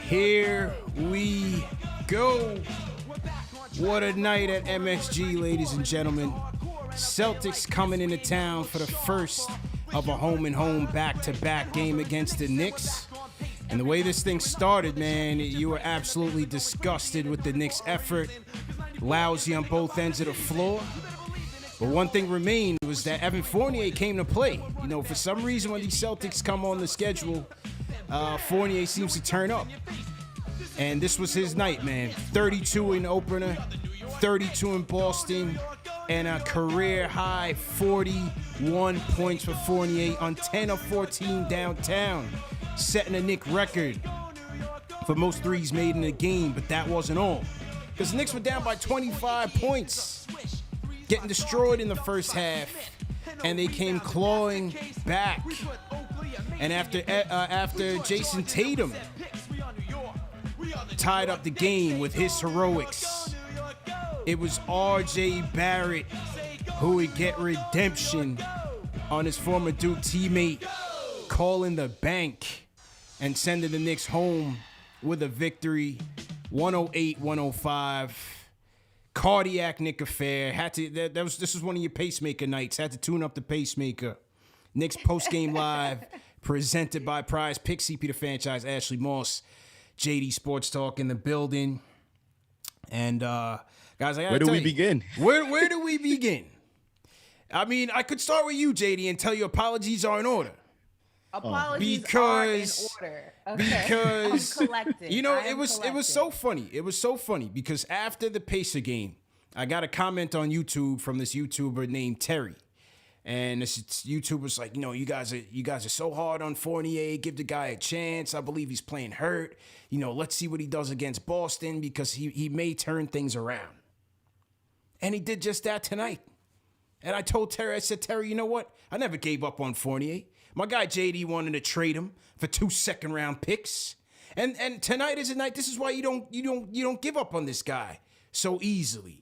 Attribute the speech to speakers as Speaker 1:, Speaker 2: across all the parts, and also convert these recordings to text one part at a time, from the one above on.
Speaker 1: Here we go. What a night at MSG, ladies and gentlemen. Celtics coming into town for the first of a home-and-home back-to-back game against the Knicks. And the way this thing started, man, you were absolutely disgusted with the Knicks' effort. Lousy on both ends of the floor. But one thing remained was that Evan Fournier came to play. You know, for some reason when these Celtics come on the schedule, Fournier seems to turn up. And this was his night, man. 32 in opener, 32 in Boston, and a career-high 41 points for Fournier on 10 of 14 downtown, setting a Knicks record for most threes made in the game, but that wasn't all. Because the Knicks were down by 25 points, getting destroyed in the first half, and they came clawing back. And after Jason Tatum tied up the game with his heroics, it was R.J. Barrett who would get redemption on his former Duke teammate, calling the bank and sending the Knicks home with a victory, 108-105. Cardiac Knick affair. This was one of your pacemaker nights. Had to tune up the pacemaker. Knicks post-game live, presented by Prize Picks, CP the franchise, Ashley Moss, JD Sports Talk in the building. And guys, I gotta
Speaker 2: where do we begin?
Speaker 1: Where do we begin? I mean, I could start with you, JD, and tell you apologies are in order.
Speaker 3: Apologies are in order. Okay.
Speaker 1: Because
Speaker 3: I'm collecting.
Speaker 1: You know, it was so funny. It was so funny because after the Pacer game, I got a comment on YouTube from this YouTuber named Terry. And this YouTuber's like, you know, you guys are so hard on Fournier. Give the guy a chance. I believe he's playing hurt. You know, let's see what he does against Boston because he may turn things around. And he did just that tonight. And I told Terry, I said, Terry, you know what? I never gave up on Fournier. My guy JD wanted to trade him for 2 second-round picks. And tonight is a night. This is why you don't give up on this guy so easily.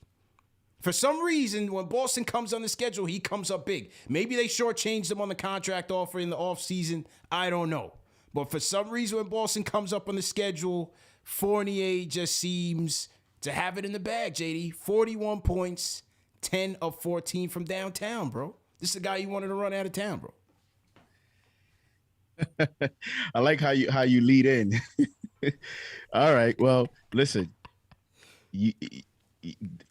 Speaker 1: For some reason, when Boston comes on the schedule, he comes up big. Maybe they shortchanged him on the contract offer in the offseason. I don't know. But for some reason, when Boston comes up on the schedule, Fournier just seems to have it in the bag, JD. 41 points, 10 of 14 from downtown, bro. This is the guy you wanted to run out of town, bro.
Speaker 2: I like how you lead in. All right. Well, listen.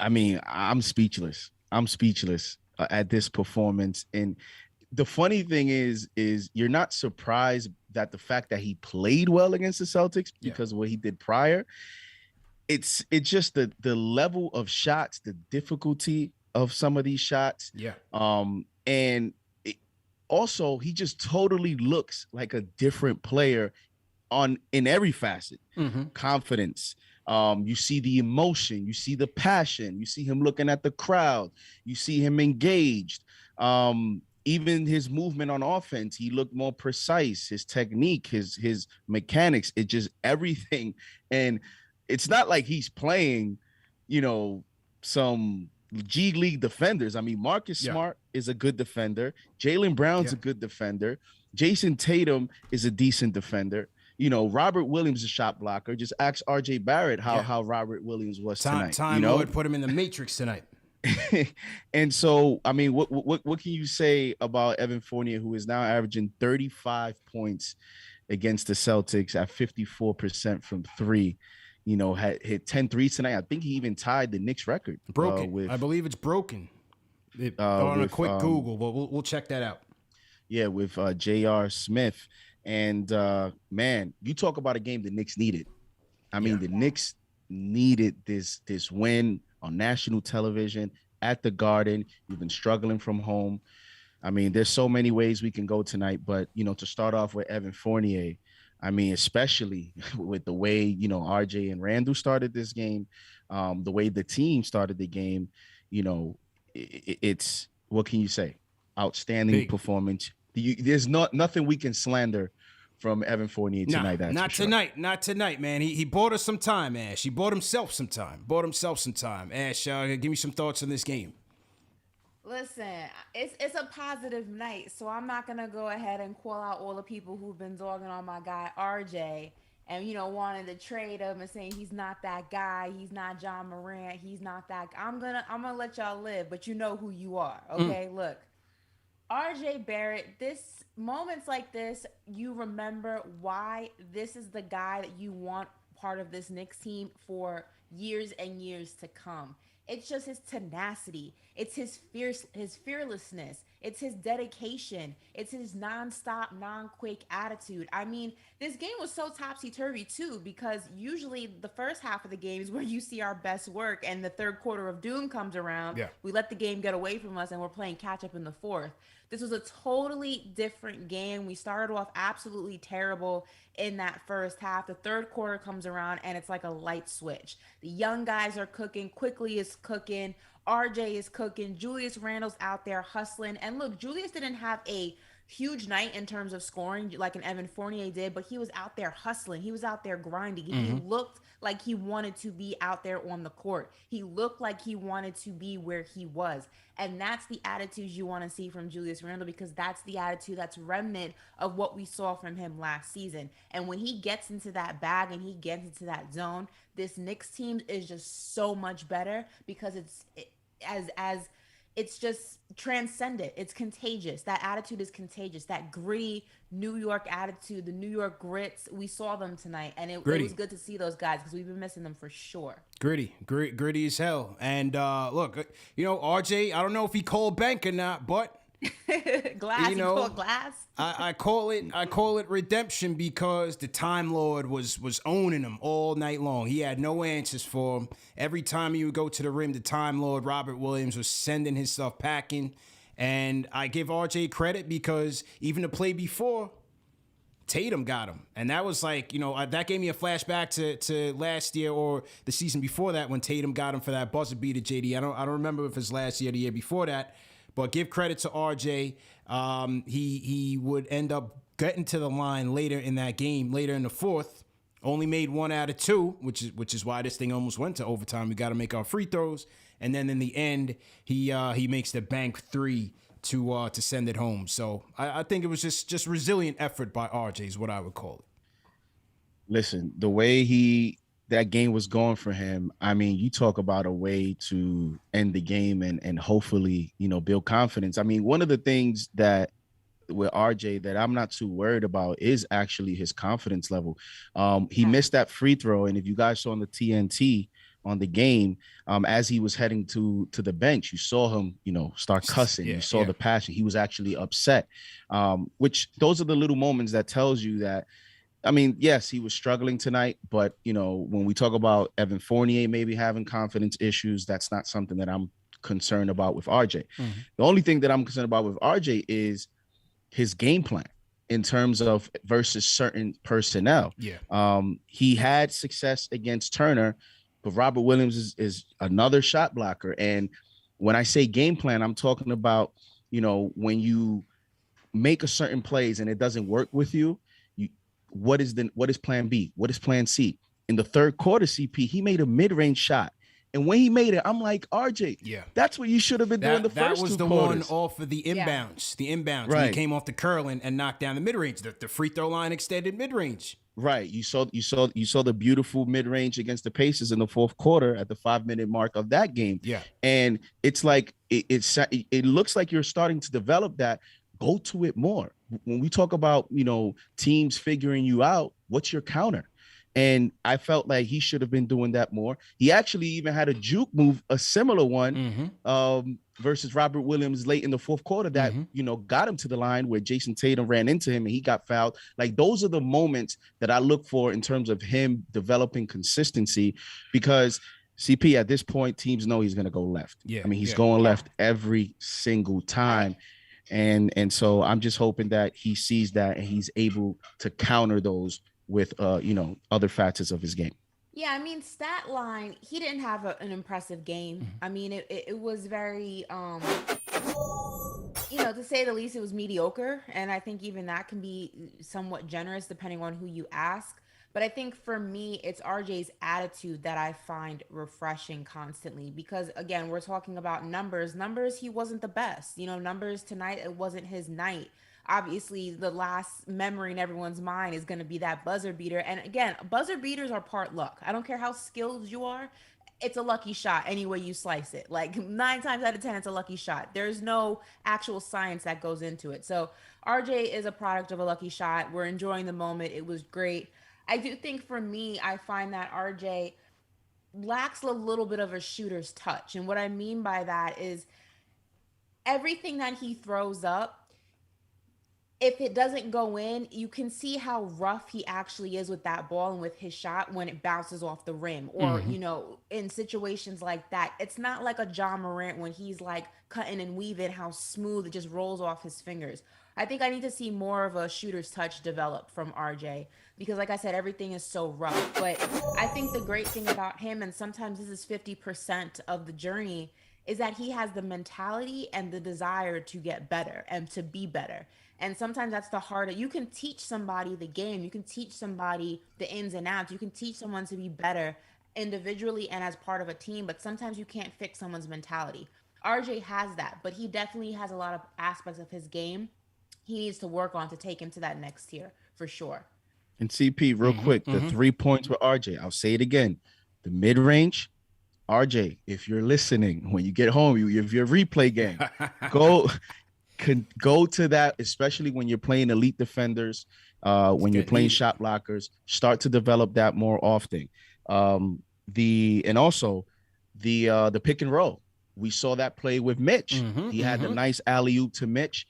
Speaker 2: I mean, I'm speechless. At this performance. And the funny thing is you're not surprised that the fact that he played well against the Celtics because of what he did prior. It's just the level of shots, the difficulty of some of these shots. Yeah. And also, he just totally looks like a different player in every facet. Mm-hmm. Confidence. You see the emotion, you see the passion, you see him looking at the crowd, you see him engaged. Even his movement on offense, he looked more precise, his technique, his mechanics, it just everything. And it's not like he's playing, you know, some G League defenders. I mean, Marcus Smart is a good defender. Jaylen Brown's a good defender. Jason Tatum is a decent defender. You know, Robert Williams is a shot blocker. Just ask R.J. Barrett how Robert Williams was tonight.
Speaker 1: Time Lord put him in the Matrix tonight.
Speaker 2: And so, I mean, what can you say about Evan Fournier, who is now averaging 35 points against the Celtics at 54% from three? You know, hit 10 threes tonight. I think he even tied the Knicks record.
Speaker 1: Broken. I believe it's broken. On a quick Google, but we'll check that out.
Speaker 2: Yeah, with J.R. Smith. And, man, you talk about a game the Knicks needed. I mean, the Knicks needed this win on national television at the Garden. You've been struggling from home. I mean, there's so many ways we can go tonight. But, you know, to start off with Evan Fournier, I mean, especially with the way, you know, RJ and Randle started this game, the way the team started the game, you know, it's, what can you say? Outstanding performance. There's nothing we can slander from Evan Fournier tonight.
Speaker 1: Not tonight, man. He bought us some time, Ash. He bought himself some time. Ash, give me some thoughts on this game.
Speaker 3: Listen, it's a positive night, so I'm not gonna go ahead and call out all the people who've been dogging on my guy RJ and wanted to trade him and saying he's not that guy, he's not John Morant, he's not that guy. I'm gonna let y'all live, but you know who you are, okay? Look, RJ Barrett, this moments like this, you remember why this is the guy that you want part of this Knicks team for years and years to come. It's just his tenacity. It's his fearlessness. It's his dedication. It's his non-stop, non-quick attitude. I mean, this game was so topsy-turvy too, because usually the first half of the game is where you see our best work, and the third quarter of doom comes around.
Speaker 1: Yeah.
Speaker 3: We let the game get away from us and we're playing catch up in the fourth. This was a totally different game. We started off absolutely terrible in that first half. The third quarter comes around and it's like a light switch. The young guys are cooking. Quickly is cooking. RJ is cooking. Julius Randle's out there hustling. And look, Julius didn't have a huge night in terms of scoring like an Evan Fournier did, but he was out there hustling. He was out there grinding. He looked like he wanted to be out there on the court. He looked like he wanted to be where he was. And that's the attitude you want to see from Julius Randle, because that's the attitude that's remnant of what we saw from him last season. And when he gets into that bag and he gets into that zone, this Knicks team is just so much better, because as it's just transcendent. It's contagious. That attitude is contagious. That gritty New York attitude, the New York grits, we saw them tonight. And it was good to see those guys, because we've been missing them for sure.
Speaker 1: Gritty as hell. And look, RJ, I don't know if he called bank or not, but
Speaker 3: Glass, you called glass.
Speaker 1: I call it redemption, because the Time Lord was owning him all night long. He had no answers for him. Every time he would go to the rim, the Time Lord Robert Williams was sending his stuff packing. And I give RJ credit, because even the play before, Tatum got him. And that was like, that gave me a flashback to last year or the season before that, when Tatum got him for that buzzer beater, JD. I don't remember if it's last year or the year before that. But give credit to RJ. He would end up getting to the line later in that game, later in the fourth. Only made 1 out of 2, which is why this thing almost went to overtime. We got to make our free throws, and then in the end, he makes the bank 3 to send it home. So I think it was just resilient effort by RJ is what I would call it.
Speaker 2: Listen, the way that game was going for him, I mean, you talk about a way to end the game and hopefully, build confidence. I mean, one of the things that with RJ that I'm not too worried about is actually his confidence level. He missed that free throw. And if you guys saw on the TNT on the game, as he was heading to the bench, you saw him, start cussing. You saw the passion. He was actually upset, which those are the little moments that tells you that, I mean, yes, he was struggling tonight, but, when we talk about Evan Fournier maybe having confidence issues, that's not something that I'm concerned about with RJ. The only thing that I'm concerned about with RJ is his game plan in terms of versus certain personnel. He had success against Turner, but Robert Williams is another shot blocker. And when I say game plan, I'm talking about, when you make a certain plays and it doesn't work with you, what is plan B? What is plan C? In the third quarter, CP, he made a mid-range shot. And when he made it, I'm like, RJ, that's what you should have been doing the first 2 quarters. That was the
Speaker 1: one off of the inbounds. The inbounds.
Speaker 2: Right.
Speaker 1: He came off the curl and knocked down the mid-range. The free throw line extended mid-range.
Speaker 2: Right. You saw the beautiful mid-range against the Pacers in the fourth quarter at the 5-minute mark of that game.
Speaker 1: Yeah.
Speaker 2: And it's like it looks like you're starting to develop that. Go to it more. When we talk about, teams figuring you out, what's your counter? And I felt like he should have been doing that more. He actually even had a juke move, a similar one, versus Robert Williams late in the fourth quarter that, got him to the line where Jason Tatum ran into him and he got fouled. Like, those are the moments that I look for in terms of him developing consistency, because CP, at this point, teams know he's going to go left. I mean, he's going left every single time. And so I'm just hoping that he sees that and he's able to counter those with, other facets of his game.
Speaker 3: Yeah, I mean, stat line, he didn't have an impressive game. I mean, it was very, to say the least, it was mediocre. And I think even that can be somewhat generous depending on who you ask. But I think for me, it's RJ's attitude that I find refreshing constantly, because, again, we're talking about numbers. He wasn't the best. Numbers tonight, it wasn't his night. obviously the last memory in everyone's mind is going to be that buzzer beater. And again, buzzer beaters are part luck. I don't care how skilled you are. It's a lucky shot any way you slice it. Like 9 times out of 10, it's a lucky shot. There's no actual science that goes into it. So RJ is a product of a lucky shot. We're enjoying the moment. It was great. I do think for me, I find that RJ lacks a little bit of a shooter's touch. And what I mean by that is everything that he throws up, if it doesn't go in, you can see how rough he actually is with that ball and with his shot when it bounces off the rim. Or, you know, in situations like that, it's not like a John Morant when he's like cutting and weaving, how smooth it just rolls off his fingers. I think I need to see more of a shooter's touch develop from RJ because, like I said, everything is so rough. But I think the great thing about him, and sometimes this is 50% of the journey, is that he has the mentality and the desire to get better and to be better. And sometimes that's the harder. You can teach somebody the game. You can teach somebody the ins and outs. You can teach someone to be better individually and as part of a team, but sometimes you can't fix someone's mentality. RJ has that, but he definitely has a lot of aspects of his game he needs to work on to take him to that next tier for sure.
Speaker 2: And CP, real quick, the 3 points with RJ. I'll say it again. The mid-range, RJ, if you're listening, when you get home, if you're a replay game, go to that, especially when you're playing elite defenders, when you're playing shot blockers, start to develop that more often. And also the pick and roll. We saw that play with Mitch. He had the nice alley-oop to Mitch,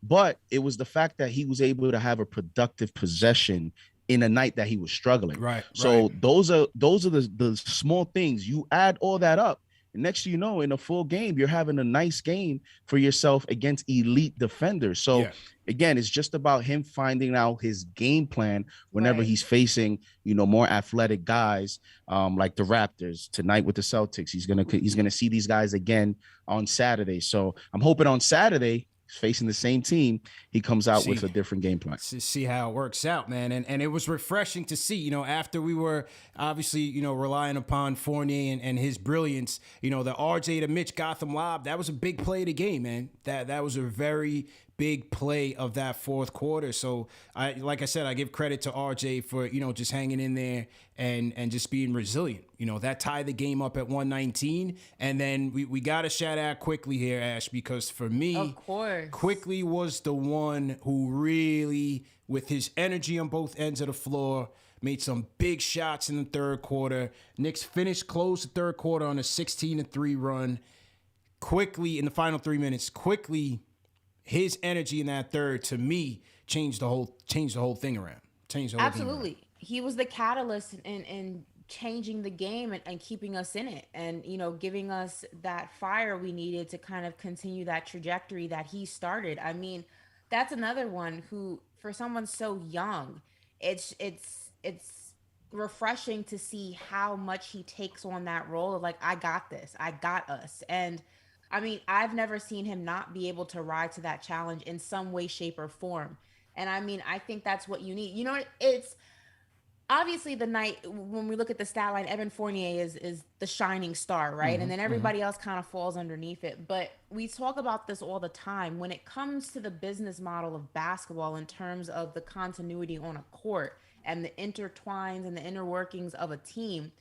Speaker 2: but it was the fact that he was able to have a productive possession in a night that he was struggling. So those are the small things. You add all that up, and next thing you know, in a full game, you're having a nice game for yourself against elite defenders. So again, it's just about him finding out his game plan whenever he's facing, you know, more athletic guys, like the Raptors tonight with the Celtics. He's gonna see these guys again on Saturday. So I'm hoping on Saturday, facing the same team, he comes out with a different game plan.
Speaker 1: See how it works out, man. And it was refreshing to see, you know, after we were obviously, you know, relying upon Fournier and his brilliance, you know, the RJ to Mitch Gotham lob, that was a big play of the game, man. That was a very big play of that fourth quarter. So like I said, I give credit to RJ for, you know, just hanging in there and just being resilient. You know, that tied the game up at 119. And then we got to shout out Quickly here, Ash, because for me,
Speaker 3: of course,
Speaker 1: Quickly was the one who really, with his energy on both ends of the floor, made some big shots in the third quarter. Knicks closed the third quarter on a 16-3 run. Quickly, in the final 3 minutes, his energy in that third, to me, changed the whole thing around.
Speaker 3: Absolutely. He was the catalyst in changing the game and keeping us in it and, you know, giving us that fire we needed to kind of continue that trajectory that he started. I mean, that's another one who, for someone so young, it's refreshing to see how much he takes on that role of like, I got this, I got us. And I mean, I've never seen him not be able to rise to that challenge in some way, shape, or form. And I mean, I think that's what you need. You know, it's obviously the night when we look at the stat line, Evan Fournier is the shining star, right? And then everybody else kind of falls underneath it. But we talk about this all the time. When it comes to the business model of basketball in terms of the continuity on a court and the intertwines and the inner workings of a team,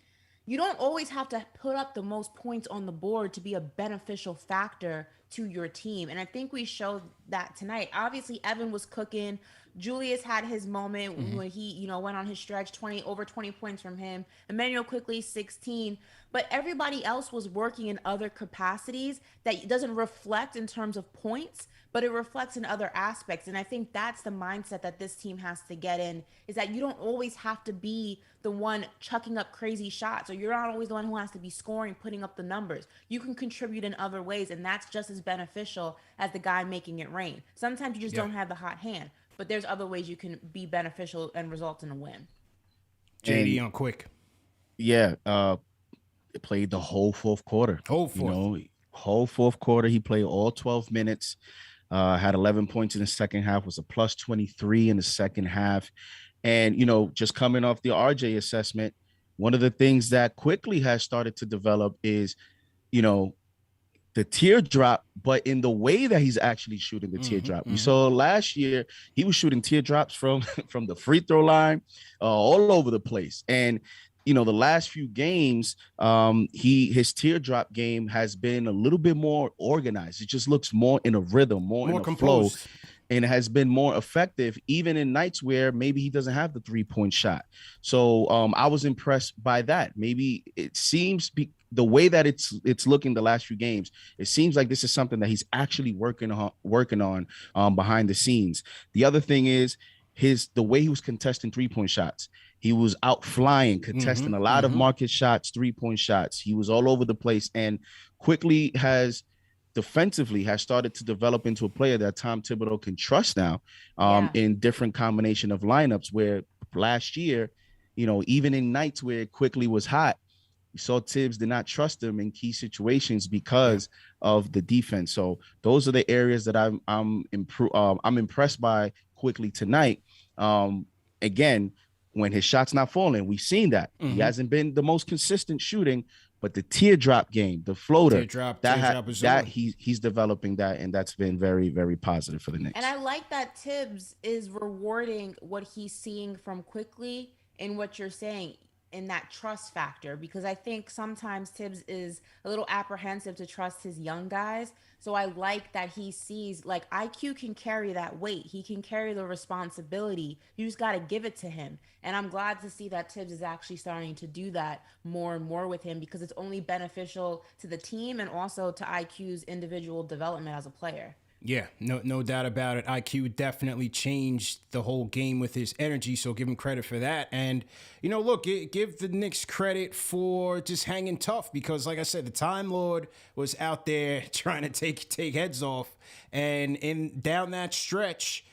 Speaker 3: you don't always have to put up the most points on the board to be a beneficial factor to your team. And I think we showed that tonight. Obviously, Evan was cooking. Julius had his moment when he, you know, went on his stretch, over 20 points from him. Emmanuel quickly 16. But everybody else was working in other capacities that doesn't reflect in terms of points, but it reflects in other aspects. And I think that's the mindset that this team has to get in, is that you don't always have to be the one chucking up crazy shots, or you're not always the one who has to be scoring, putting up the numbers. You can contribute in other ways, and that's just as beneficial as the guy making it rain. Sometimes you just don't have the hot hand, but there's other ways you can be beneficial and result in a win.
Speaker 1: JD on Quick.
Speaker 2: Yeah, played the whole fourth quarter. Whole fourth quarter. He played all 12 minutes. Had 11 points in the second half. Was a plus 23 in the second half. And, you know, just coming off the RJ assessment, one of the things that quickly has started to develop is, you know, the teardrop, but in the way that he's actually shooting the teardrop. We saw last year he was shooting teardrops from from the free throw line, all over the place. And the last few games, his teardrop game has been a little bit more organized. It just looks more in a rhythm, more in a
Speaker 1: composed
Speaker 2: flow, and has been more effective, even in nights where maybe he doesn't have the 3-point shot. So I was impressed by that. Maybe it seems the way that it's looking the last few games, it seems like this is something that he's actually working on behind the scenes. The other thing is the way he was contesting 3-point shots. He was out flying, contesting a lot of market shots, 3-point shots. He was all over the place, and quickly defensively has started to develop into a player that Tom Thibodeau can trust now, in different combination of lineups, where last year, even in nights where it quickly was hot, you saw Tibbs did not trust him in key situations because of the defense. So those are the areas that I'm impressed by quickly tonight. Again, when his shot's not falling, we've seen that. He hasn't been the most consistent shooting, but the teardrop game, the floater, he's developing that, and that's been very, very positive for the Knicks.
Speaker 3: And I like that Tibbs is rewarding what he's seeing from quickly in what you're saying, in that trust factor, because I think sometimes Tibbs is a little apprehensive to trust his young guys. So I like that he sees, like, IQ can carry that weight. He can carry the responsibility. You just got to give it to him. And I'm glad to see that Tibbs is actually starting to do that more and more with him, because it's only beneficial to the team and also to IQ's individual development as a player.
Speaker 1: Yeah, no doubt about it. IQ definitely changed the whole game with his energy, so give him credit for that. And, look, give the Knicks credit for just hanging tough, because, like I said, the Time Lord was out there trying to take heads off. And down that stretch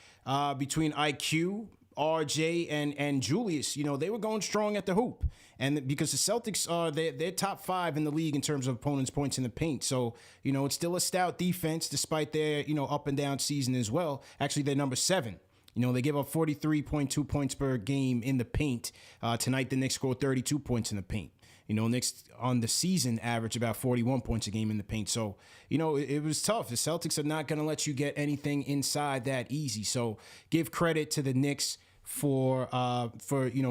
Speaker 1: between IQ, RJ, and Julius, they were going strong at the hoop. And because the Celtics are they're top 5 in the league in terms of opponents' points in the paint. So, it's still a stout defense despite their, up and down season as well. Actually, they're number 7. They give up 43.2 points per game in the paint. Tonight, the Knicks scored 32 points in the paint. Knicks on the season average about 41 points a game in the paint. So, it was tough. The Celtics are not going to let you get anything inside that easy. So, give credit to the Knicks for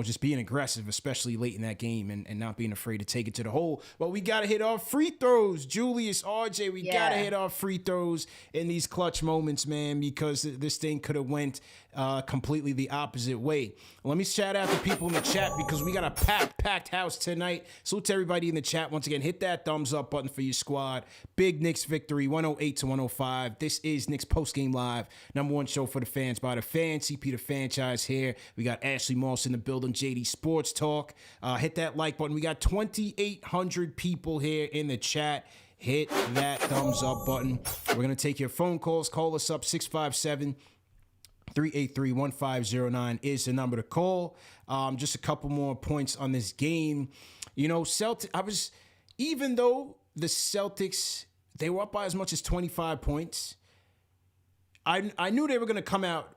Speaker 1: just being aggressive, especially late in that game, and not being afraid to take it to the hole. But we got to hit our free throws. Julius, RJ, we got to hit our free throws in these clutch moments, man, because this thing could have went completely the opposite way. Let me shout out to people in the chat, because we got a packed house tonight. Salute to everybody in the chat. Once again, hit that thumbs up button for your squad. Big Knicks victory, 108-105. This is Knicks Postgame Live, #1 show for the fans by the fans. CP the franchise here. We got Ashley Moss in the building, JD Sports Talk. Hit that like button. We got 2,800 people here in the chat. Hit that thumbs up button. We're going to take your phone calls. Call us up, 657-383-1509 is the number to call. Just a couple more points on this game. Even though the Celtics, they were up by as much as 25 points, I knew they were going to come out,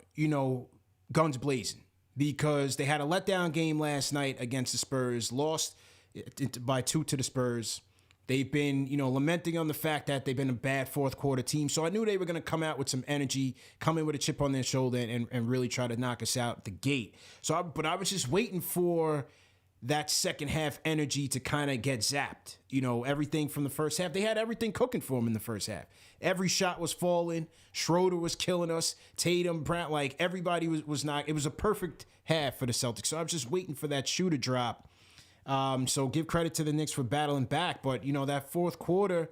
Speaker 1: guns blazing, because they had a letdown game last night against the Spurs, lost by 2 to the Spurs. They've been, lamenting on the fact that they've been a bad fourth quarter team. So I knew they were going to come out with some energy, come in with a chip on their shoulder, and really try to knock us out the gate. But I was just waiting for that second half energy to kind of get zapped. Everything from the first half, they had everything cooking for them in the first half. Every shot was falling. Schroeder was killing us. Tatum, Brown, like everybody was not. It was a perfect half for the Celtics. So I was just waiting for that shoe to drop. So give credit to the Knicks for battling back. But, that fourth quarter,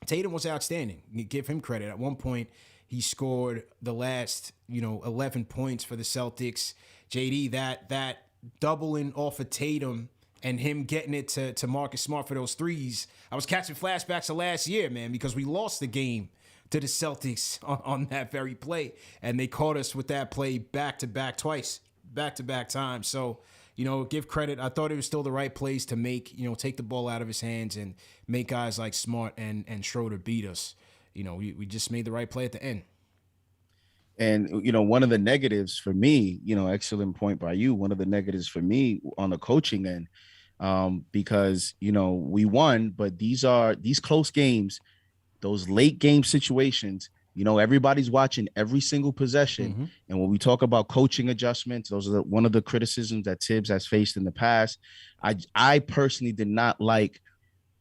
Speaker 1: Tatum was outstanding. You give him credit. At one point, he scored the last, 11 points for the Celtics. JD, that doubling off of Tatum and him getting it to Marcus Smart for those threes. I was catching flashbacks of last year, man, because we lost the game to the Celtics on that very play. And they caught us with that play back-to-back times. So, give credit. I thought it was still the right plays to make, take the ball out of his hands and make guys like Smart and Schroeder beat us. We just made the right play at the end.
Speaker 2: And, one of the negatives for me, excellent point by you. One of the negatives for me on the coaching end, because, we won, but these close games, those late game situations, you know, everybody's watching every single possession. And when we talk about coaching adjustments, those are one of the criticisms that Tibbs has faced in the past. I personally did not like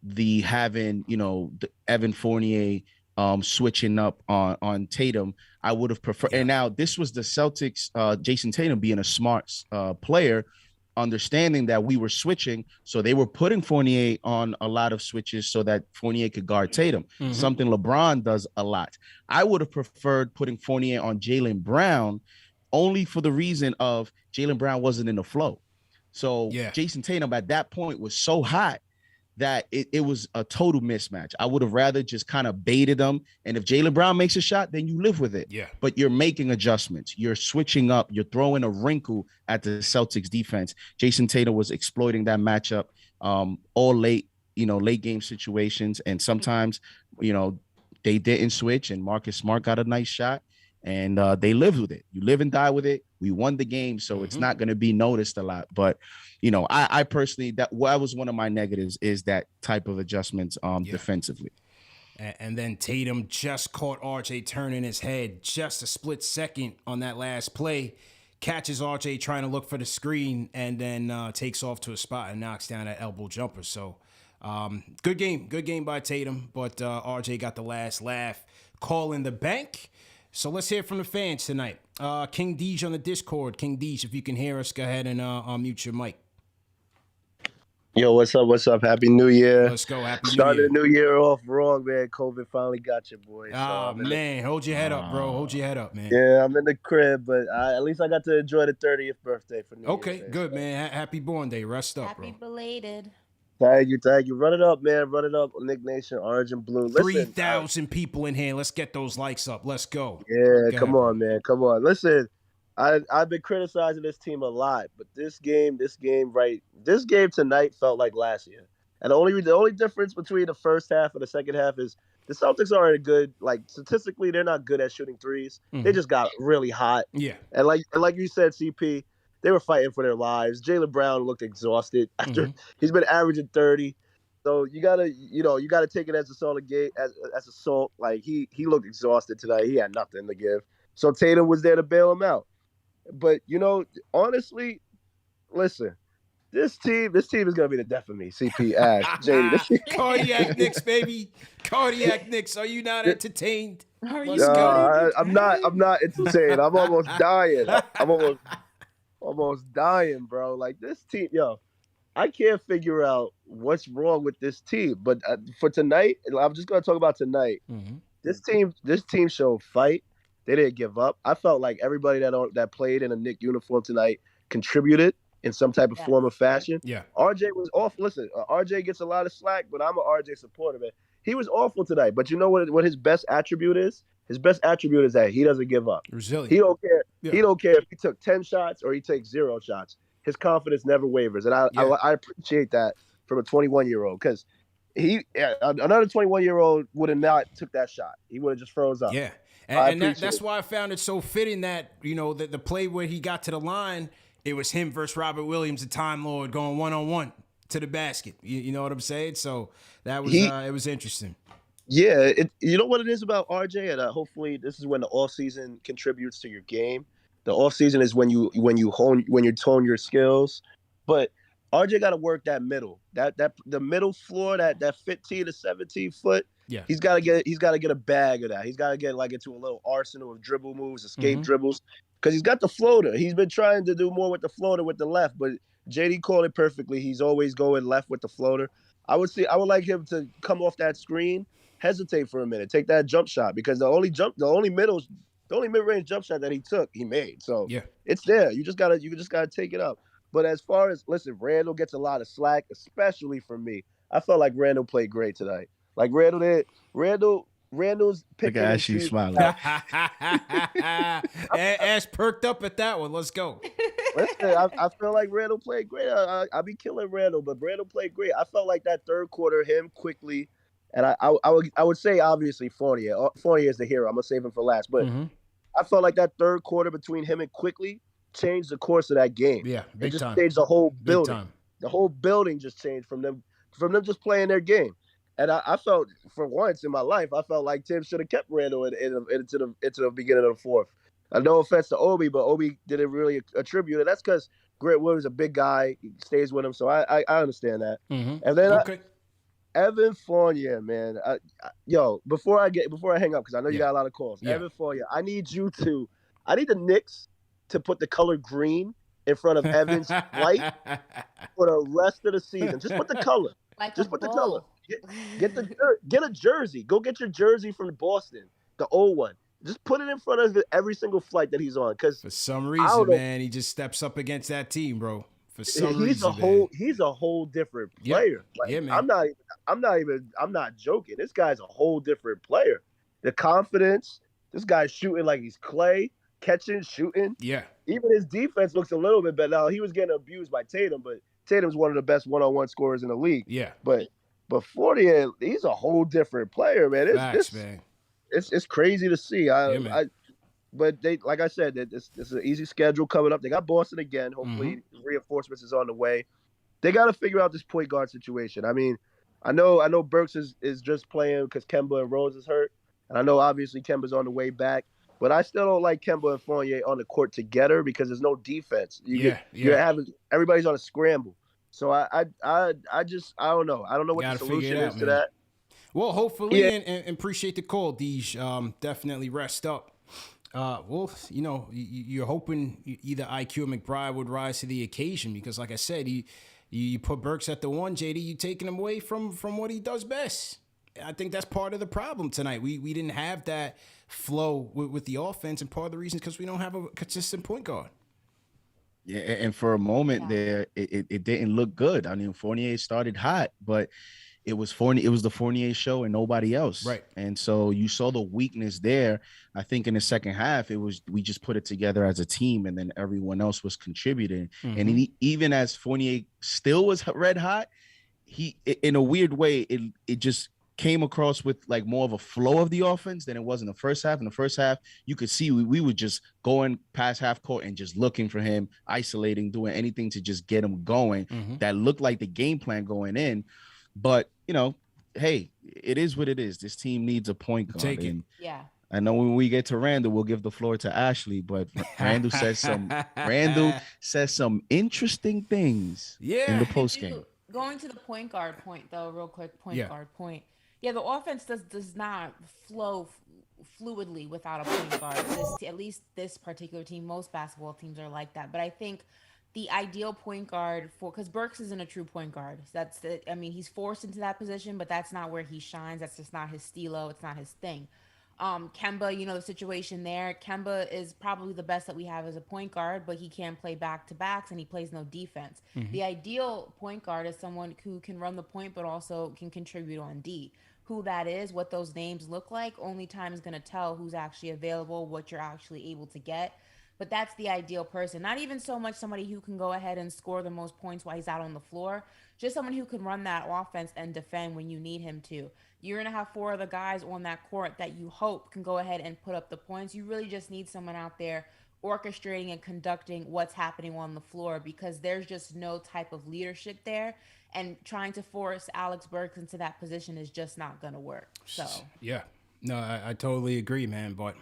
Speaker 2: the having, you know, the Evan Fournier switching up on Tatum. I would have preferred. And now this was the Celtics, Jason Tatum being a smart player, understanding that we were switching. So they were putting Fournier on a lot of switches so that Fournier could guard Tatum, something LeBron does a lot. I would have preferred putting Fournier on Jaylen Brown only for the reason of Jaylen Brown wasn't in the flow. So Jason Tatum at that point was so hot that it was a total mismatch. I would have rather just kind of baited them. And if Jaylen Brown makes a shot, then you live with it. Yeah. But you're making adjustments. You're switching up. You're throwing a wrinkle at the Celtics defense. Jason Tatum was exploiting that matchup all late game situations. And sometimes, you know, they didn't switch and Marcus Smart got a nice shot and they lived with it. You live and die with it. We won the game, so it's not going to be noticed a lot. But, you know, I personally, that was one of my negatives is that type of adjustments defensively.
Speaker 1: And then Tatum just caught RJ turning his head just a split second on that last play, catches RJ trying to look for the screen, and then takes off to a spot and knocks down that elbow jumper. So good game by Tatum, but RJ got the last laugh, calling the bank. So let's hear from the fans tonight. King Deej on the Discord. King Deej, if you can hear us, go ahead and unmute your mic.
Speaker 4: Yo, what's up? What's up? Happy New Year.
Speaker 1: Let's go. Happy New Year.
Speaker 4: Started the new year off wrong, man. COVID finally got you, boy.
Speaker 1: Oh, man. Hold your head up, bro. Hold your head up, man.
Speaker 4: Yeah, I'm in the crib, but at least I got to enjoy the 30th birthday for New Year's
Speaker 1: Okay,
Speaker 4: Day,
Speaker 1: good, man. Happy born day. Rest up, bro.
Speaker 3: Happy belated.
Speaker 4: Thank you. Run it up, man. Run it up. Nick Nation, Orange and Blue.
Speaker 1: 3,000 people in here. Let's get those likes up. Let's go.
Speaker 4: Yeah, come on, man. Come on. Listen, I've been criticizing this team a lot, but this game tonight felt like last year. And the only difference between the first half and the second half is the Celtics aren't a good, like, statistically, they're not good at shooting threes. They just got really hot.
Speaker 1: Yeah.
Speaker 4: And like you said, CP, they were fighting for their lives. Jaylen Brown looked exhausted after he's been averaging 30. So you gotta take it as a solid game, as a salt. Like he looked exhausted tonight. He had nothing to give. So Tatum was there to bail him out. But honestly, listen, this team is gonna be the death of me. CP, Ash, JD.
Speaker 1: Cardiac Knicks, baby. Cardiac Knicks. Are you not entertained?
Speaker 3: Let's
Speaker 4: go. I'm not entertained. I'm almost dying. I'm almost dying, bro. Like this team, I can't figure out what's wrong with this team. But for tonight, I'm just gonna talk about tonight. This team showed fight. They didn't give up. I felt like everybody that played in a Knicks uniform tonight contributed in some type of form or fashion.
Speaker 1: Yeah.
Speaker 4: RJ was off. Listen, RJ gets a lot of slack, but I'm an RJ supporter, man. He was awful tonight. But you know what his best attribute is? His best attribute is that he doesn't give up.
Speaker 1: Resilient.
Speaker 4: He don't care. Yeah. He don't care if he took 10 shots or he takes 0 shots. His confidence never wavers. And I appreciate that from a 21-year-old because another 21-year-old would have not took that shot. He would have just froze up.
Speaker 1: Yeah. And that's why I found it so fitting that, the play where he got to the line, it was him versus Robert Williams, the Time Lord, going one-on-one to the basket. You know what I'm saying? So that was it was interesting.
Speaker 4: Yeah, you know what it is about RJ, and hopefully this is when the off season contributes to your game. The off season is when you tone your skills, but RJ got to work that middle, the middle floor, that 15 to 17 foot.
Speaker 1: Yeah,
Speaker 4: he's got to get a bag of that. He's got to get like into a little arsenal of dribble moves, escape dribbles, because he's got the floater. He's been trying to do more with the floater with the left, but JD called it perfectly. He's always going left with the floater. I would like him to come off that screen, hesitate for a minute, take that jump shot, because the only mid-range jump shot that he took, he made. So it's there. You just gotta take it up. But as far as Randle gets a lot of slack, especially from me. I felt like Randle played great tonight. Like Randle's picking.
Speaker 2: Look at Ashley smiling.
Speaker 1: Ash perked up at that one. Let's go.
Speaker 4: Listen, I feel like Randle played great. I be killing Randle, but Randle played great. I felt like that third quarter, him quickly. And I would say, obviously, Fournier. Fournier is the hero. I'm going to save him for last. But I felt like that third quarter between him and Quickly changed the course of that game.
Speaker 1: Yeah, big time.
Speaker 4: Changed the whole building. The whole building just changed from them just playing their game. And I felt, for once in my life, I felt like Tim should have kept Randle into the beginning of the fourth. No offense to Obi, but Obi didn't really attribute it. That's because Grant Williams is a big guy. He stays with him, so I understand that.
Speaker 1: Mm-hmm.
Speaker 4: And then
Speaker 1: okay.
Speaker 4: Evan Fournier, man. Yo, before I hang up, because I know you got a lot of calls.
Speaker 1: Yeah.
Speaker 4: Evan Fournier, I need the Knicks to put the color green in front of Evan's white for the rest of the season. Just put the color. Just put the color. Get a jersey. Go get your jersey from Boston, the old one. Just put it in front of every single flight that he's on. Because
Speaker 1: for some reason, man, he just steps up against that team, bro. For some reason,
Speaker 4: he's a whole different player.
Speaker 1: Yep. Yeah, man.
Speaker 4: I'm not joking. This guy's a whole different player. The confidence. This guy's shooting like he's Clay, catching, shooting.
Speaker 1: Yeah.
Speaker 4: Even his defense looks a little bit better. Now, he was getting abused by Tatum, but Tatum's one of the best one-on-one scorers in the league.
Speaker 1: Yeah.
Speaker 4: But Fournier, he's a whole different player, man.
Speaker 1: Facts, man.
Speaker 4: It's crazy to see. But they, like I said, this is an easy schedule coming up. They got Boston again. Hopefully, reinforcements is on the way. They got to figure out this point guard situation. I mean, I know Burks is just playing because Kemba and Rose is hurt, and I know obviously Kemba's on the way back. But I still don't like Kemba and Fournier on the court together because there's no defense. You're having everybody's on a scramble. So I don't know. I don't know what the solution is to that.
Speaker 1: Well, hopefully, and appreciate the call, Deej. Definitely rest up. Well, you're hoping either IQ or McBride would rise to the occasion because, like I said, you put Burks at the one, JD, you taking him away from what he does best. I think that's part of the problem tonight. We didn't have that flow with the offense, and part of the reason is because we don't have a consistent point guard.
Speaker 2: Yeah, and for a moment there, it didn't look good. I mean, Fournier started hot, but it was the Fournier show and nobody else.
Speaker 1: Right. And
Speaker 2: so you saw the weakness there. I think in the second half, we just put it together as a team, and then everyone else was contributing. Mm-hmm. And even as Fournier still was red hot, he, in a weird way, it just came across with like more of a flow of the offense than it was in the first half. In the first half, you could see we were just going past half court and just looking for him, isolating, doing anything to just get him going. Mm-hmm. That looked like the game plan going in. But, hey, it is what it is. This team needs a point guard.
Speaker 1: Take it.
Speaker 3: Yeah.
Speaker 2: I know when we get to Randle, we'll give the floor to Ashley, but Randle says some interesting things in the postgame.
Speaker 3: Going to the point guard point, though, real quick, guard point. Yeah, the offense does not flow fluidly without a point guard. At least this particular team, most basketball teams are like that. But I think the ideal point guard because Burks isn't a true point guard. That's it. I mean, he's forced into that position, but that's not where he shines. That's just not his stilo. It's not his thing. Kemba, the situation there. Kemba is probably the best that we have as a point guard, but he can't play back-to-backs, and he plays no defense. Mm-hmm. The ideal point guard is someone who can run the point, but also can contribute on D. Who that is, what those names look like, only time is going to tell who's actually available, what you're actually able to get. But that's the ideal person. Not even so much somebody who can go ahead and score the most points while he's out on the floor. Just someone who can run that offense and defend when you need him to. You're going to have 4 other guys on that court that you hope can go ahead and put up the points. You really just need someone out there orchestrating and conducting what's happening on the floor because there's just no type of leadership there. And trying to force Alex Burks into that position is just not going to work. So
Speaker 1: yeah. No, I totally agree, man. But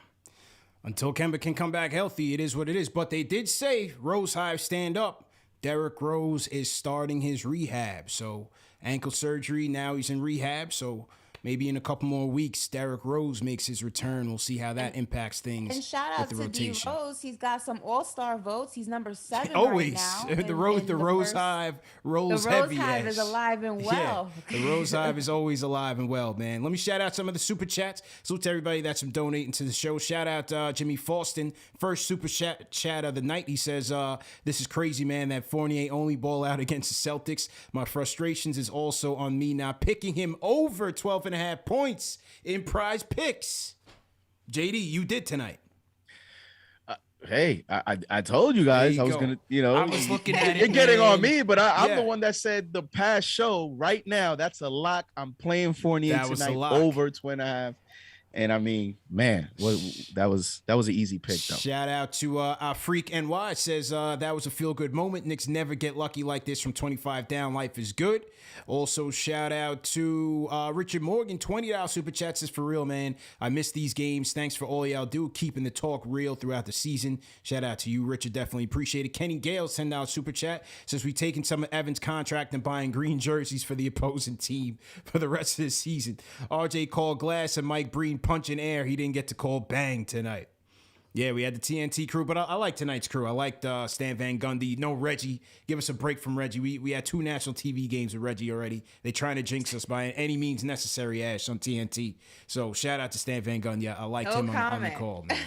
Speaker 1: until Kemba can come back healthy, it is what it is. But they did say, Rose Hive, stand up. Derrick Rose is starting his rehab. So ankle surgery, now he's in rehab. So maybe in a couple more weeks, Derrick Rose makes his return. We'll see how that impacts things.
Speaker 3: And shout out to D Rose. He's got some all-star votes. He's number 7
Speaker 1: always.
Speaker 3: Right now.
Speaker 1: The Rose Hive rolls heavy.
Speaker 3: The Rose Hive is alive and well.
Speaker 1: Yeah, the Rose Hive is always alive and well, man. Let me shout out some of the super chats. Salute to everybody that's been donating to the show. Shout out Jimmy Faustin. First super chat of the night. He says, this is crazy, man, that Fournier only ball out against the Celtics. My frustrations is also on me not picking him over 12.5 points in prize picks. JD, you did tonight.
Speaker 2: Hey, I told you guys I was going to,
Speaker 1: I was looking at it.
Speaker 2: You're getting on me, but I'm the one that said the past show right now. That's a lock. I'm playing Fournier tonight over 2.5. And I mean, man, that was an easy pick though.
Speaker 1: Shout out to our Freak NY. It says that was a feel-good moment. Knicks never get lucky like this from 25 down. Life is good. Also, shout out to Richard Morgan, $20 super chat. Says, for real, man, I miss these games. Thanks for all y'all do, keeping the talk real throughout the season. Shout out to you, Richard. Definitely appreciate it. Kenny Gales, $10 super chat. Says, we taking some of Evan's contract and buying green jerseys for the opposing team for the rest of the season. RJ called Glass and Mike Breen punching air. He didn't get to call bang tonight. Yeah, we had the TNT crew, but I like tonight's crew. I liked Stan Van Gundy. No Reggie. Give us a break from Reggie. We had 2 national TV games with Reggie already. They trying to jinx us by any means necessary, Ash, on TNT. So shout out to Stan Van Gundy. I liked him on the call, man.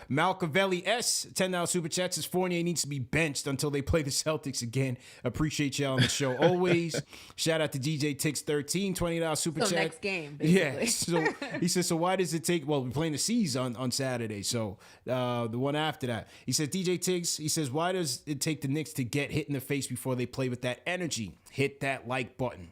Speaker 1: Malcavelli S, $10 super chat says Fournier needs to be benched until they play the Celtics again. Appreciate y'all on the show always. Shout out to DJ Tix 13, $20 super chat.
Speaker 3: Next game, basically.
Speaker 1: Yeah. So he says, so why does it take? Well, we're playing the C's on Saturday, so the one after that. He says, DJ Tiggs. He says, why does it take the Knicks to get hit in the face before they play with that energy? Hit that like button.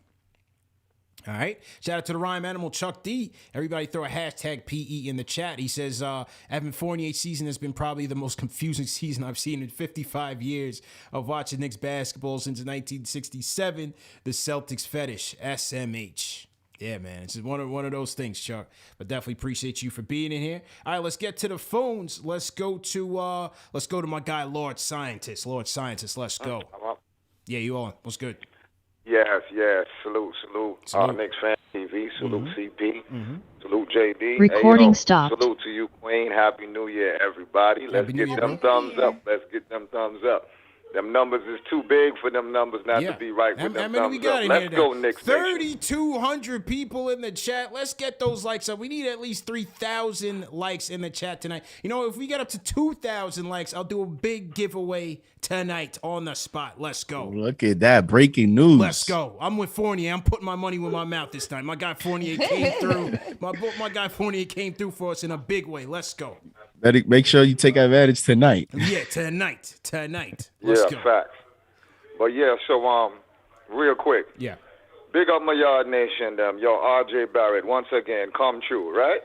Speaker 1: All right. Shout out to the rhyme animal, Chuck D. Everybody throw a hashtag PE in the chat. He says, Evan Fournier's season has been probably the most confusing season I've seen in 55 years of watching Knicks basketball since 1967. The Celtics fetish, SMH. Yeah, man. It's just one of those things, Chuck. But definitely appreciate you for being in here. All right, let's get to the phones. Let's go to my guy, Lord Scientist. Lord Scientist, let's go. Yeah, you on. What's good?
Speaker 5: Yes. Salute. KnicksFanTV. Salute CP. Salute JD.
Speaker 6: Recording stopped.
Speaker 5: Salute to you, Queen. Happy New Year, everybody. Let's get them thumbs up. Them numbers is too big for them numbers not to be right with them thumbs up. Let's go, Knicks.
Speaker 1: 3,200 people in the chat. Let's get those likes up. We need at least 3,000 likes in the chat tonight. You know, if we get up to 2,000 likes, I'll do a big giveaway tonight on the spot. Let's go.
Speaker 2: Look at that. Breaking news.
Speaker 1: Let's go. I'm with Fournier. I'm putting my money where my mouth this time. My guy Fournier came through. My guy Fournier came through for us in a big way. Let's go.
Speaker 2: Make sure you take advantage tonight.
Speaker 1: Yeah, tonight.
Speaker 5: Let's go. Facts. But yeah, so real quick.
Speaker 1: Yeah.
Speaker 5: Big up my Yard Nation, them. Yo, RJ Barrett, once again, come true, right?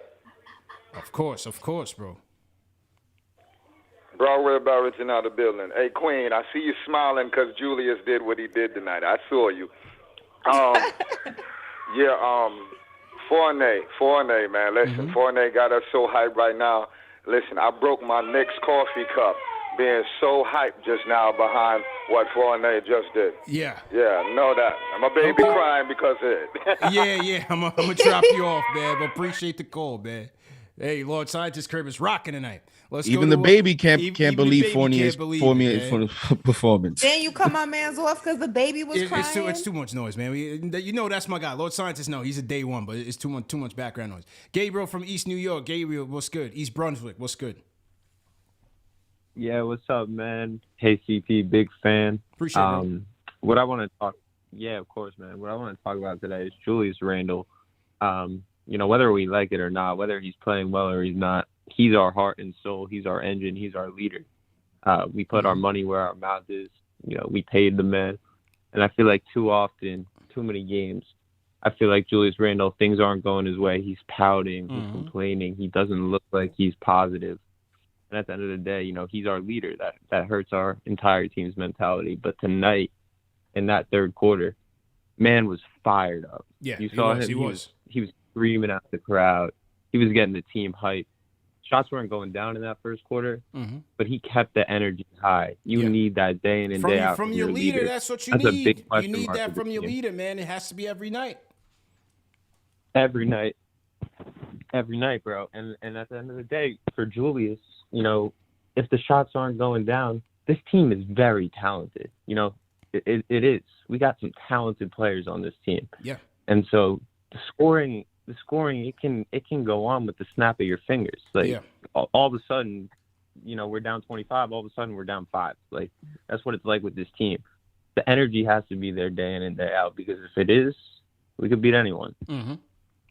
Speaker 1: Of course, bro.
Speaker 5: Broadway Barrett's in the building. Hey, Queen, I see you smiling because Julius did what he did tonight. I saw you. Fournier, man. Listen, Fournier got us so hyped right now. Listen, I broke my Knicks coffee cup being so hyped just now behind what Fournier just did.
Speaker 1: Yeah,
Speaker 5: know that. I'm a baby crying because of it.
Speaker 1: yeah. I'm gonna drop you off, man, but appreciate the call, man. Hey, Lord Scientist crib is rocking tonight.
Speaker 2: Even the baby can't believe Fournier's performance.
Speaker 3: Then you cut my man's off because the baby was crying.
Speaker 1: It's too much noise, man. You know that's my guy. Lord Scientist, no, he's a day one, but it's too much background noise. Gabriel from East New York. Gabriel, what's good? East Brunswick, what's good?
Speaker 7: Yeah, what's up, man? Hey, CP, big fan.
Speaker 1: Appreciate it.
Speaker 7: What I want to talk, of course, man. What I want to talk about today is Julius Randle. You know, whether we like it or not, whether he's playing well or he's not, he's our heart and soul. He's our engine. He's our leader. We put our money where our mouth is. You know, we paid the man. And I feel like too often, too many games, I feel like Julius Randle, things aren't going his way. He's pouting. He's complaining. He doesn't look like he's positive. And at the end of the day, you know, he's our leader. That hurts our entire team's mentality. But tonight, in that third quarter, man was fired up.
Speaker 1: Yeah,
Speaker 7: you saw him. He was screaming at the crowd. He was getting the team hyped. Shots weren't going down in that first quarter, but he kept the energy high. You need that day in and day out
Speaker 1: from your leader. That's what you need. You need that from your leader, man. It has to be every night.
Speaker 7: Every night, bro. And at the end of the day, for Julius, you know, if the shots aren't going down, this team is very talented. You know, it is. We got some talented players on this team.
Speaker 1: Yeah.
Speaker 7: And so the scoring, it can go on with the snap of your fingers. Like all of a sudden, you know, we're down 25. All of a sudden, we're down 5. Like that's what it's like with this team. The energy has to be there day in and day out, because if it is, we could beat anyone.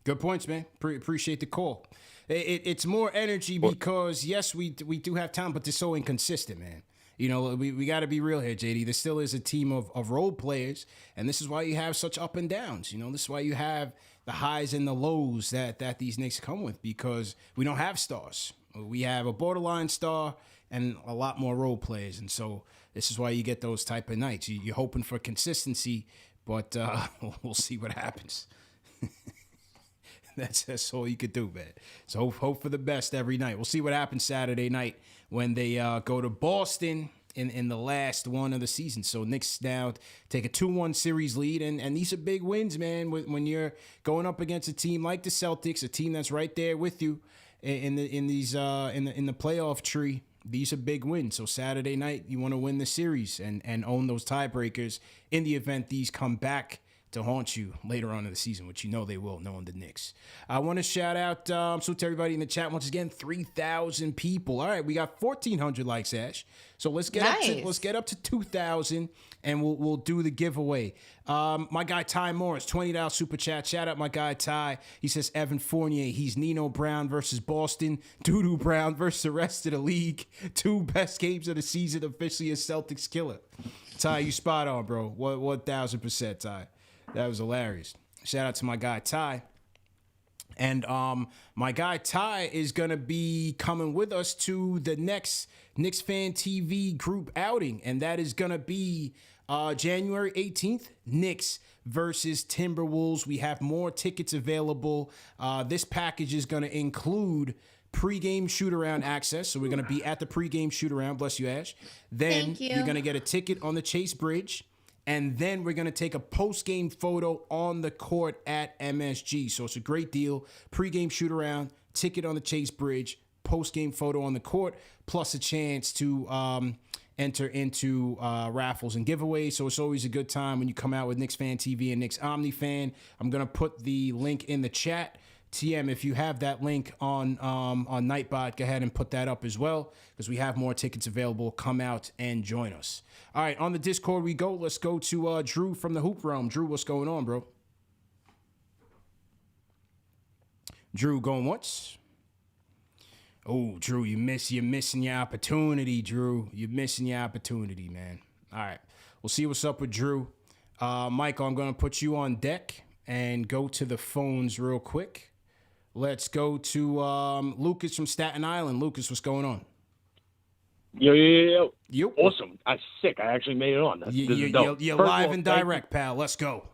Speaker 1: Good points, man. Appreciate the call. It's more energy because yes, we do have talent, but they're so inconsistent, man. we got to be real here, JD. There still is a team of role players, and this is why you have such up and downs. This is why you have the highs and the lows that these Knicks come with, because we don't have stars. We have a borderline star and a lot more role players, and so this is why you get those type of nights. You're hoping for consistency, but we'll see what happens. That's all you could do, man. So hope for the best every night. We'll see what happens Saturday night when they go to Boston in the last one of the season. So Knicks now take a 2-1 series lead, and these are big wins, man. When you're going up against a team like the Celtics, a team that's right there with you in the playoff tree. These are big wins. So Saturday night, you want to win the series and own those tiebreakers in the event these come back to haunt you later on in the season, which they will, knowing the Knicks. I want to shout out to everybody in the chat once again. 3,000 people. All right, we got 1,400 likes, Ash. So let's get up to 2,000, and we'll do the giveaway. My guy Ty Morris, $20 super chat. Shout out my guy Ty. He says Evan Fournier. He's Nino Brown versus Boston. Doo-Doo Brown versus the rest of the league. 2 best games of the season. Officially a Celtics killer. Ty, you spot on, bro. 1,000%, Ty. That was hilarious. Shout out to my guy Ty. And my guy Ty is going to be coming with us to the next KnicksFanTV group outing. And that is going to be January 18th, Knicks versus Timberwolves. We have more tickets available. This package is going to include pregame shoot-around access. So we're going to be at the pregame shoot-around. Bless you, Ash. Then you're going to get a ticket on the Chase Bridge. And then we're going to take a post-game photo on the court at MSG. So it's a great deal. Pre-game shoot-around, ticket on the Chase Bridge, post-game photo on the court, plus a chance to enter into raffles and giveaways. So it's always a good time when you come out with KnicksFanTV and Knicks OmniFan. I'm going to put the link in the chat. TM, if you have that link on Nightbot, go ahead and put that up as well, because we have more tickets available. Come out and join us. All right, on the Discord we go. Let's go to Drew from the Hoop Realm. Drew, what's going on, bro? Drew, going once? Oh, Drew, you're missing your opportunity, Drew. You're missing your opportunity, man. All right, we'll see what's up with Drew. Michael, I'm going to put you on deck and go to the phones real quick. Let's go to Lucas from Staten Island. Lucas, what's going on?
Speaker 6: Yo.
Speaker 1: You?
Speaker 6: Awesome. I'm sick. I actually made it on.
Speaker 1: You're live and direct, pal. Let's go.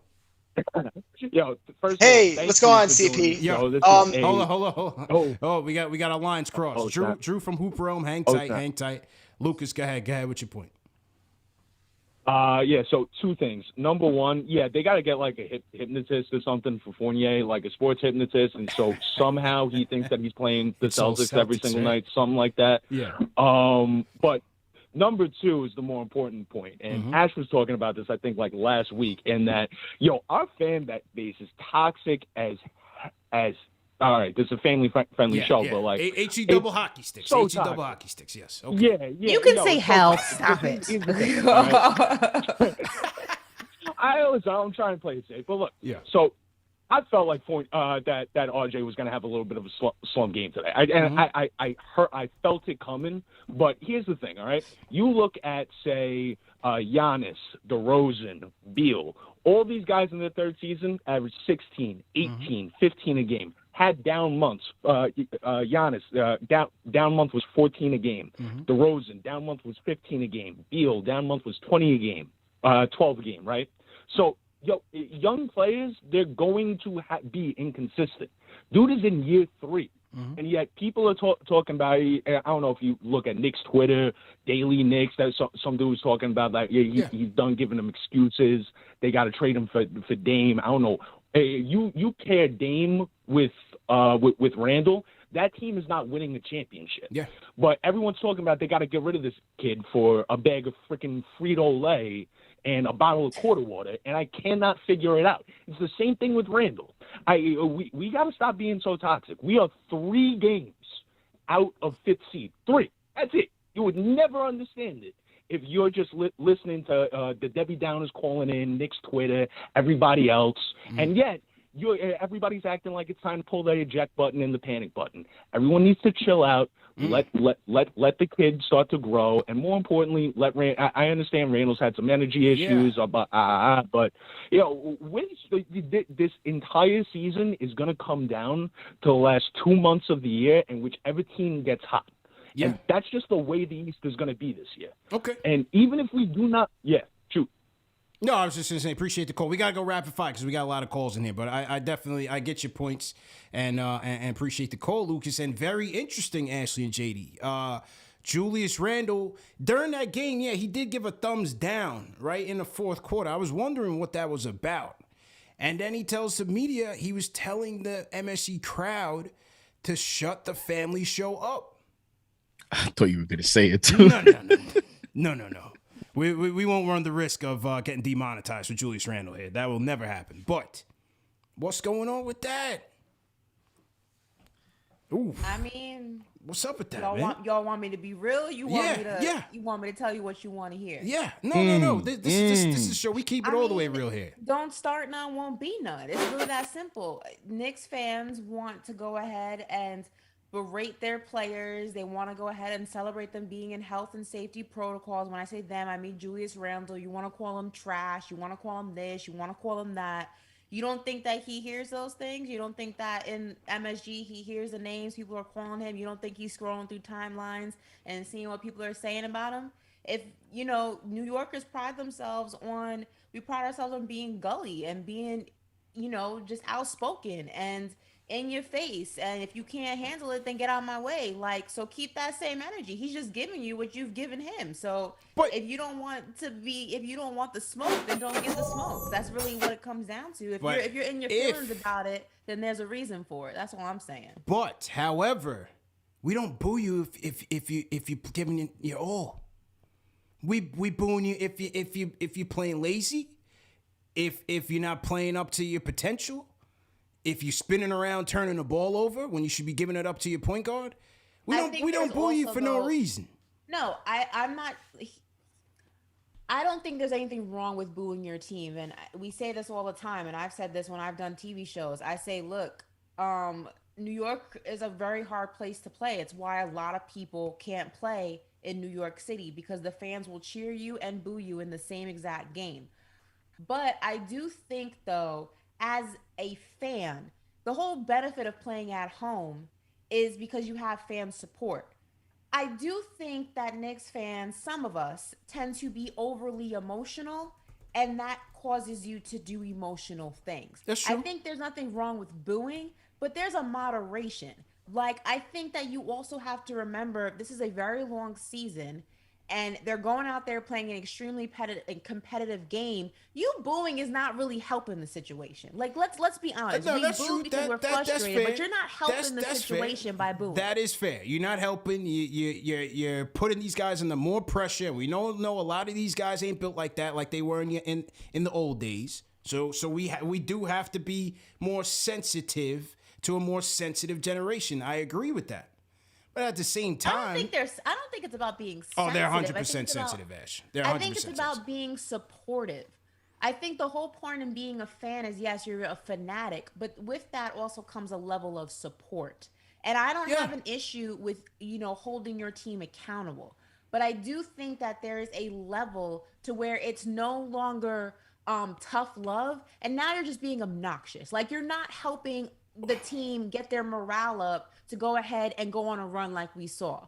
Speaker 6: Yo, first
Speaker 8: hey, what's going on, CP?
Speaker 1: Yo, hold on. Oh, we got our lines crossed. Drew from Hoop Realm. Hang tight. Lucas, go ahead. What's your point?
Speaker 6: So 2 things. Number 1, they got to get like a hypnotist or something for Fournier, like a sports hypnotist. And so somehow he thinks that he's playing the Celtics every single night, something like that.
Speaker 1: Yeah.
Speaker 6: But number 2 is the more important point. And Ash was talking about this, I think, like last week, and that, our fan base is toxic as all right, this is a family-friendly show, but like
Speaker 1: HE double hockey sticks.
Speaker 6: So
Speaker 1: HE double hockey sticks. Yes. Okay.
Speaker 6: Yeah.
Speaker 3: You can say hell. Stop it.
Speaker 6: I'm trying to play it safe, but look. Yeah. So I felt like that RJ was going to have a little bit of a slum game today. I felt it coming. But here's the thing. All right, you look at say Giannis, DeRozan, Beal. All these guys in their third season averaged 16, 18, 15 a game. Had down months. Giannis, down month was 14 a game. DeRozan, down month was 15 a game. Beal, down month was 20 a game, 12 a game, right? So, young players, they're going to be inconsistent. Dude is in year 3. And yet people are talking about, I don't know if you look at Knicks Twitter, Daily Knicks, that some dude was talking about that. He's done giving them excuses. They got to trade him for Dame. I don't know. You pair Dame with Randle, that team is not winning the championship. Yeah. But everyone's talking about they got to get rid of this kid for a bag of freaking Frito-Lay and a bottle of quarter water, and I cannot figure it out. It's the same thing with Randle. We got to stop being so toxic. We are 3 games out of 5th seed. 3. That's it. You would never understand it if you're just listening to the Debbie Downers calling in, Knicks Twitter, everybody else, and yet everybody's acting like it's time to pull the eject button and the panic button. Everyone needs to chill out. Let the kids start to grow, and more importantly, I understand Randle's had some energy issues, but you know, this entire season is going to come down to the last 2 months of the year, and whichever team gets hot. Yeah. And that's just the way the East is going to be this year.
Speaker 1: Okay.
Speaker 6: And even if we do not, shoot.
Speaker 1: No, I was just going to say, appreciate the call. We got to go rapid fire because we got a lot of calls in here. But I definitely get your points and appreciate the call, Lucas. And very interesting, Ashley and JD. Julius Randle, during that game, he did give a thumbs down, right, in the fourth quarter. I was wondering what that was about. And then he tells the media he was telling the MSG crowd to shut the family show up.
Speaker 2: I thought you were going to say it, too.
Speaker 1: No. We won't run the risk of getting demonetized for Julius Randle here. That will never happen. But what's going on with that? Ooh.
Speaker 3: I mean,
Speaker 1: what's up with that,
Speaker 3: y'all want me to be real? You want me to tell you what you want to hear?
Speaker 1: Yeah. No. This is a show. We keep it all the way real here.
Speaker 3: Don't start none, won't be none. It's really that simple. Knicks fans want to go ahead and berate their players. They want to go ahead and celebrate them being in health and safety protocols. When I say them, I mean Julius Randle. You want to call him trash. You want to call him this. You want to call him that. You don't think that he hears those things? You don't think that in MSG he hears the names people are calling him? You don't think he's scrolling through timelines and seeing what people are saying about him? If, New Yorkers pride ourselves on being gully and being, just outspoken and in your face, and if you can't handle it, then get out of my way. So keep that same energy. He's just giving you what you've given him. So if you don't want the smoke, then don't get the smoke. That's really what it comes down to. If you're in your feelings about it, then there's a reason for it. That's all I'm saying.
Speaker 1: But however, we don't boo you if you giving your all. We booing you if you're playing lazy, if you're not playing up to your potential. If you're spinning around, turning the ball over when you should be giving it up to your point guard, we don't boo you for no reason.
Speaker 3: No, I'm not. I don't think there's anything wrong with booing your team, and we say this all the time. And I've said this when I've done TV shows. I say, look, New York is a very hard place to play. It's why a lot of people can't play in New York City because the fans will cheer you and boo you in the same exact game. But I do think, though, as a fan, the whole benefit of playing at home is because you have fan support. I do think that Knicks fans, some of us, tend to be overly emotional, and that causes you to do emotional things.
Speaker 1: That's true.
Speaker 3: I think there's nothing wrong with booing, but there's a moderation. I think that you also have to remember this is a very long season, and they're going out there playing an extremely competitive game. You booing is not really helping the situation. Let's be honest.
Speaker 1: No,
Speaker 3: we
Speaker 1: that's
Speaker 3: boo
Speaker 1: true.
Speaker 3: because we're frustrated, but you're not helping the
Speaker 1: that's
Speaker 3: situation
Speaker 1: fair.
Speaker 3: by booing.
Speaker 1: That is fair. You're not helping. You're putting these guys under more pressure. We know a lot of these guys ain't built like that, like they were in the old days. So we do have to be more sensitive to a more sensitive generation. I agree with that. But at the same time, I
Speaker 3: don't think it's about being sensitive.
Speaker 1: Oh, they're 100% sensitive, Ash.
Speaker 3: I think it's about being supportive. I think the whole point in being a fan is, yes, you're a fanatic, but with that also comes a level of support. And I don't have an issue with, holding your team accountable. But I do think that there is a level to where it's no longer tough love, and now you're just being obnoxious. You're not helping the team get their morale up to go ahead and go on a run like we saw.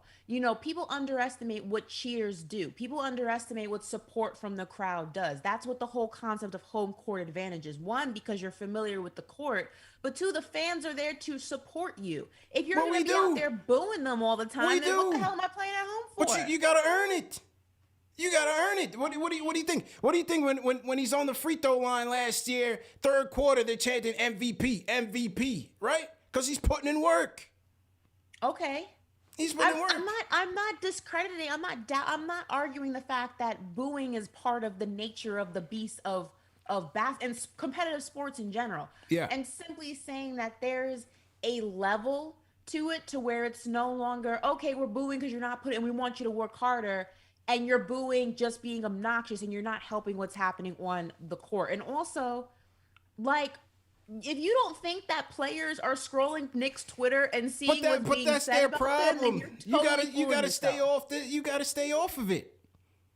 Speaker 3: People underestimate what cheers do. People underestimate what support from the crowd does. That's what the whole concept of home court advantage is. One, because you're familiar with the court, but two, the fans are there to support you. If you're going to be out there booing them all the time, then what the hell am I playing at home for?
Speaker 1: But you got to earn it. You gotta earn it. What do you think? What do you think when he's on the free throw line last year, third quarter, they're chanting MVP, right? Because he's putting in work.
Speaker 3: Okay.
Speaker 1: He's putting in work.
Speaker 3: I'm not discrediting. I'm not arguing the fact that booing is part of the nature of the beast of and competitive sports in general.
Speaker 1: Yeah.
Speaker 3: And simply saying that there's a level to it to where it's no longer okay. We're booing because you're not putting. We want you to work harder. And you're booing just being obnoxious and you're not helping what's happening on the court. And also, if you don't think that players are scrolling Knicks Twitter and seeing what's being
Speaker 1: that's
Speaker 3: said
Speaker 1: their
Speaker 3: about
Speaker 1: problem.
Speaker 3: them, then
Speaker 1: You gotta stay off you gotta stay off of it.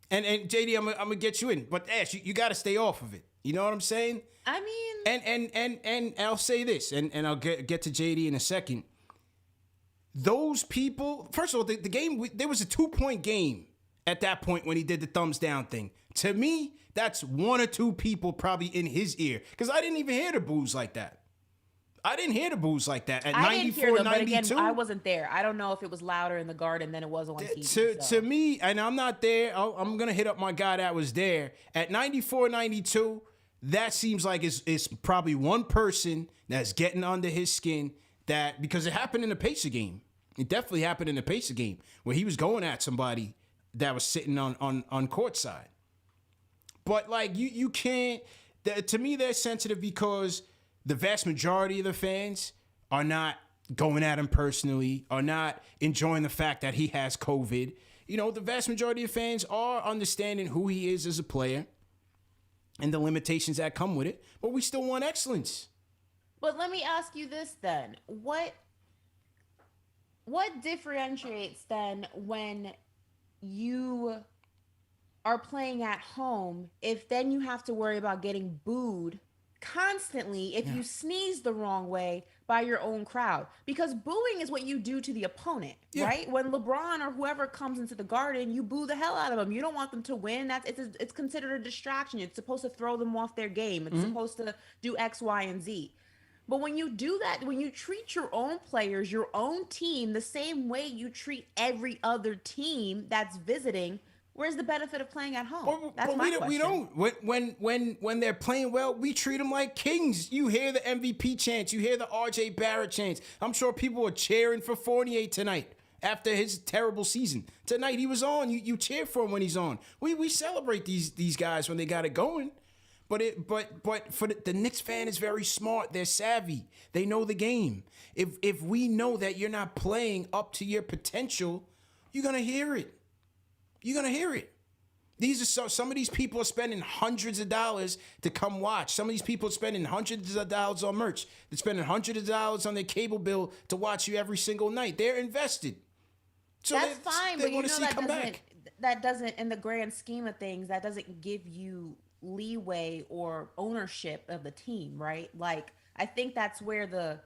Speaker 1: And JD, I'm gonna get you in, but Ash, you gotta stay off of it. You know what I'm saying?
Speaker 3: I mean,
Speaker 1: and I'll say this, and I'll get to JD in a second. Those people, first of all, the game, there was a 2-point game at that point when he did the thumbs down thing. To me, that's 1 or 2 people probably in his ear, because I didn't even hear the boos like that. I didn't hear the boos like that at 94, 92. But again,
Speaker 3: I wasn't there. I don't know if it was louder in the Garden than it was on TV.
Speaker 1: To me, and I'm not there, I'm going to hit up my guy that was there. At 94, 92, that seems like it's probably one person that's getting under his skin, that because it happened in the Pacer game. It definitely happened in the Pacer game where he was going at somebody that was sitting on courtside. But like you can't. To me, they're sensitive because the vast majority of the fans are not going at him personally, are not enjoying the fact that he has COVID. You know, the vast majority of fans are understanding who he is as a player and the limitations that come with it. But we still want excellence.
Speaker 3: But let me ask you this then: what differentiates then when you are playing at home, if then you have to worry about getting booed constantly if you sneeze the wrong way by your own crowd? Because booing is what you do to the opponent, right? When LeBron or whoever comes into the Garden, you boo the hell out of them. You don't want them to win. It's considered a distraction. It's supposed to throw them off their game. It's supposed to do X, Y, and Z. But when you do that, when you treat your own players, your own team, the same way you treat every other team that's visiting, where's the benefit of playing at home? That's my question.
Speaker 1: We don't. When they're playing well, we treat them like kings. You hear the MVP chants. You hear the RJ Barrett chants. I'm sure people were cheering for Fournier tonight after his terrible season. Tonight he was on. You cheer for him when he's on. We celebrate these guys when they got it going. But for the Knicks fan is very smart. They're savvy. They know the game. If we know that you're not playing up to your potential, you're gonna hear it. You're gonna hear it. Some of these people are spending hundreds of dollars to come watch. Some of these people are spending hundreds of dollars on merch. They're spending hundreds of dollars on their cable bill to watch you every single night. They're invested. So
Speaker 3: that's fine, but you know that doesn't, in the grand scheme of things, that doesn't give you leeway or ownership of the team, right? Like, I think that's where the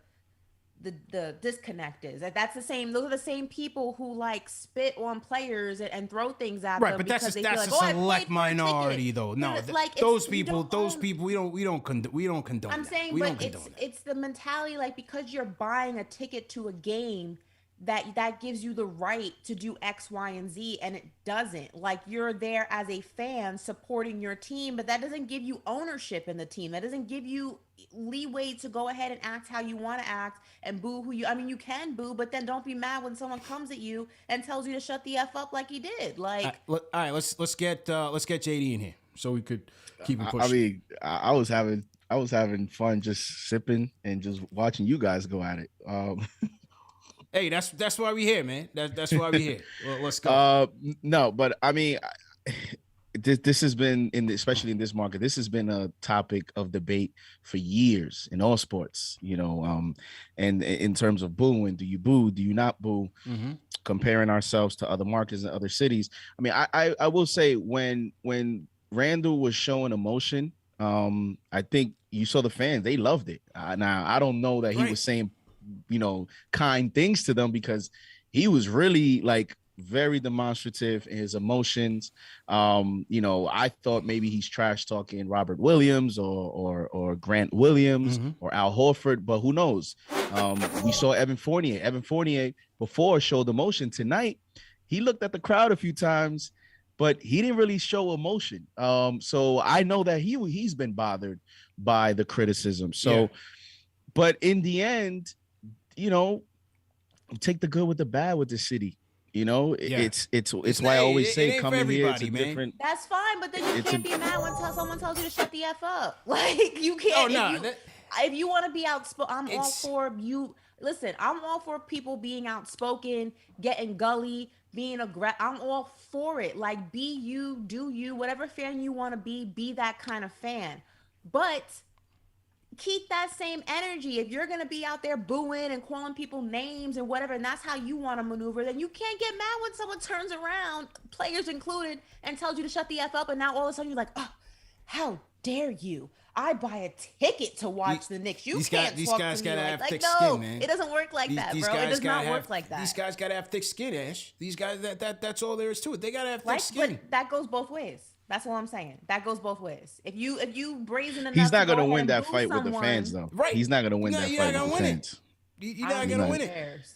Speaker 3: disconnect is. That's the same. Those are the same people who like spit on players and throw things at them.
Speaker 1: Right, but that's a select minority, though. No, like those people, we don't condone.
Speaker 3: I'm saying, but it's the mentality, like, because you're buying a ticket to a game that gives you the right to do X, Y, and Z, and it doesn't. Like, you're there as a fan supporting your team, but that doesn't give you ownership in the team. That doesn't give you leeway to go ahead and act how you want to act and boo who you. I mean, you can boo, but then don't be mad when someone comes at you and tells you to shut the F up like he did. Like,
Speaker 1: all right, let's get JD in here so we could keep it pushing.
Speaker 2: I mean, I was having fun just sipping and just watching you guys go at it.
Speaker 1: Hey, that's why we here, man. That's why we here. Well, let's go.
Speaker 2: No, but I mean, this has been especially in this market. This has been a topic of debate for years in all sports. You know, and in terms of booing, do you boo? Do you not boo? Mm-hmm. Comparing ourselves to other markets and other cities. I mean, I will say when Randle was showing emotion, I think you saw the fans. They loved it. Now I don't know that he was saying, you know, kind things to them, because he was really like very demonstrative in his emotions. You know, I thought maybe he's trash talking Robert Williams or Grant Williams or Al Horford, but who knows? We saw Evan Fournier. Evan Fournier before showed emotion. Tonight, he looked at the crowd a few times, but he didn't really show emotion. So I know that he's been bothered by the criticism. So, but in the end, you know, take the good with the bad with the city. You know, it's why I always say coming here, it's a different.
Speaker 3: That's fine, but then you can't be mad when someone tells you to shut the F up. Like, you can't. If you want to be outspoken, I'm all for you. Listen, I'm all for people being outspoken, getting gully, being aggressive. I'm all for it. Like, be you, do you, whatever fan you want to be that kind of fan. But keep that same energy. If you're going to be out there booing and calling people names and whatever, and that's how you want to maneuver, then you can't get mad when someone turns around, players included, and tells you to shut the F up. And now all of a sudden you're like, oh, how dare you? I buy a ticket to watch the Knicks. You can't
Speaker 1: these
Speaker 3: talk
Speaker 1: guys
Speaker 3: to me
Speaker 1: gotta
Speaker 3: like,
Speaker 1: have
Speaker 3: like
Speaker 1: thick
Speaker 3: no,
Speaker 1: skin, man.
Speaker 3: It doesn't work like that, bro. It does not work like that.
Speaker 1: These guys gotta have thick skin, Ash. These guys, that's all there is to it. They gotta have thick
Speaker 3: Right?
Speaker 1: skin.
Speaker 3: But that goes both ways. That's all I'm saying. That goes both ways. If you brazen enough,
Speaker 2: He's not
Speaker 3: going
Speaker 2: gonna
Speaker 3: to
Speaker 2: win that fight with the fans, though.
Speaker 1: Right?
Speaker 2: He's not gonna win that fight with the fans.
Speaker 1: You're not gonna win it.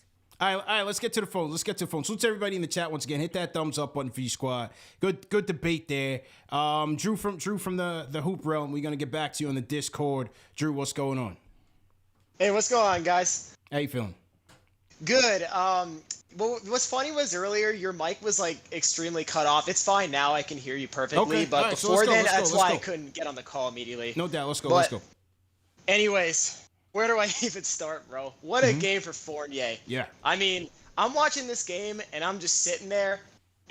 Speaker 1: All right, let's get to the phone. Salute to everybody in the chat once again. Hit that thumbs up button for you, squad. Good debate there. Drew from the Hoop Realm. We're gonna get back to you on the Discord. Drew, what's going on?
Speaker 8: Hey, what's going on, guys?
Speaker 1: How you feeling?
Speaker 8: Good. Well, what's funny was earlier your mic was like extremely cut off. It's fine now. I can hear you perfectly.
Speaker 1: Okay.
Speaker 8: But
Speaker 1: right,
Speaker 8: before then,
Speaker 1: let's
Speaker 8: why
Speaker 1: go.
Speaker 8: I couldn't get on the call immediately.
Speaker 1: No doubt. Let's go.
Speaker 8: Anyways, where do I even start, bro? What a game for Fournier.
Speaker 1: Yeah.
Speaker 8: I mean, I'm watching this game and I'm just sitting there,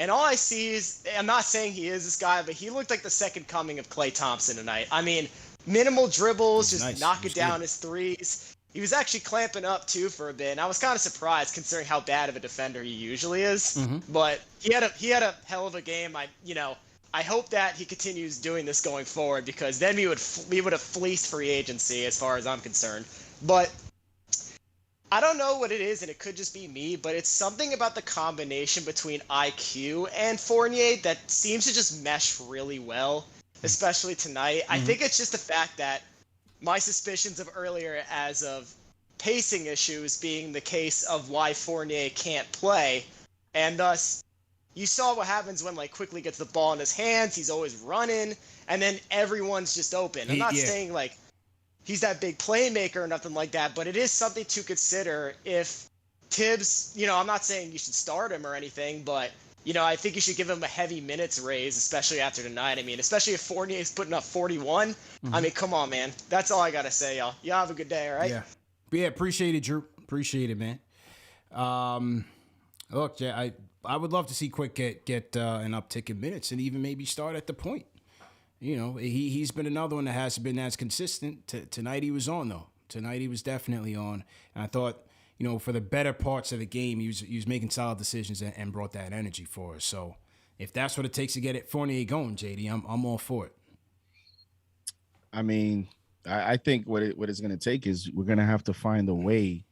Speaker 8: and all I see is, I'm not saying he is this guy, but he looked like the second coming of Klay Thompson tonight. I mean, minimal dribbles, just knocking down his threes. He was actually clamping up too for a bit, and I was kind of surprised considering how bad of a defender he usually is. But he had a hell of a game. I hope that he continues doing this going forward, because then we would have fleeced free agency as far as I'm concerned. But I don't know what it is, and it could just be me, but it's something about the combination between IQ and Fournier that seems to just mesh really well, especially tonight. I think it's just the fact that my suspicions of earlier as of pacing issues being the case of why Fournier can't play, and thus you saw what happens when quickly gets the ball in his hands. He's always running, and then everyone's just open. I'm not saying he's that big playmaker or nothing like that, but it is something to consider if Tibbs, I'm not saying you should start him or anything, but I think you should give him a heavy minutes raise, especially after tonight. I mean, especially if Fournier's putting up 41. I mean, come on, man. That's all I got to say, y'all. Y'all have a good day, all right?
Speaker 1: Yeah, appreciate it, Drew. Appreciate it, man. Look, I would love to see Quick get an uptick in minutes and even maybe start at the point. He's been another one that hasn't been as consistent. Tonight he was on, though. Tonight he was definitely on. And I thought, for the better parts of the game, he was making solid decisions and brought that energy for us. So if that's what it takes to get it Fournier going, JD, I'm all for it.
Speaker 2: I mean, I think what it's going to take is we're going to have to find a way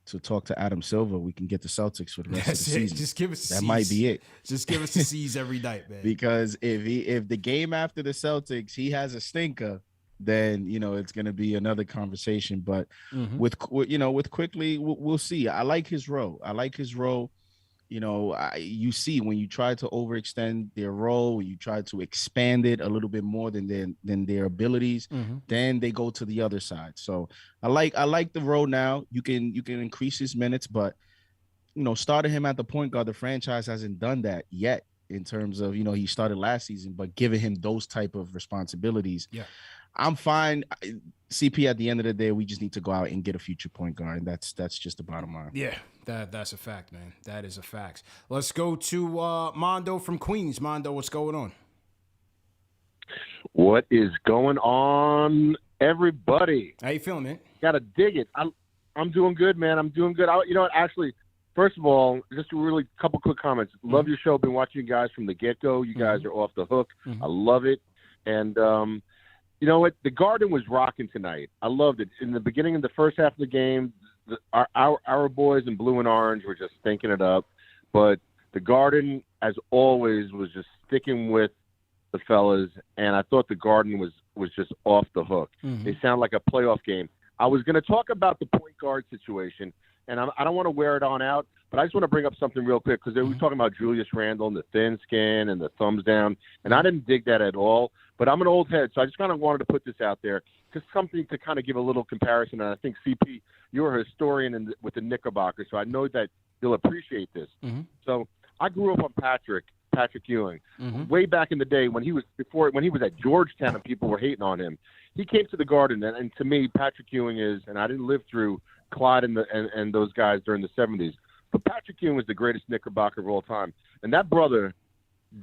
Speaker 2: to talk to Adam Silver. We can get the Celtics for the rest of the season.
Speaker 1: Just give us
Speaker 2: that might be it.
Speaker 1: Just give us the C's every night, man.
Speaker 2: Because if the game after the Celtics he has a stinker, then it's going to be another conversation. But with Quickly, we'll see. I like his role. You see when you try to overextend their role, when you try to expand it a little bit more than their abilities, then they go to the other side. So I like the role now. You can increase his minutes, but starting him at the point guard, the franchise hasn't done that yet in terms of he started last season, but giving him those type of responsibilities.
Speaker 1: Yeah.
Speaker 2: I'm fine. CP, at the end of the day, we just need to go out and get a future point guard, and that's just the bottom line.
Speaker 1: Yeah, that's a fact, man. That is a fact. Let's go to Mondo from Queens. Mondo, what's going on?
Speaker 9: What is going on, everybody?
Speaker 1: How you feeling, man?
Speaker 9: Gotta dig it. I'm doing good, man. I'm doing good. Actually, first of all, just a really couple quick comments. Love your show. Been watching you guys from the get-go. You guys are off the hook. I love it. And you know what? The Garden was rocking tonight. I loved it. In the beginning of the first half of the game, our boys in blue and orange were just stinking it up. But the Garden, as always, was just sticking with the fellas. And I thought the Garden was just off the hook. They sound like a playoff game. I was going to talk about the point guard situation, and I don't want to wear it on out, but I just want to bring up something real quick because they were talking about Julius Randle and the thin skin and the thumbs down, and I didn't dig that at all. But I'm an old head, so I just kind of wanted to put this out there because something to kind of give a little comparison. And I think, CP, you're a historian with the Knickerbockers, so I know that you'll appreciate this. So I grew up on Patrick Ewing way back in the day when he was at Georgetown and people were hating on him. He came to the Garden, and to me, Patrick Ewing is, and I didn't live through Clyde and those guys during the 70s, but Patrick Ewing was the greatest Knickerbocker of all time. And that brother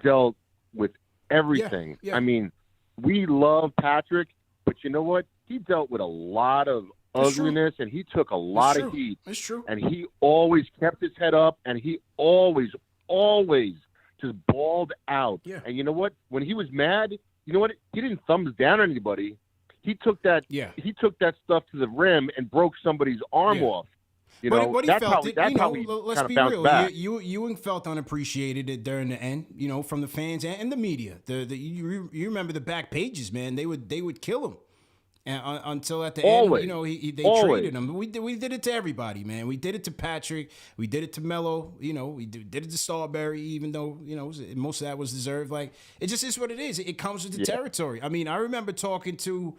Speaker 9: dealt with everything. I mean, we love Patrick, but you know what? he dealt with a lot of ugliness, and he took a lot of heat.
Speaker 1: It's true.
Speaker 9: And he always kept his head up, and he always just balled out.
Speaker 1: Yeah.
Speaker 9: And you know what? When he was mad, you know what? He didn't thumbs down anybody. He took that.
Speaker 1: Yeah.
Speaker 9: He took that stuff to the rim and broke somebody's arm off. You know,
Speaker 1: but he
Speaker 9: that's
Speaker 1: felt
Speaker 9: how,
Speaker 1: it.
Speaker 9: that's
Speaker 1: you know,
Speaker 9: how he
Speaker 1: let's be
Speaker 9: bounced
Speaker 1: real.
Speaker 9: back.
Speaker 1: Ewing felt unappreciated during the end. You know, from the fans and the media. You remember the back pages, man. They would kill him. And until at the end, you know, they traded him. We did it to everybody, man. We did it to Patrick. We did it to Melo. You know, we did it to Starberry, even though, you know, most of that was deserved. Like, it just is what it is. It comes with the territory. I mean, I remember talking to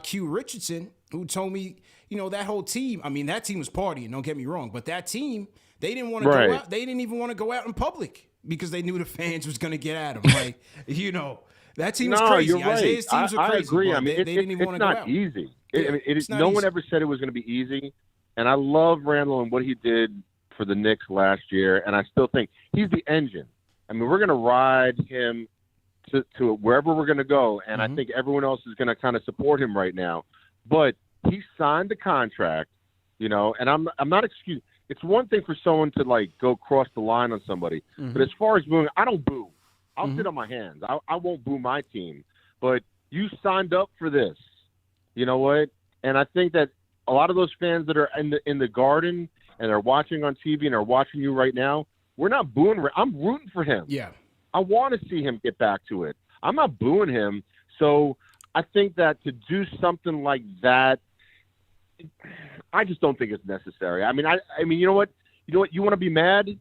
Speaker 1: Q Richardson, who told me, you know, that whole team, I mean, that team was partying, don't get me wrong. But that team, they didn't want to go out. They didn't even want to go out in public because they knew the fans was going to get at them. Like, you know. That team was crazy.
Speaker 9: You're right.
Speaker 1: Isaiah's teams were crazy.
Speaker 9: I agree. I mean,
Speaker 1: they didn't even want to go out.
Speaker 9: Easy.
Speaker 1: Yeah,
Speaker 9: it's not easy. No one ever said it was going to be easy. And I love Randle and what he did for the Knicks last year. And I still think he's the engine. I mean, we're going to ride him to wherever we're going to go. And I think everyone else is going to kind of support him right now. But he signed the contract, you know, and I'm not excusing. It's one thing for someone to, like, go cross the line on somebody. But as far as booing, I don't boo. I'll sit on my hands. I won't boo my team. But you signed up for this. You know what? And I think that a lot of those fans that are in the Garden and are watching on TV and are watching you right now, we're not booing. I'm rooting for him.
Speaker 1: Yeah.
Speaker 9: I want to see him get back to it. I'm not booing him. So I think that to do something like that, I just don't think it's necessary. I mean, you know what? You want to be mad?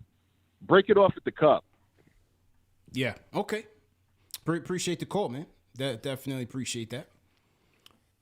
Speaker 9: Break it off at the cup.
Speaker 1: Yeah. Okay. Appreciate the call, man. Definitely appreciate that.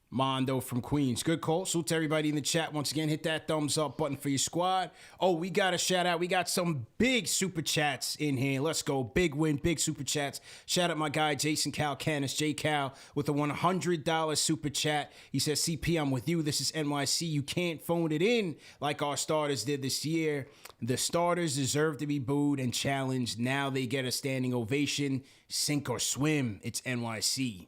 Speaker 1: Mondo from Queens. Good call. Salute to everybody in the chat. Once again, hit that thumbs up button for your squad. Oh, we got a shout out. We got some big super chats in here. Let's go. Big win, big super chats. Shout out my guy, Jason Calcanis, J Cal, with a $100 super chat. He says, CP, I'm with you. This is NYC. You can't phone it in like our starters did this year. The starters deserve to be booed and challenged. Now they get a standing ovation. Sink or swim. It's NYC.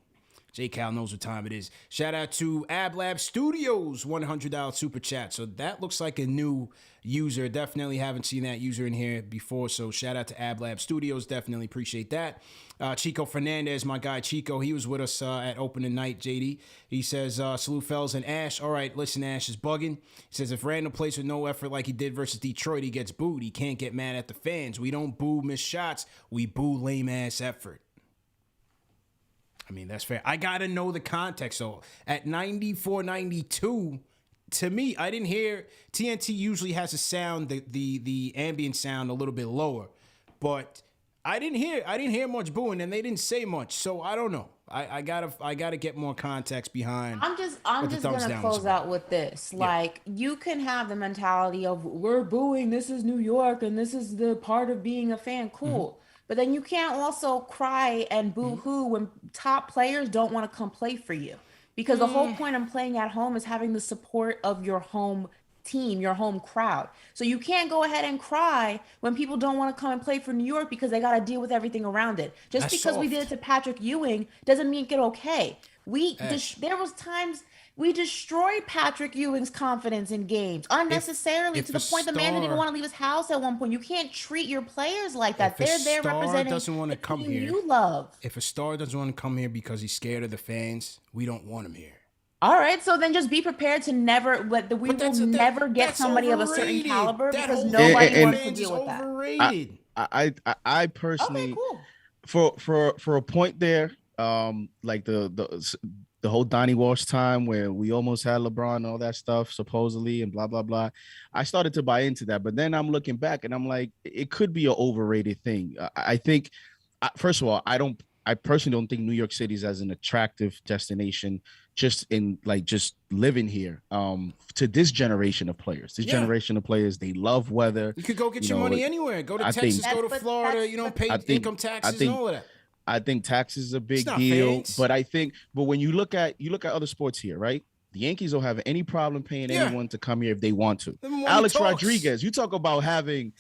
Speaker 1: J Cal knows what time it is. Shout out to Ab Lab Studios, $100 super chat. So that looks like a new user. Definitely haven't seen that user in here before. So shout out to Ab Lab Studios. Definitely appreciate that. Chico Fernandez, my guy Chico, he was with us at opening night, JD. He says, salute fellas and Ash. All right, listen, Ash is bugging. He says, if Randle plays with no effort like he did versus Detroit, he gets booed. He can't get mad at the fans. We don't boo missed shots. We boo lame-ass effort. I mean, that's fair. I got to know the context. So at 94-92, to me, I didn't hear TNT usually has a sound, the ambient sound a little bit lower, but I didn't hear much booing, and they didn't say much. So I don't know. I gotta get more context behind.
Speaker 3: I'm just gonna close out with this. Like, you can have the mentality of we're booing. This is New York, and this is the part of being a fan. Cool. But then you can't also cry and boo-hoo when top players don't want to come play for you. Because the whole point of playing at home is having the support of your home team, your home crowd. So you can't go ahead and cry when people don't want to come and play for New York because they got to deal with everything around it. Just because we did it to Patrick Ewing doesn't make it okay. There was times we destroyed Patrick Ewing's confidence in games unnecessarily to the point the man didn't even want to leave his house at one point. You can't treat your players like that. They're there representing the team you love.
Speaker 1: If a star doesn't want to come here because he's scared of the fans, we don't want him here.
Speaker 3: All right, so then just be prepared to never get somebody of a certain caliber because nobody wants to deal with that.
Speaker 2: I personally, for a point there, like the whole Donnie Walsh time where we almost had LeBron and all that stuff supposedly and blah blah blah, I started to buy into that. But then I'm looking back and I'm like, it could be an overrated thing. I think, first of all, I personally don't think New York City is as an attractive destination just living here to this generation of players. Generation of players, they love weather.
Speaker 1: You could go get your money anywhere. Go to Texas, go to Florida. You don't pay income taxes and all of that.
Speaker 2: I think taxes is a big deal, but when you look at other sports here, right? The Yankees don't have any problem paying anyone to come here if they want to. Alex Rodriguez, you talk about having,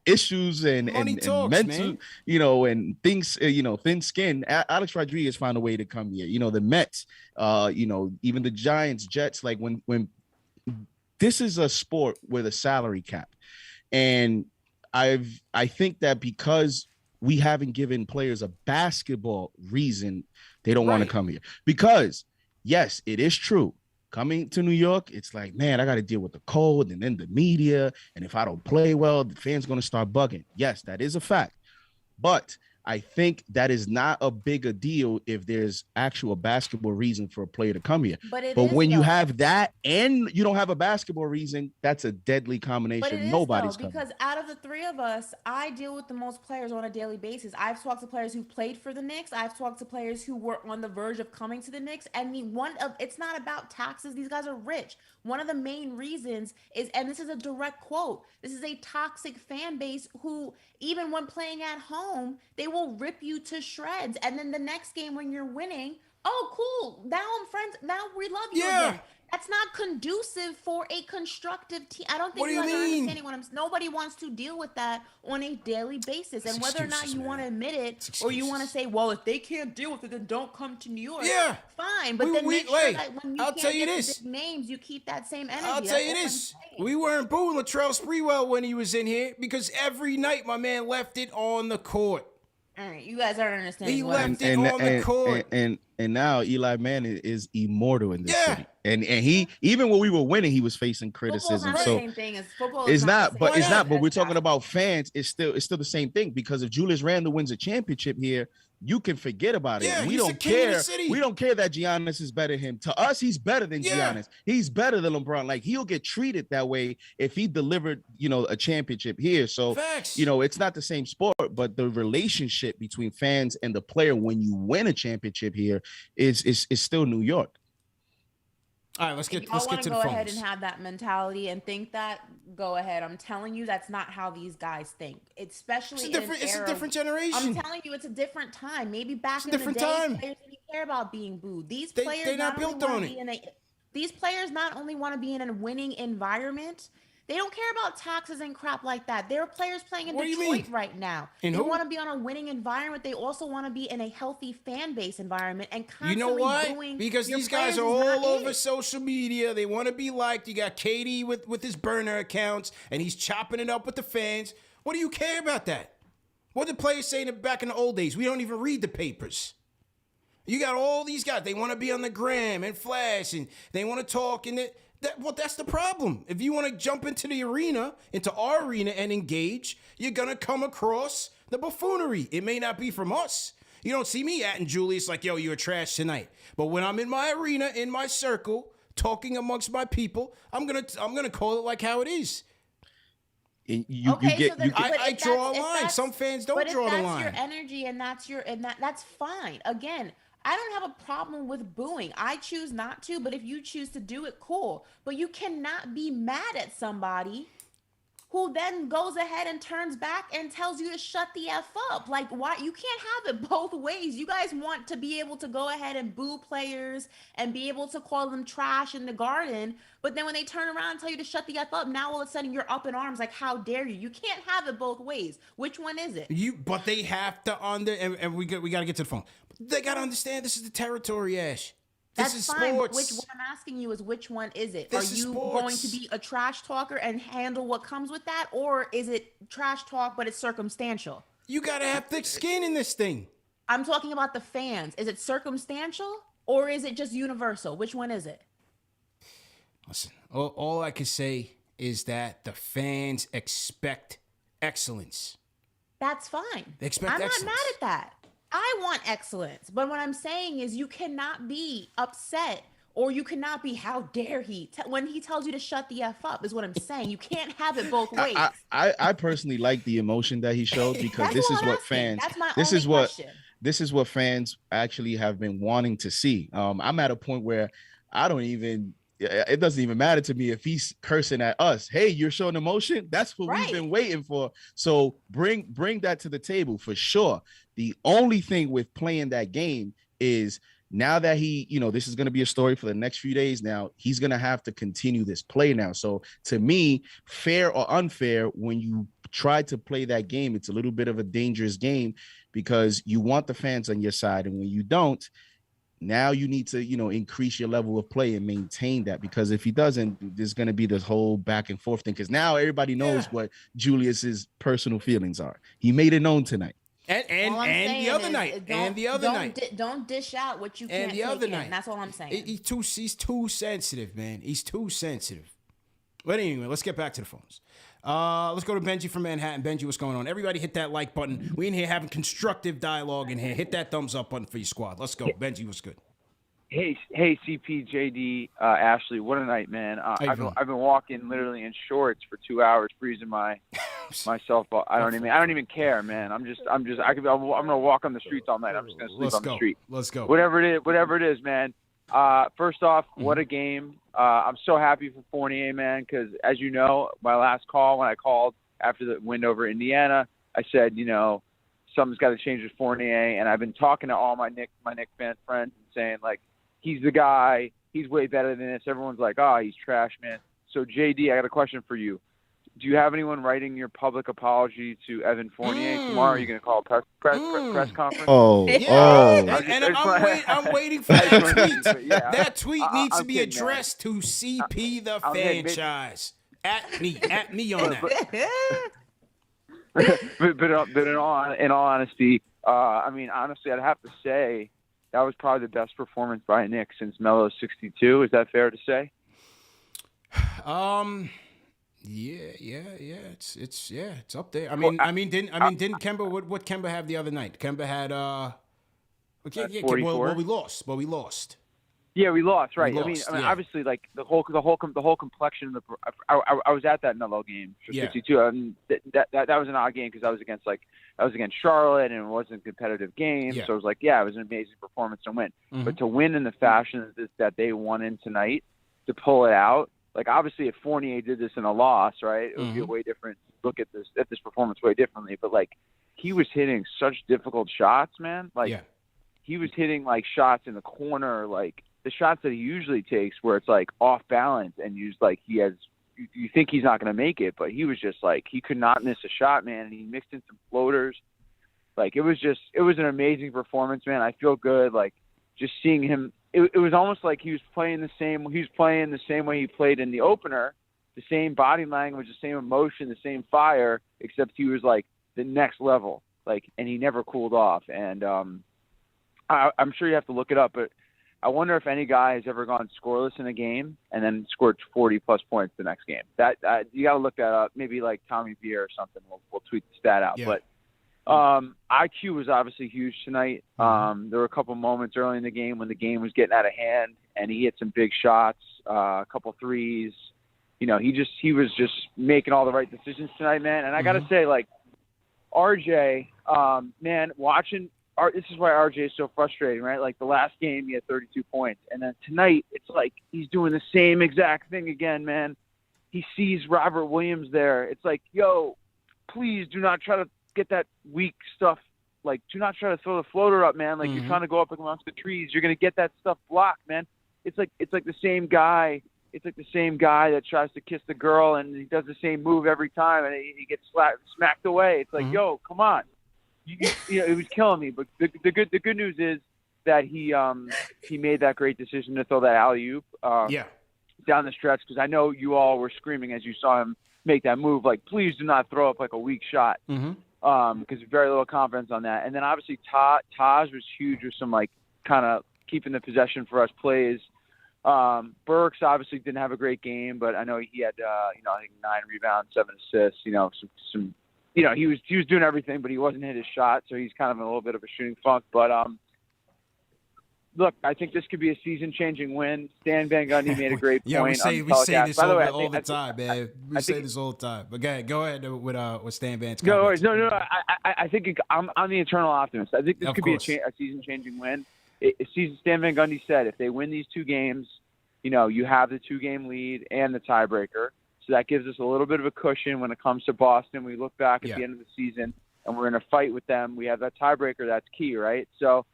Speaker 2: issues and mental, man. And things, thin skin. Alex Rodriguez found a way to come here. The Mets, even the Giants, Jets. Like when this is a sport with a salary cap, and I think that because we haven't given players a basketball reason, they don't want to come here because. Yes, it is true. Coming to New York, it's like, man, I got to deal with the cold and then the media. And if I don't play well, the fans going to start bugging. Yes, that is a fact. But I think that is not a big a deal if there's actual basketball reason for a player to come here. But when you have that and you don't have a basketball reason, that's a deadly combination. Nobody's coming.
Speaker 3: Because out of the three of us, I deal with the most players on a daily basis. I've talked to players who played for the Knicks. I've talked to players who were on the verge of coming to the Knicks. And it's not about taxes. These guys are rich. One of the main reasons is, and this is a direct quote, this is a toxic fan base who, even when playing at home, they will rip you to shreds. And then the next game when you're winning, oh, cool, now I'm friends. Now we love you again. That's not conducive for a constructive team. I don't think you guys are understanding what nobody wants to deal with that on a daily basis. And whether or not you want to admit it or you want to say, well, if they can't deal with it, then don't come to New York. Yeah. Fine. But then make sure that when you can't get the big names, you keep that same energy.
Speaker 1: I'll tell you this. We weren't booing Latrell Sprewell when he was in here because every night my man left it on the court.
Speaker 3: All right, you guys aren't understanding.
Speaker 1: He left it on the court.
Speaker 2: And now Eli Manning is immortal in this city. And he, even when we were winning, he was facing criticism.
Speaker 3: Football's not the same thing as football.
Speaker 2: It's not, but it's not. But we're talking about fans. It's still the same thing because if Julius Randle wins a championship here, you can forget about it.
Speaker 1: Yeah,
Speaker 2: we don't care. We don't care that Giannis is better than him. To us, he's better than Giannis. He's better than LeBron. Like he'll get treated that way if he delivered, a championship here. So, it's not the same sport, but the relationship between fans and the player when you win a championship here is still New York.
Speaker 1: All right, let's get to the phones.
Speaker 3: Go ahead and have that mentality and think that. Go ahead. I'm telling you, that's not how these guys think. Especially
Speaker 1: it's a different generation.
Speaker 3: I'm telling you, it's a different time. Maybe back in the day, players didn't care about being booed. These players
Speaker 1: they're not built on it.
Speaker 3: These players not only want to be in a winning environment. They don't care about taxes and crap like that. There are players playing in Detroit right now. They want to be on a winning environment. They also want to be in a healthy fan base environment and constantly booing.
Speaker 1: Because these guys are all over social media. They want to be liked. You got Katie with his burner accounts, and he's chopping it up with the fans. What do you care about that? What did players say back in the old days? We don't even read the papers. You got all these guys. They want to be on the gram and flash, and they want to talk, and that's the problem. If you want to jump into the arena, into our arena and engage, you're going to come across the buffoonery. It may not be from us. You don't see me atting Julius like, yo, you're trash tonight. But when I'm in my arena, in my circle, talking amongst my people, I'm gonna call it like how it is. I draw a line. Some fans don't draw the line.
Speaker 3: But if that's your energy and that's fine. Again, I don't have a problem with booing. I choose not to, but if you choose to do it, cool. But you cannot be mad at somebody who then goes ahead and turns back and tells you to shut the F up. Like, why? You can't have it both ways. You guys want to be able to go ahead and boo players and be able to call them trash in the garden, but then when they turn around and tell you to shut the F up, now all of a sudden you're up in arms like, how dare you? You can't have it both ways. Which one is it?
Speaker 1: But they have to and we got to get to the phone. They got to understand this is the territory, Ash.
Speaker 3: That's fine. But what I'm asking you is, which one is it? Are you going to be a trash talker and handle what comes with that? Or is it trash talk, but it's circumstantial?
Speaker 1: You got to have thick skin in this thing.
Speaker 3: I'm talking about the fans. Is it circumstantial or is it just universal? Which one is it?
Speaker 1: Listen, all I can say is that the fans expect excellence.
Speaker 3: That's fine.
Speaker 1: They expect excellence.
Speaker 3: I'm not mad at that. I want excellence, but what I'm saying is you cannot be upset or you cannot be, how dare he, when he tells you to shut the F up is what I'm saying. You can't have it both ways.
Speaker 2: I personally like the emotion that he showed because this is what fans, this is what fans actually have been wanting to see. I'm at a point where it doesn't even matter to me if he's cursing at us. Hey, you're showing emotion. That's what we've been waiting for. So bring that to the table for sure. The only thing with playing that game is Now that he, this is going to be a story for the next few days. Now he's going to have to continue this play now. So to me, fair or unfair, when you try to play that game, it's a little bit of a dangerous game because you want the fans on your side. And when you don't, now you need to, increase your level of play and maintain that, because if he doesn't, there's going to be this whole back and forth thing. Because now everybody knows what Julius's personal feelings are. He made it known tonight.
Speaker 1: And the other night.
Speaker 3: Don't dish out what you can't. And the other night. That's all I'm saying.
Speaker 1: He's too sensitive, man. He's too sensitive. But anyway, let's get back to the phones. Let's go to Benji from Manhattan. Benji, what's going on? Everybody hit that like button. We in here having constructive dialogue in here. Hit that thumbs up button for your squad. Let's go. Benji, what's good?
Speaker 10: Hey, CP, JD, Ashley, what a night, man. I've been walking literally in shorts for 2 hours, freezing myself. I don't even care, man. I'm gonna walk on the streets all night. I'm just gonna sleep on the street.
Speaker 1: Let's go.
Speaker 10: Whatever it is, man. First off, what a game. I'm so happy for Fournier, man, because as you know, my last call when I called after the win over Indiana, I said, something's got to change with Fournier, and I've been talking to all my Knicks fan friends and saying, like, he's the guy. He's way better than this. Everyone's like, oh, he's trash, man. So, JD, I got a question for you. Do you have anyone writing your public apology to Evan Fournier tomorrow? Are you going to call a press conference?
Speaker 1: I'm waiting for that tweet. That tweet needs to be addressed to CP the franchise. At me on that.
Speaker 10: but in all honesty, honestly, I'd have to say that was probably the best performance by a Knicks since Melo's 62. Is that fair to say?
Speaker 1: Yeah. It's up there. Didn't Kemba? What Kemba have the other night? Kemba had
Speaker 10: 44.
Speaker 1: Well, we lost.
Speaker 10: Yeah, we lost, right? Obviously, like the whole complexion of I was at that Melo game for 62. That was an odd game because I was against Charlotte and it wasn't a competitive game. So it was like, it was an amazing performance to win. Mm-hmm. But to win in the fashion that they won in tonight, to pull it out, like obviously if Fournier did this in a loss, right, it would be a way different. Look at this performance way differently. But like he was hitting such difficult shots, man. He was hitting like shots in the corner, like the shots that he usually takes where it's like off balance and you think he's not going to make it, but he was just like, he could not miss a shot, man. And he mixed in some floaters. Like it was an amazing performance, man. I feel good. Like just seeing him, it was almost like he was playing the same way he played in the opener, the same body language, the same emotion, the same fire, except he was like the next level, like, and he never cooled off. And, I'm sure you have to look it up, but I wonder if any guy has ever gone scoreless in a game and then scored 40-plus points the next game. That you got to look that up. Maybe like Tommy Beer or something. We'll tweet the stat out. Yeah. But IQ was obviously huge tonight. There were a couple moments early in the game when the game was getting out of hand, and he hit some big shots, a couple threes. He was just making all the right decisions tonight, man. And I got to say, like, RJ, man, watching – this is why RJ is so frustrating, right? Like the last game, he had 32 points. And then tonight, it's like he's doing the same exact thing again, man. He sees Robert Williams there. It's like, yo, please do not try to get that weak stuff. Like, do not try to throw the floater up, man. Like you're trying to go up amongst the trees. You're going to get that stuff blocked, man. It's like the same guy. It's like the same guy that tries to kiss the girl and he does the same move every time and he gets smacked away. It's like, yo, come on. It was killing me, but the good news is that he made that great decision to throw that alley-oop down the stretch, because I know you all were screaming as you saw him make that move, like, please do not throw up like a weak shot, because very little confidence on that. And then obviously Taj was huge with some like kind of keeping the possession for us plays. Burks obviously didn't have a great game, but I know he had I think 9 rebounds, 7 assists, some he was doing everything, but he wasn't hitting his shot, so he's kind of in a little bit of a shooting funk. But look, I think this could be a season-changing win. Stan Van Gundy made a great point.
Speaker 1: we say this all the time, man. We say this all the time. But go ahead with Stan Van's comments.
Speaker 10: No. I think I'm the eternal optimist. I think this could be a season-changing win. Stan Van Gundy said if they win these 2 games, you have the 2-game lead and the tiebreaker. So that gives us a little bit of a cushion when it comes to Boston. We look back at the end of the season and we're in a fight with them. We have that tiebreaker. That's key, right? So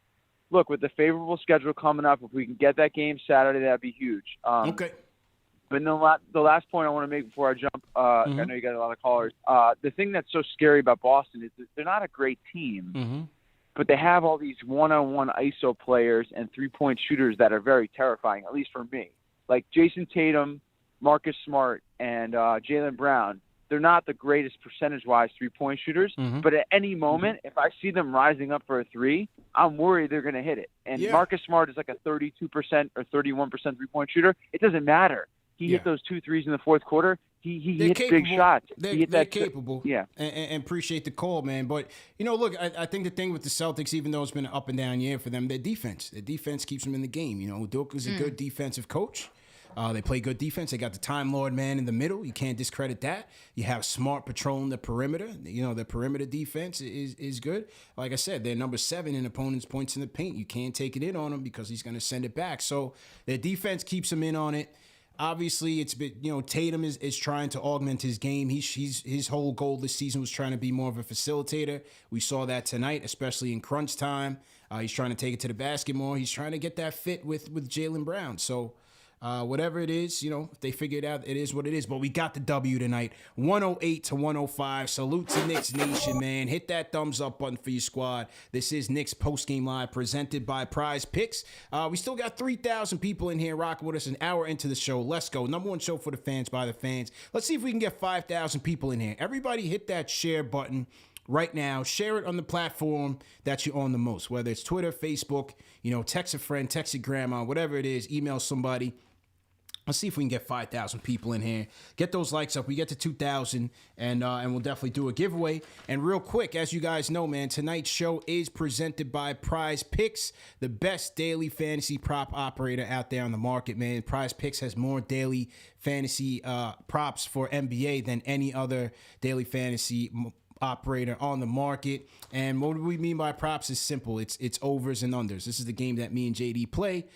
Speaker 10: look, with the favorable schedule coming up, if we can get that game Saturday, that'd be huge.
Speaker 1: Okay.
Speaker 10: But the last point I want to make before I jump, I know you got a lot of callers. The thing that's so scary about Boston is that they're not a great team, but they have all these one-on-one ISO players and three-point shooters that are very terrifying, at least for me. Like Jason Tatum, Marcus Smart, and Jaylen Brown. They're not the greatest percentage-wise three-point shooters, but at any moment, if I see them rising up for a three, I'm worried they're going to hit it. And Marcus Smart is like a 32% or 31% three-point shooter. It doesn't matter. He hit those 2 threes in the fourth quarter. He hit big shots.
Speaker 1: They're capable. Yeah. And appreciate the call, man. But, look, I think the thing with the Celtics, even though it's been an up and down year for them, their defense keeps them in the game. Udoka's a good defensive coach. They play good defense. They got the Time Lord man in the middle. You can't discredit that. You have Smart patrolling the perimeter. The perimeter defense is good. Like I said, they're number 7 in opponents' points in the paint. You can't take it in on them because he's going to send it back. So their defense keeps them in on it. Obviously, it's been, Tatum is trying to augment his game. His whole goal this season was trying to be more of a facilitator. We saw that tonight, especially in crunch time. He's trying to take it to the basket more. He's trying to get that fit with Jaylen Brown. So whatever it is, if they figure it out, it is what it is. But we got the W tonight, 108-105. Salute to Knicks Nation, man. Hit that thumbs up button for your squad. This is Knicks Postgame Live presented by Prize Picks. We still got 3,000 people in here rocking with us an hour into the show. Let's go. Number 1 show for the fans by the fans. Let's see if we can get 5,000 people in here. Everybody hit that share button right now. Share it on the platform that you're on the most, whether it's Twitter, Facebook, text a friend, text your grandma, whatever it is, email somebody. Let's see if we can get 5,000 people in here. Get those likes up. We get to 2,000, and we'll definitely do a giveaway. And real quick, as you guys know, man, tonight's show is presented by Prize Picks, the best daily fantasy prop operator out there on the market, man. Prize Picks has more daily fantasy props for NBA than any other daily fantasy operator on the market. And what we mean by props is simple. It's overs and unders. This is the game that me and JD play.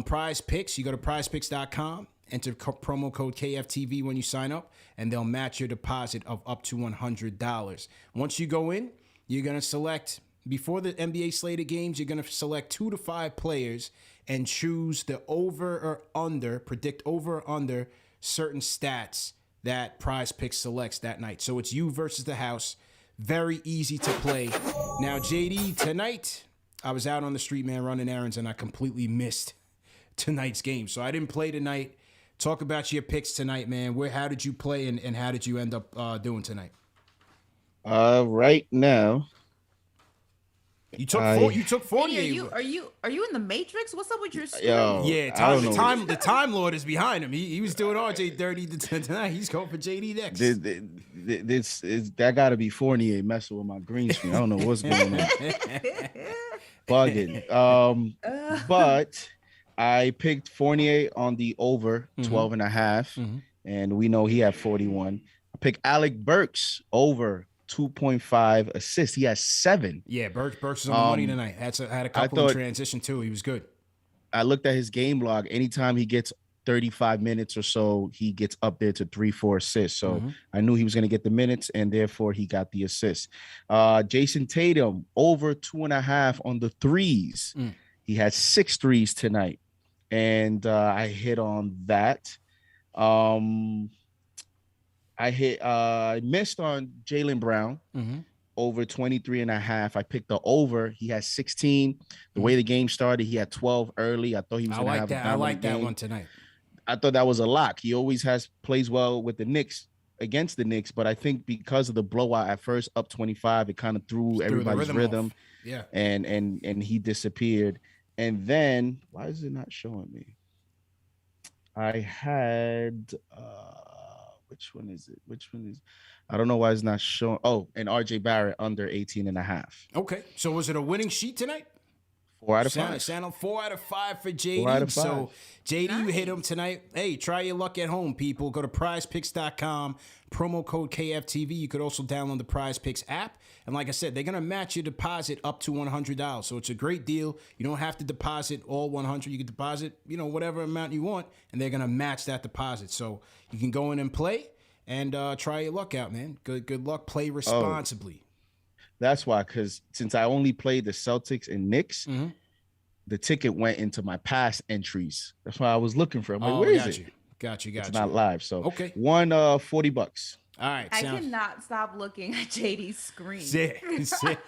Speaker 1: Prize Picks, you go to prizepicks.com, enter promo code KFTV when you sign up, and they'll match your deposit of up to $100. Once you go in, you're going to select, before the NBA slate of games, you're going to select 2 to 5 players and choose the over or under, predict over or under certain stats that Prize Picks selects that night. So it's you versus the house. Very easy to play. Now, JD, tonight, I was out on the street, man, running errands, and I completely missed tonight's game. So I didn't play tonight. Talk about your picks tonight, man. How did you play and how did you end up doing tonight?
Speaker 2: Right now,
Speaker 1: you took 48.
Speaker 3: Hey, are you in the Matrix? What's up with your screen?
Speaker 1: The Time Lord is behind him. He was doing RJ dirty tonight. He's going for JD next.
Speaker 2: That got to be Fournier messing with my green screen. I don't know what's going on. Bugging. But I picked Fournier on the over 12.5, and we know he had 41. I picked Alec Burks over 2.5 assists. He has 7.
Speaker 1: Yeah, Burks is on the money tonight. Had a couple in transition too. He was good.
Speaker 2: I looked at his game log. Anytime he gets 35 minutes or so, he gets up there to 3-4 assists. So I knew he was going to get the minutes, and therefore he got the assists. Jason Tatum over 2.5 on the threes. He had 6 threes tonight, and I hit on that. I missed on Jaylen Brown over 23.5. I picked the over. He has 16. The way the game started, he had 12 early. I thought he was going to have
Speaker 1: I like that one tonight.
Speaker 2: I thought that was a lock. He always plays well with the Knicks, against the Knicks, but I think because of the blowout at first, up 25, it kind of threw everybody's rhythm.
Speaker 1: Yeah.
Speaker 2: And he disappeared. And then, why is it not showing me? I had which one is it? I don't know why it's not showing. Oh, and RJ Barrett under 18.5.
Speaker 1: Okay. So was it a winning sheet tonight?
Speaker 2: 4 out of 5.
Speaker 1: Sound 4 out of 5 for JD.
Speaker 2: 4 out of 5.
Speaker 1: So JD, you hit him tonight. Hey, try your luck at home, people. Go to prizepicks.com, promo code KFTV. You could also download the Prize Picks app. And like I said, they're going to match your deposit up to $100. So it's a great deal. You don't have to deposit all $100. You can deposit, whatever amount you want, and they're going to match that deposit. So you can go in and play and try your luck out, man. Good luck. Play responsibly.
Speaker 2: That's why, because since I only played the Celtics and Knicks, the ticket went into my past entries. That's why I was looking for it. I'm like, where is it?
Speaker 1: Got you.
Speaker 2: It's not live. So
Speaker 1: okay.
Speaker 2: Won $40.
Speaker 1: All right.
Speaker 3: I cannot stop looking at JD's screen.
Speaker 2: I can't stop.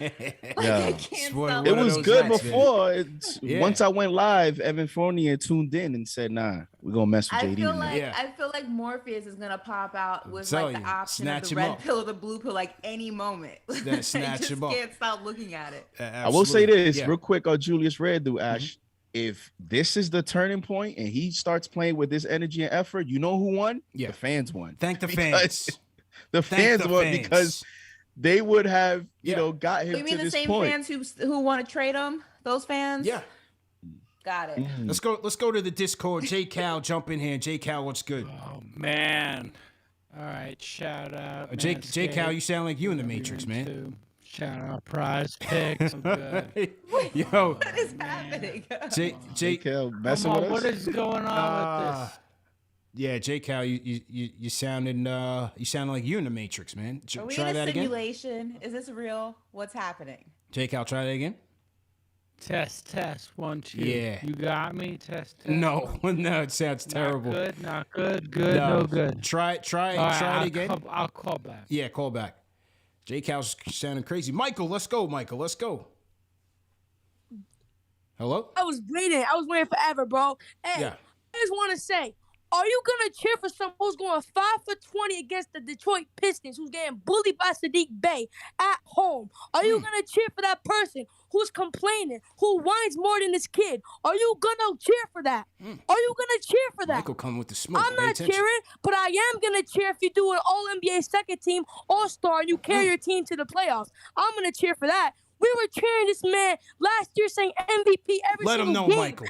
Speaker 2: It was good before. Once I went live, Evan Fournier tuned in and said, "Nah, we're gonna mess with JD."
Speaker 3: I feel like Morpheus is gonna pop out with like the option of the red pill or the blue pill like any moment.
Speaker 1: Snatch him up.
Speaker 3: Can't stop looking at it.
Speaker 2: I will say this real quick on Julius Randle, Ash. If this is the turning point and he starts playing with this energy and effort, you know who won? The fans won.
Speaker 1: Thank the fans.
Speaker 2: The fans won because they would have, you know, got him to this point.
Speaker 3: You mean the same fans who want to trade him? Those fans?
Speaker 1: Yeah.
Speaker 3: Got it.
Speaker 1: Let's go to the Discord. J Cal, jump in here. J Cal, what's good?
Speaker 11: Oh man. All right, shout out.
Speaker 1: J Cal, you sound like you in the Matrix, man.
Speaker 11: Shout out Prize Picks. I'm good.
Speaker 1: Yo,
Speaker 3: what is happening?
Speaker 2: J Cal messing with us.
Speaker 11: What is going on with this?
Speaker 1: Yeah, J Cal, you sounded like you in the Matrix, man.
Speaker 3: Are we
Speaker 1: try
Speaker 3: in a
Speaker 1: that
Speaker 3: simulation?
Speaker 1: Again?
Speaker 3: Is this real? What's happening?
Speaker 1: J Cal, try that again.
Speaker 11: Test 1 2.
Speaker 1: Yeah.
Speaker 11: You got me. Test.
Speaker 1: No, it sounds terrible.
Speaker 11: Not good. No good.
Speaker 1: Try it again.
Speaker 11: I'll call back.
Speaker 1: Yeah, call back. J Cal's sounding crazy. Michael, let's go. Hello?
Speaker 12: I was waiting forever, bro. Hey,
Speaker 1: yeah.
Speaker 12: I just want to say, are you going to cheer for someone who's going 5 for 20 against the Detroit Pistons, who's getting bullied by Sadiq Bey at home? Are you going to cheer for that person who's complaining, who whines more than this kid? Are you going to cheer for that? Are you going to cheer for that?
Speaker 1: Michael coming with the smoke.
Speaker 12: I'm not cheering, but I am going to cheer if you do an All-NBA second team All-Star and you carry your team to the playoffs. I'm going to cheer for that. We were cheering this man last year saying MVP every
Speaker 1: Let
Speaker 12: single
Speaker 1: him know,
Speaker 12: game.
Speaker 1: Michael.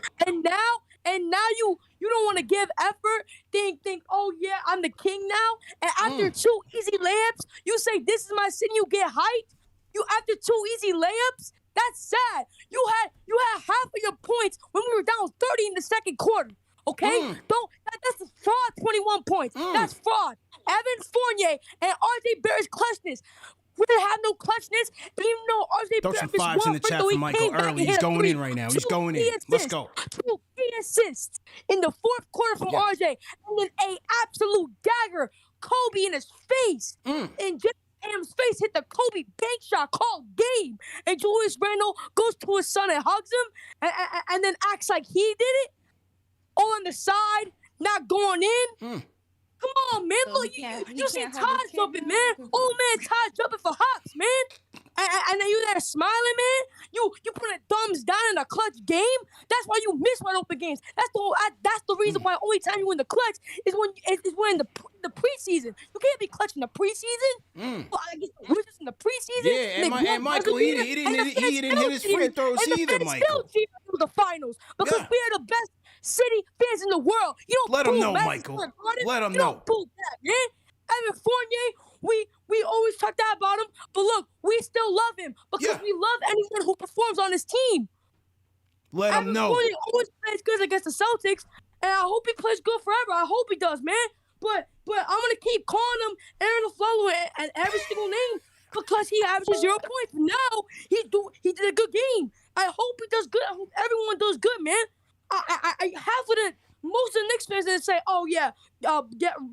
Speaker 12: And now you don't want to give effort, think, oh yeah, I'm the king now. And after 2 easy layups, you say this is my city, you get hyped. You after 2 easy layups, that's sad. You had half of your points when we were down 30 in the second quarter. Okay? That's a fraud, 21 points. That's fraud. Evan Fournier and RJ Barrett's clutchness. We didn't have no clutchness, even though RJ
Speaker 1: Throw
Speaker 12: Barrett
Speaker 1: some fives in the chat for Michael early. He's going in right now. He's going in. Let's go.
Speaker 12: 2 key assists in the fourth quarter from RJ, and then a absolute dagger, Kobe in his face, and Ham's face hit the Kobe bank shot called game, and Julius Randle goes to his son and hugs him, and then acts like he did it, all on the side, not going in. Come on, man.
Speaker 3: So
Speaker 12: look, you see Todd jumping, man. Old man Todd jumping for hops, man. And then you there smiling, man. You put a thumbs down in a clutch game. That's why you miss wide open games. That's the reason why only time you in the clutch is when in the preseason. You can't be clutch in the preseason. Well, I guess we're just in the preseason.
Speaker 1: Yeah, and Michael, he didn't hit his free throws either, Michael.
Speaker 12: Still the finals because we are the best city fans in the world. You don't
Speaker 1: let him know, Michael. Let him know.
Speaker 12: That, man. Evan Fournier, we always talk that about him, but look, we still love him because we love anyone who performs on his team.
Speaker 1: Let him know.
Speaker 12: Evan Fournier always plays good against the Celtics, and I hope he plays good forever. I hope he does, man. But I'm gonna keep calling him Aaron LaFleur and every single name because he averages 0 points. Now he did a good game. I hope he does good. I hope everyone does good, man. I half of most of the Knicks fans didn't say, "Oh yeah,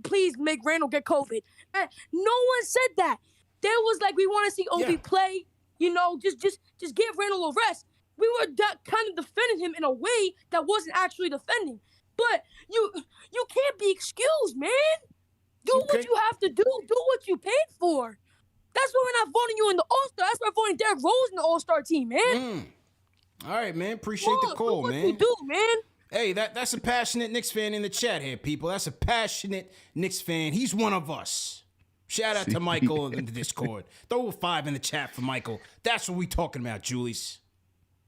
Speaker 12: please make Randle get COVID." And no one said that. There was like, we want to see Obi play. You know, just give Randle a rest. We were kind of defending him in a way that wasn't actually defending. But you can't be excused, man. Do what you have to do. Do what you paid for. That's why we're not voting you in the All-Star. That's why we're voting Derrick Rose in the All-Star team, man.
Speaker 1: All right, man. Appreciate the call,
Speaker 12: what
Speaker 1: man.
Speaker 12: You do, man.
Speaker 1: Hey, that's a passionate Knicks fan in the chat here, people. That's a passionate Knicks fan. He's one of us. Shout out to Michael in the Discord. Throw a 5 in the chat for Michael. That's what we talking about, Julius.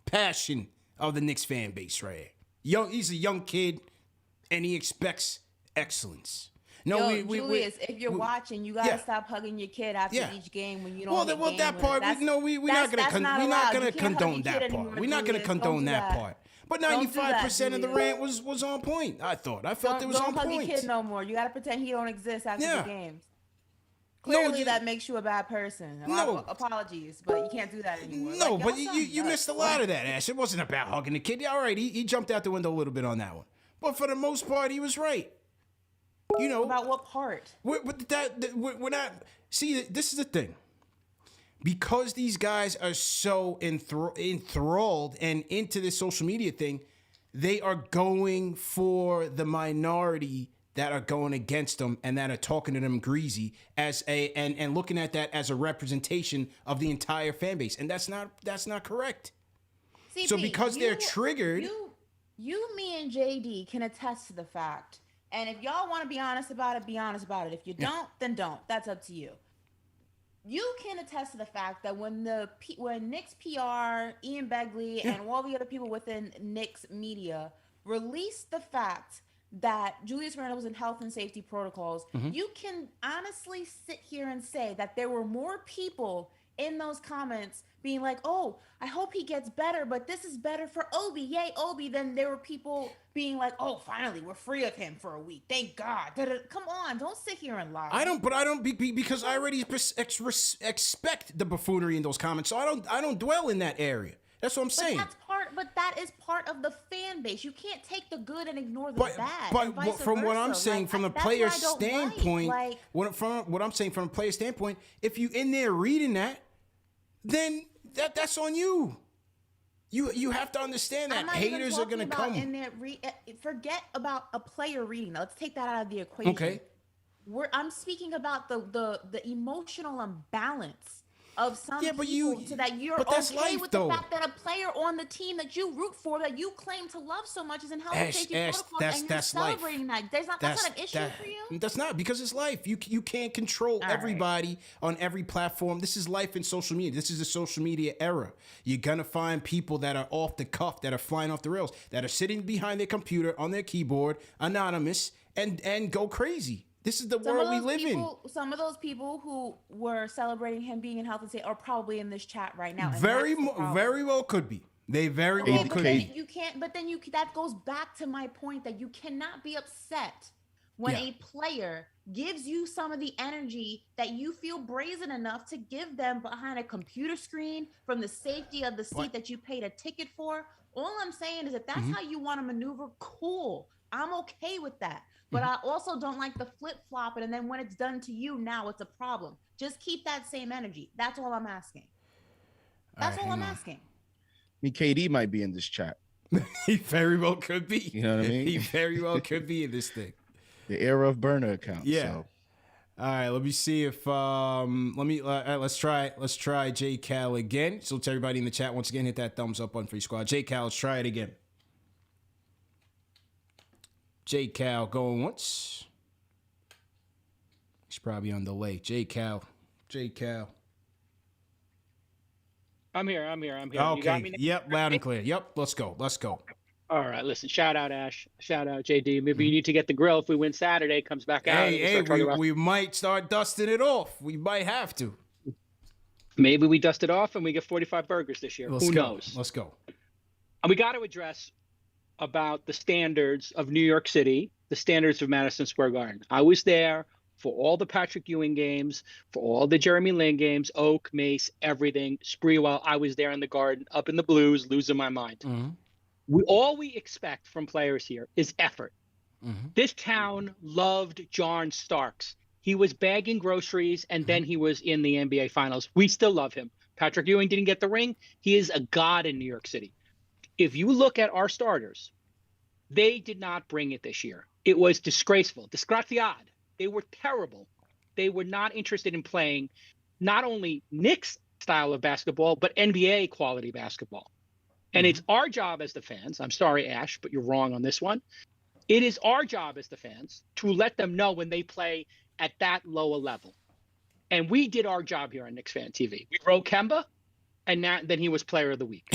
Speaker 1: Passion of the Knicks fan base right here. He's a young kid, and he expects excellence. No,
Speaker 3: Julius, if you're watching, you gotta stop hugging your kid after each game when you don't.
Speaker 1: Well, that part, we're not gonna condone that part. We're not gonna condone that part. But 95% of the rant was on point. I felt it was on point.
Speaker 3: Don't hug your kid no more. You gotta pretend he don't exist after the games. Clearly, that makes you a bad person.
Speaker 1: No.
Speaker 3: Apologies, but you can't do that anymore.
Speaker 1: No, like, but you missed a lot of that, Ash. It wasn't about hugging the kid. All right, he jumped out the window a little bit on that one. But for the most part, he was right. You know.
Speaker 3: About what part?
Speaker 1: We're not. See, this is the thing. Because these guys are so enthralled and into this social media thing, they are going for the minority that are going against them and that are talking to them greasy and looking at that as a representation of the entire fan base. And that's not correct.
Speaker 3: CP,
Speaker 1: so because they're triggered.
Speaker 3: You, me, and JD can attest to the fact. And if y'all want to be honest about it, be honest about it. If you don't, then don't. That's up to you. You can attest to the fact that when Knicks PR, Ian Begley, and all the other people within Knicks media released the fact that Julius Randle was in health and safety protocols, you can honestly sit here and say that there were more people in those comments being like, oh, I hope he gets better, but this is better for Obi. Yay, Obi. Then there were people being like, oh, finally, we're free of him for a week. Thank God. Come on, don't sit here and lie.
Speaker 1: I don't because I already expect the buffoonery in those comments, so I don't dwell in that area. That's what I'm saying.
Speaker 3: But that is part of the fan base. You can't take the good and ignore the bad.
Speaker 1: But from what I'm saying, from the player standpoint, what I'm saying from a player standpoint, if you in there reading that, then that's on you. You have to understand that haters are gonna come.
Speaker 3: Forget about a player reading. Now, let's take that out of the equation.
Speaker 1: Okay.
Speaker 3: I'm speaking about the emotional imbalance of some people, so that you're okay with the fact that a player on the team that you root for, that you claim to love so much, is in health and safety protocols, and you're celebrating that. That's not an issue for you?
Speaker 1: That's not, because it's life. You can't control everybody on every platform. This is life in social media. This is the social media era. You're going to find people that are off the cuff, that are flying off the rails, that are sitting behind their computer on their keyboard, anonymous, and go crazy. This is the world we live in.
Speaker 3: Some of those people who were celebrating him being in health and safety are probably in this chat right now.
Speaker 1: Very well could be. They very well could be.
Speaker 3: You can't. But then that goes back to my point that you cannot be upset when a player gives you some of the energy that you feel brazen enough to give them behind a computer screen from the safety of the seat that you paid a ticket for. All I'm saying is, if that's how you want to maneuver, cool. I'm okay with that. But I also don't like the flip-flopping, and then when it's done to you, now it's a problem. Just keep that same energy. That's all I'm asking. That's all I'm asking.
Speaker 2: I mean, KD might be in this chat.
Speaker 1: He very well could be.
Speaker 2: You know what I mean?
Speaker 1: He very well could be in this thing.
Speaker 2: The era of burner accounts.
Speaker 1: Yeah.
Speaker 2: So.
Speaker 1: All right, let me see if let's try J Cal again. So to everybody in the chat, once again, hit that thumbs up on Free Squad. J Cal, let's try it again. J Cal going once. He's probably on delay. J Cal.
Speaker 13: I'm here.
Speaker 1: Okay.
Speaker 13: You got me now?
Speaker 1: Yep, loud and clear. Yep, let's go.
Speaker 13: All right, listen. Shout out Ash. Shout out JD. Maybe you need to get the grill if we win Saturday. Comes back out.
Speaker 1: Hey, we might start dusting it off. We might have to.
Speaker 13: Maybe we dust it off and we get 45 burgers this year. Who knows?
Speaker 1: Let's go.
Speaker 13: And we got to address about the standards of New York City, the standards of Madison Square Garden. I was there for all the Patrick Ewing games, for all the Jeremy Lin games, Oak, Mace, everything, Sprewell. I was there in the Garden, up in the Blues, losing my mind. All we expect from players here is effort. This town loved John Starks. He was bagging groceries, and then he was in the NBA Finals. We still love him. Patrick Ewing didn't get the ring. He is a god in New York City. If you look at our starters, they did not bring it this year. It was disgraceful. Disgraziad. They were terrible. They were not interested in playing not only Knicks style of basketball, but NBA quality basketball. And it's our job as the fans. I'm sorry, Ash, but you're wrong on this one. It is our job as the fans to let them know when they play at that lower level. And we did our job here on KnicksFanTV. We wrote Kemba, and then he was player of the week.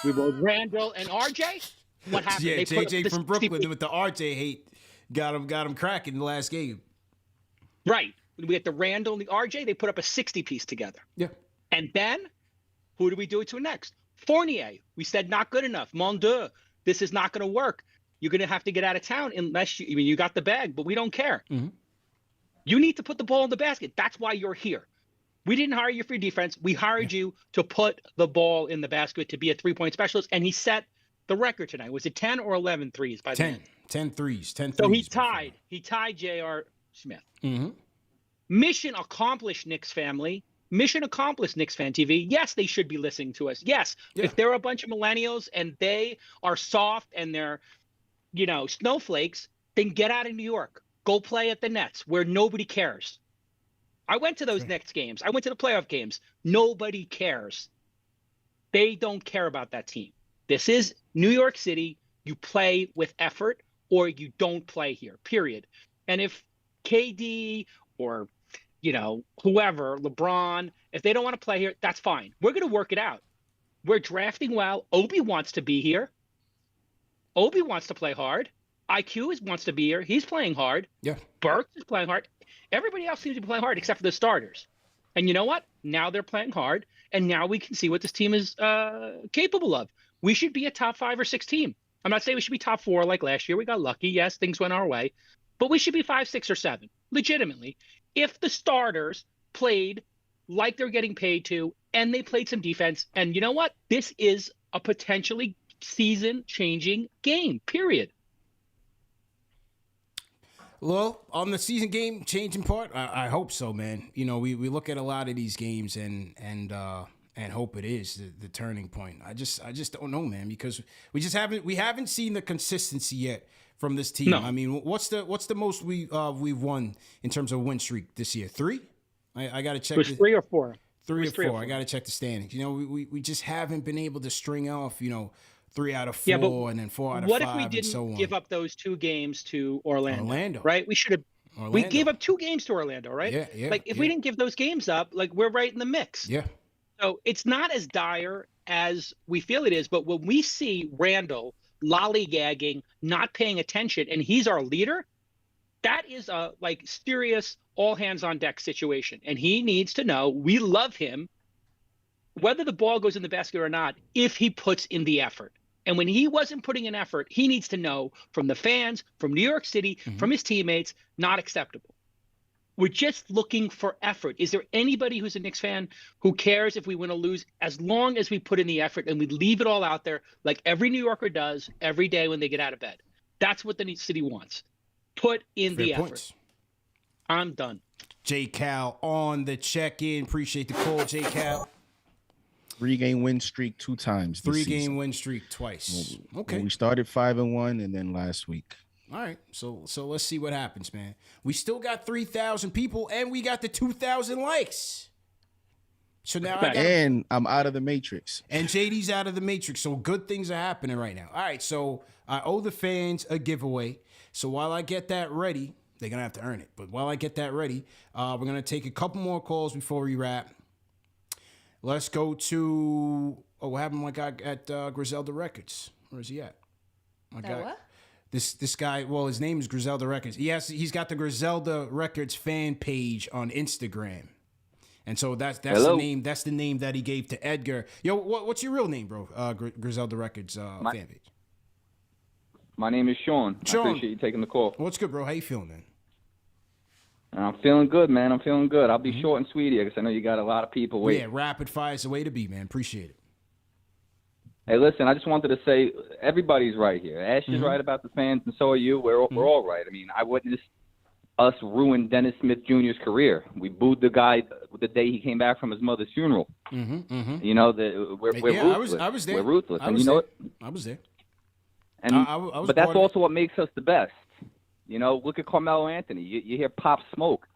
Speaker 13: We wrote Randle and RJ. What happened?
Speaker 1: Yeah,
Speaker 13: they
Speaker 1: JJ from Brooklyn with the RJ hate got him cracking in the last game.
Speaker 13: Right. We had the Randle and the RJ. They put up a 60-piece together.
Speaker 1: Yeah.
Speaker 13: And then, who do we do it to next? Fournier. We said not good enough. Mondo. This is not going to work. You're going to have to get out of town unless you got the bag, but we don't care. You need to put the ball in the basket. That's why you're here. We didn't hire you for your defense. We hired you to put the ball in the basket, to be a three-point specialist, and he set the record tonight. Was it 10 or 11 threes by the end?
Speaker 1: 10 threes. 10
Speaker 13: so
Speaker 1: threes.
Speaker 13: He tied J.R. Smith.
Speaker 1: Mm-hmm.
Speaker 13: Mission accomplished, Knicks family. Mission accomplished, Knicks Fan TV. Yes, they should be listening to us. Yes, if they're a bunch of millennials and they are soft and they're, snowflakes, then get out of New York. Go play at the Nets where nobody cares. I went to those Knicks games. I went to the playoff games. Nobody cares. They don't care about that team. This is New York City. You play with effort or you don't play here, period. And if KD or, whoever, LeBron, if they don't want to play here, that's fine. We're going to work it out. We're drafting well. Obi wants to be here. Obi wants to play hard. IQ wants to be here. He's playing hard.
Speaker 1: Yeah.
Speaker 13: Burks is playing hard. Everybody else seems to be playing hard except for the starters. And you know what? Now they're playing hard, and now we can see what this team is capable of. We should be a top 5 or 6 team. I'm not saying we should be top 4 like last year. We got lucky. Yes, things went our way. But we should be 5, 6, or 7, legitimately, if the starters played like they're getting paid to, and they played some defense. And you know what? This is a potentially season-changing game, period.
Speaker 1: Well, on the season game changing part, I hope so, man. We look at a lot of these games and hope it is the turning point. I just don't know, man, because we haven't seen the consistency yet from this team. No. I mean, what's the most we've won in terms of win streak this year? 3? I got to check.
Speaker 13: It was 3 or 4.
Speaker 1: 3 or 4. I got to check the standings. We just haven't been able to string off, 3 out of 4 and then 4 out of 5.
Speaker 13: What if we didn't give up those 2 games to Orlando? Right? We should have.
Speaker 1: Orlando.
Speaker 13: We gave up 2 games to Orlando, right?
Speaker 1: Yeah.
Speaker 13: Like if we didn't give those games up, like we're right in the mix.
Speaker 1: Yeah.
Speaker 13: So it's not as dire as we feel it is, but when we see Randle lollygagging, not paying attention, and he's our leader, that is a serious all hands on deck situation. And he needs to know we love him, whether the ball goes in the basket or not, if he puts in the effort. And when he wasn't putting in effort, he needs to know from the fans, from New York City, from his teammates, not acceptable. We're just looking for effort. Is there anybody who's a Knicks fan who cares if we win or lose, as long as we put in the effort and we leave it all out there like every New Yorker does every day when they get out of bed? That's what the city wants. Put in the effort. I'm done.
Speaker 1: J. Cal on the check-in. Appreciate the call, J. Cal.
Speaker 2: 3-game win streak 2 times.
Speaker 1: 3-game win streak twice. Okay.
Speaker 2: We started 5-1, and then last week.
Speaker 1: All right. So let's see what happens, man. We still got 3,000 people, and we got the 2,000 likes. So now
Speaker 2: I'm out of the matrix.
Speaker 1: And JD's out of the matrix. So good things are happening right now. All right. So I owe the fans a giveaway. So while I get that ready, they're gonna have to earn it. But while I get that ready, we're gonna take a couple more calls before we wrap. Let's go to what happened to my guy at Griselda Records? Where is he at? My guy.
Speaker 3: What?
Speaker 1: This guy. Well, his name is Griselda Records. He's got the Griselda Records fan page on Instagram, and so that's the name. That's the name that he gave to Edgar. Yo, what's your real name, bro? Griselda Records fan page.
Speaker 14: My name is Sean. I appreciate you taking the call.
Speaker 1: What's good, bro? How you feeling, man?
Speaker 14: I'm feeling good, man. I'm feeling good. I'll be short and sweet here because I know you got a lot of people waiting.
Speaker 1: Yeah, rapid fire is the way to be, man. Appreciate it.
Speaker 14: Hey, listen, I just wanted to say everybody's right here. Ash is right about the fans, and so are you. We're all right. I mean, I witnessed us ruin Dennis Smith Jr.'s career. We booed the guy the day he came back from his mother's funeral. You know, we're ruthless.
Speaker 1: I was there.
Speaker 14: We're ruthless.
Speaker 1: I was there.
Speaker 14: And but that's also what makes us the best. You know, look at Carmelo Anthony. You hear Pop Smoke.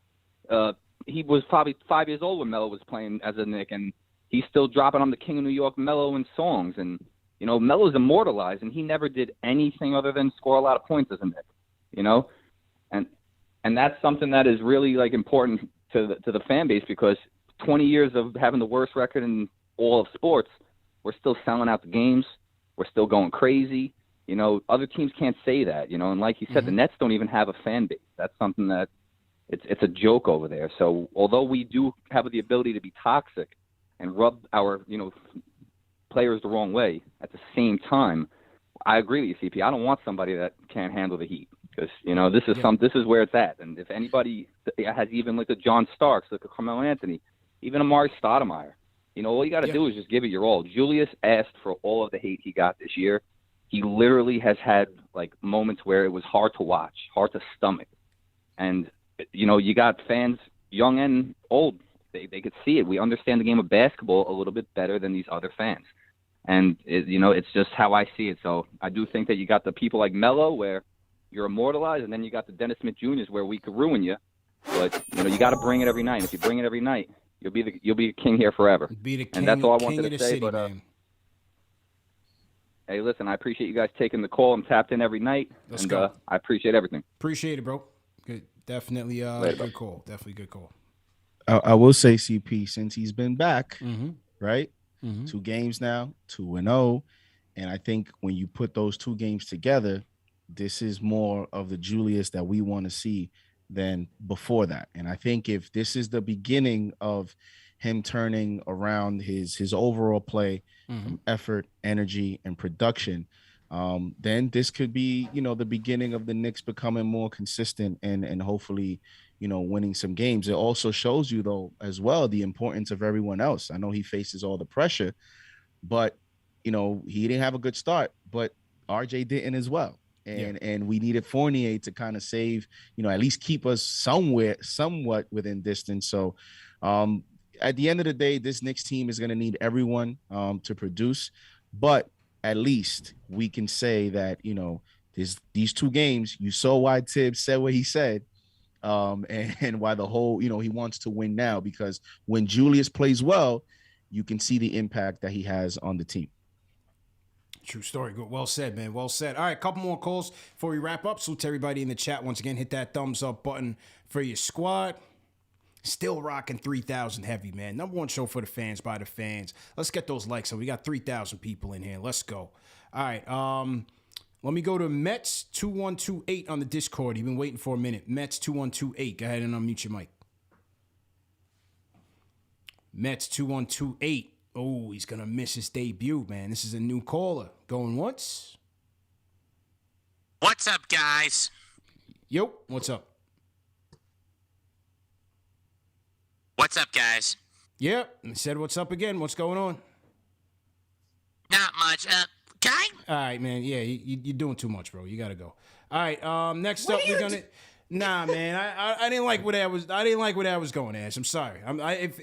Speaker 14: He was probably 5 years old when Melo was playing as a Knick, and he's still dropping "I'm the King of New York" Melo in songs. And, you know, Melo's immortalized, and he never did anything other than score a lot of points as a Knick, you know? And that's something that is really, like, important to the fan base because 20 years of having the worst record in all of sports, we're still selling out the games. We're still going crazy. You know, other teams can't say that, you know, and like you said, the Nets don't even have a fan base. That's something that it's a joke over there. So although we do have the ability to be toxic and rub our, you know, players the wrong way, at the same time, I agree with you, CP. I don't want somebody that can't handle the heat. because this is where it's at. And if anybody has even looked at John Starks, look at Carmelo Anthony, even Amari Stoudemire, all you got to do is just give it your all. Julius asked for all of the hate he got this year. He literally has had like moments where it was hard to watch, hard to stomach. And, you got fans, young and old, they could see it. We understand the game of basketball a little bit better than these other fans. And, it's just how I see it. So I do think that you got the people like Melo where you're immortalized, and then you got the Dennis Smith Jr.'s where we could ruin you. But, you got to bring it every night. And if you bring it every night, you'll be a king here forever.
Speaker 1: Be the king,
Speaker 14: and that's all I wanted
Speaker 1: king
Speaker 14: to
Speaker 1: of the
Speaker 14: say.
Speaker 1: city,
Speaker 14: but
Speaker 1: man.
Speaker 14: Hey, listen, I appreciate you guys taking the call. I'm tapped in every night.
Speaker 1: Let's go.
Speaker 14: I appreciate everything.
Speaker 1: Appreciate it, bro. Good. Definitely good call. Definitely good call.
Speaker 2: I will say, CP, since he's been back, right?
Speaker 1: 2
Speaker 2: games now, 2-0. And I think when you put those 2 games together, this is more of the Julius that we want to see than before that. And I think if this is the beginning of him turning around his overall play, from effort, energy, and production, then this could be, the beginning of the Knicks becoming more consistent and hopefully, winning some games. It also shows you, though, as well, the importance of everyone else. I know he faces all the pressure, but, he didn't have a good start, but RJ didn't as well. And we needed Fournier to kind of save, at least keep us somewhat within distance. So at the end of the day, this Knicks team is going to need everyone to produce. But at least we can say that, these 2 games, you saw why Tibbs said what he said, and why the whole, he wants to win now, because when Julius plays well, you can see the impact that he has on the team.
Speaker 1: True story. Good. Well said, man. Well said. All right, a couple more calls before we wrap up. Salute to everybody in the chat. Once again, hit that thumbs up button for your squad. Still rocking 3,000 heavy, man. Number 1 show for the fans, by the fans. Let's get those likes. So we got 3,000 people in here. Let's go. All right. Let me go to Mets 2128 on the Discord. You've been waiting for a minute. Mets 2128. Go ahead and unmute your mic. Mets 2128. Oh, he's going to miss his debut, man. This is a new caller. Going once.
Speaker 15: What's up, guys?
Speaker 1: Yo, what's up?
Speaker 15: What's up, guys?
Speaker 1: Yep, I said what's up again. What's going on?
Speaker 15: Not much. Guy?
Speaker 1: All right, man. Yeah, you're doing too much, bro. You got to go. All right, next up, we're going to... Nah, man, I didn't like where that was. I didn't like where that was going, Ash. I'm sorry.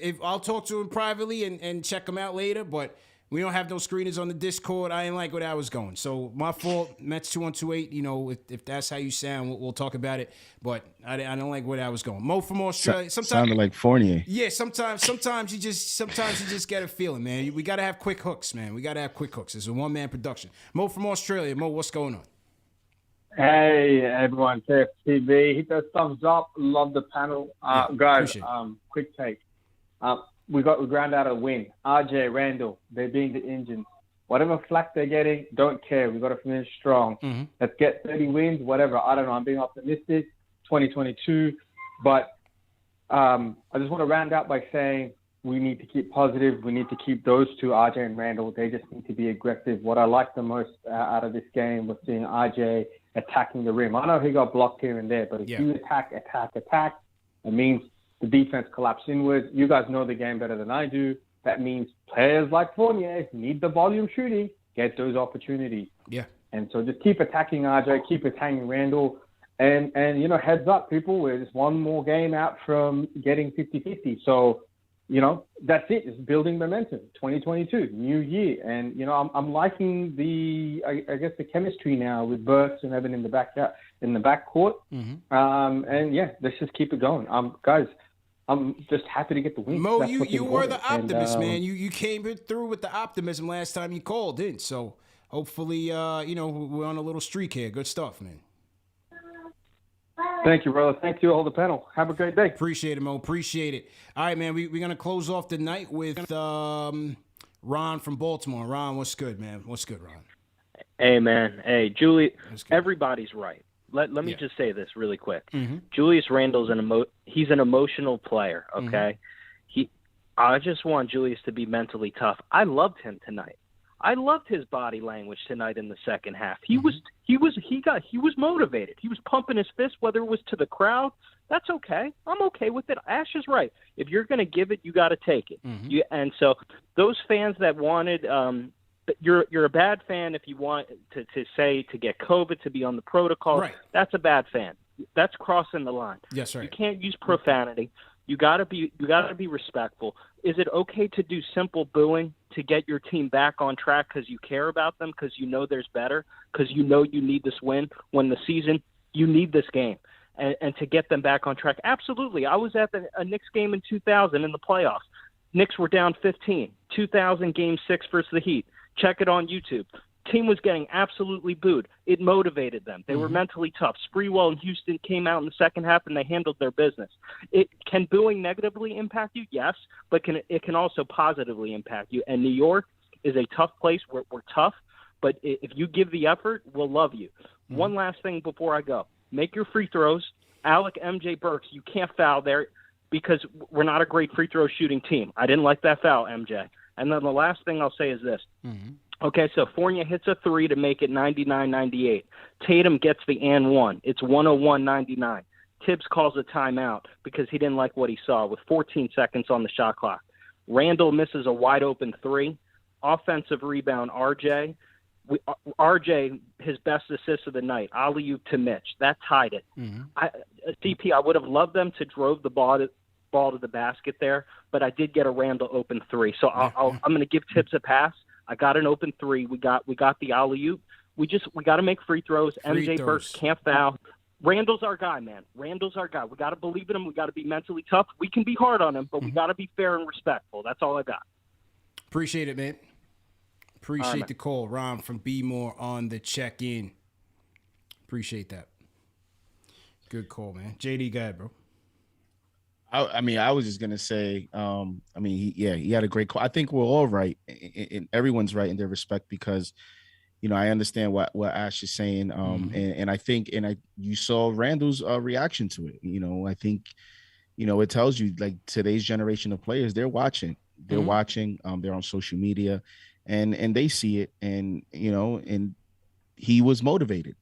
Speaker 1: If I'll talk to him privately and check him out later, but we don't have those screeners on the Discord. I didn't like where that was going. So my fault. Mets 2128. If that's how you sound, we'll talk about it. But I don't like where that was going. Mo from Australia. Sometimes
Speaker 2: sounded like Fournier.
Speaker 1: Yeah, sometimes you just get a feeling, man. We gotta have quick hooks, man. We gotta have quick hooks. It's a 1-man production. Mo from Australia. Mo, what's going on?
Speaker 16: Hey everyone, KFTV, hit those thumbs up. Love the panel, guys. Quick take. We ground out a win. RJ, Randle, they're being the engines. Whatever flack they're getting, don't care. We got to finish strong. Let's get 30 wins. Whatever. I don't know. I'm being optimistic. 2022, but I just want to round out by saying we need to keep positive. We need to keep those 2, RJ and Randle. They just need to be aggressive. What I like the most out of this game was seeing RJ attacking the rim. I know he got blocked here and there, but if you attack, it means the defense collapse inwards. You guys know the game better than I do. That means players like Fournier need the volume shooting, get those opportunities.
Speaker 1: Yeah.
Speaker 16: And so just keep attacking RJ, keep attacking Randle. And heads up, people, we're just 1 more game out from getting 50-50. So, that's it. It's building momentum. 2022, new year. And, I'm liking the chemistry now with Burks and Evan in the backcourt. And yeah, let's just keep it going. Guys, I'm just happy to get the win.
Speaker 1: Mo, you were the optimist, man. You came through with the optimism last time you called in. So hopefully, we're on a little streak here. Good stuff, man.
Speaker 16: Thank you, brother. Thank you, all the panel. Have a great day.
Speaker 1: Appreciate it, Mo. Appreciate it. All right, man. We're going to close off the night with Ron from Baltimore. Ron, what's good, man? What's good, Ron?
Speaker 17: Hey, man. Hey, Julie, everybody's right. Let me just say this really quick. Julius Randle's he's an emotional player, okay? I just want Julius to be mentally tough. I loved him tonight. I loved his body language tonight in the second half. He was motivated. He was pumping his fist, whether it was to the crowd. That's okay. I'm okay with it. Ash is right. If you're going to give it, you got to take it. And so those fans that wanted, you're a bad fan if you want to say to get COVID, to be on the protocol.
Speaker 1: Right.
Speaker 17: That's a bad fan. That's crossing the line.
Speaker 1: Yes, right.
Speaker 17: You can't use profanity. You gotta be respectful. Is it okay to do simple booing to get your team back on track because you care about them, because you know there's better, because you know you need this win when the season, you need this game, and to get them back on track? Absolutely. I was at a Knicks game in 2000 in the playoffs. Knicks were down 15. 2000 Game 6 versus the Heat. Check it on YouTube. Team was getting absolutely booed. It motivated them. They were mentally tough. Sprewell and Houston came out in the second half and they handled their business. Can booing negatively impact you? Yes, but it can also positively impact you. And New York is a tough place. We're tough, but if you give the effort, we'll love you. One last thing before I go. Make your free throws. Alec, MJ, Burks, you can't foul there because we're not a great free throw shooting team. I didn't like that foul, MJ. And then the last thing I'll say is this. Okay, so Fournier hits a three to make it 99-98. Tatum gets the and one. It's 101-99. Tibbs calls a timeout because he didn't like what he saw with 14 seconds on the shot clock. Randle misses a wide-open three. Offensive rebound, RJ. RJ, his best assist of the night, alley-oop to Mitch. That tied it. CP, I would have loved them to drove the ball to the basket there, but I did get a Randle open three. So I'm going to give Tibbs a pass. I got an open three. We got the alley-oop. We got to make free throws. MJ Burks can't foul. Randle's our guy, man. Randle's our guy. We got to believe in him. We got to be mentally tough. We can be hard on him, but we got to be fair and respectful. That's all I got.
Speaker 1: Appreciate it, man. Appreciate the call. Ron from B-More on the check-in. Appreciate that. Good call, man. JD, go ahead, bro.
Speaker 2: I mean, I was just gonna say, he had a great call. I think we're all right, and everyone's right in their respect because, I understand what Ash is saying, and I think, you saw Randall's reaction to it. I think, it tells you like today's generation of players, they're watching, they're on social media, and they see it, and he was motivated,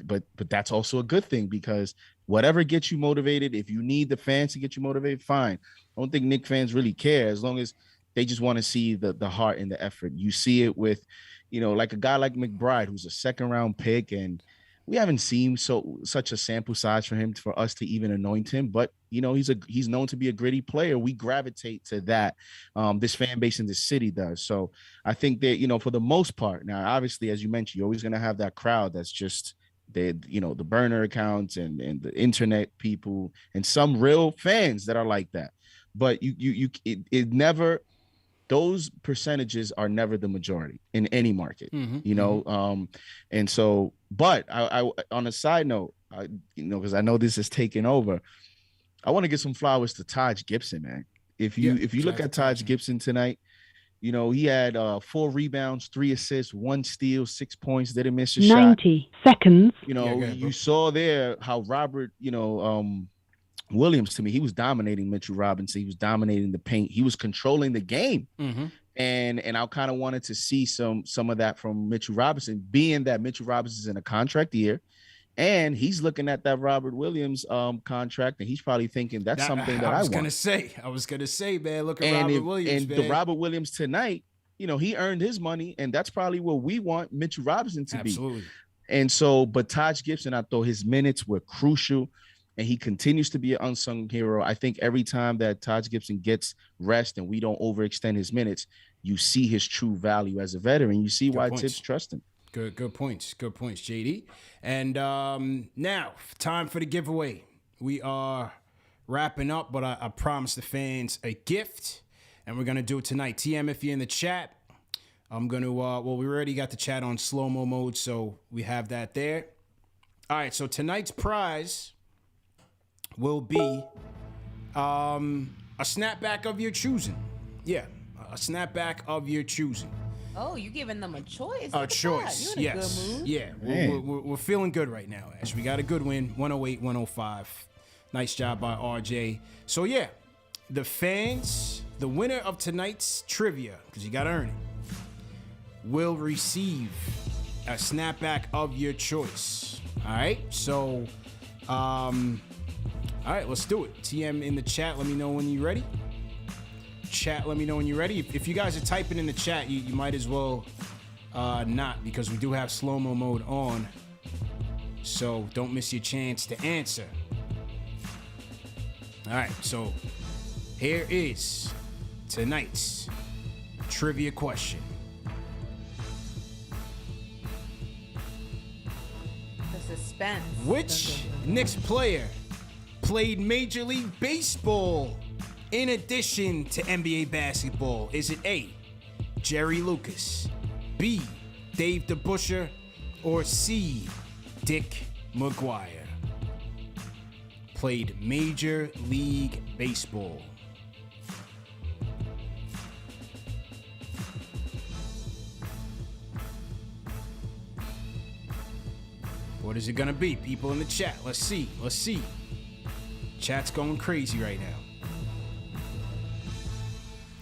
Speaker 2: but that's also a good thing because whatever gets you motivated, if you need the fans to get you motivated, fine. I don't think Knicks fans really care as long as they just want to see the heart and the effort. You see it with, like a guy like McBride, who's a second-round pick, and we haven't seen such a sample size for him for us to even anoint him. But he's known to be a gritty player. We gravitate to that. This fan base in this city does. So I think that for the most part. Now, obviously, as you mentioned, you're always going to have that crowd that's just the burner accounts and the internet people and some real fans that are like that. But it never. Those percentages are never the majority in any market, and so. But I on a side note, because I know this is taking over, I want to give some flowers to Taj Gibson, man. If you look at Taj Gibson tonight, he had 4 rebounds, 3 assists, 1 steal, 6 points. Didn't miss a
Speaker 18: 90 seconds.
Speaker 2: You saw there how Robert, Williams, to me, he was dominating Mitchell Robinson. He was dominating the paint. He was controlling the game. And I kind of wanted to see some of that from Mitchell Robinson, being that Mitchell Robinson's in a contract year. And he's looking at that Robert Williams contract, and he's probably thinking that's something that I want. I
Speaker 1: was gonna say, man, look at Robert Williams.
Speaker 2: And the Robert Williams tonight, he earned his money, and that's probably what we want Mitchell Robinson to be.
Speaker 1: Absolutely.
Speaker 2: And so, but Taj Gibson, I thought his minutes were crucial. And he continues to be an unsung hero. I think every time that Taj Gibson gets rest and we don't overextend his minutes, you see his true value as a veteran. You see why Tibbs trusts him.
Speaker 1: Good points, JD. And now, time for the giveaway. We are wrapping up, but I promised the fans a gift, and we're going to do it tonight. TM, if you're in the chat, I'm going to, we already got the chat on slow-mo mode, so we have that there. All right, so tonight's prize will be a snapback of your choosing. Yeah, a snapback of your choosing.
Speaker 3: Oh, you giving them a choice?
Speaker 1: A choice,
Speaker 3: you in a good mood.
Speaker 1: Yeah, we're feeling good right now, Ash. We got a good win, 108-105. Nice job by RJ. So, yeah, the fans, the winner of tonight's trivia, because you got to earn it, will receive a snapback of your choice. All right, so, all right, let's do it. TM in the chat, let me know when you're ready. Chat, let me know when you're ready. If you guys are typing in the chat, you might as well not, because we do have slow-mo mode on. So don't miss your chance to answer. All right, so here is tonight's trivia question.
Speaker 3: The suspense.
Speaker 1: Which Knicks player played Major League Baseball in addition to NBA basketball? Is it A, Jerry Lucas, B, Dave DeBusschere, or C, Dick McGuire? Played Major League Baseball. What is it gonna be? People in the chat, let's see. Chat's going crazy right now.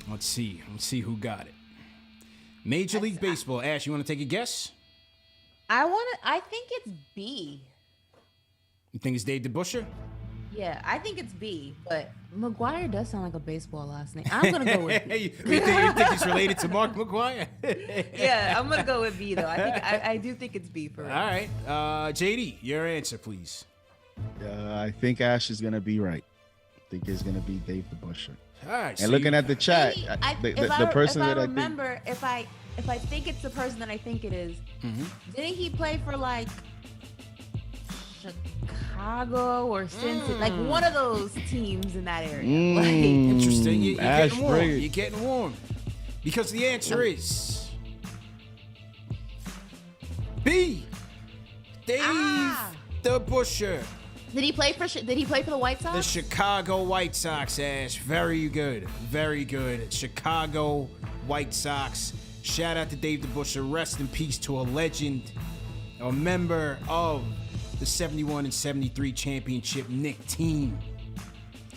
Speaker 1: Let's see who got it. Major League Baseball. Ash, you want to take a guess?
Speaker 3: I think it's B.
Speaker 1: You think it's Dave DeBusschere?
Speaker 3: Yeah, I think it's B, but McGuire does sound like a baseball last name. I'm gonna go with B.
Speaker 1: you think he's related to Mark McGuire?
Speaker 3: Yeah, I'm gonna go with B though. I do think it's B for real.
Speaker 1: All right, JD, your answer, please.
Speaker 2: I think Ash is gonna be right. I think it's gonna be Dave DeBusschere.
Speaker 1: All right.
Speaker 2: And looking at the chat, the person that
Speaker 3: if I think it's the person that I think it is, didn't he play for like Chicago or Cincinnati, like one of those teams in that area? Like,
Speaker 1: interesting. You're getting warm. You're getting warm. Because the answer is B. Dave DeBusschere.
Speaker 3: Did he play for the White Sox?
Speaker 1: The Chicago White Sox, Ash. Very good. Very good. Chicago White Sox. Shout out to Dave DeBusschere. Rest in peace to a legend, a member of the 71 and 73 championship Knicks team.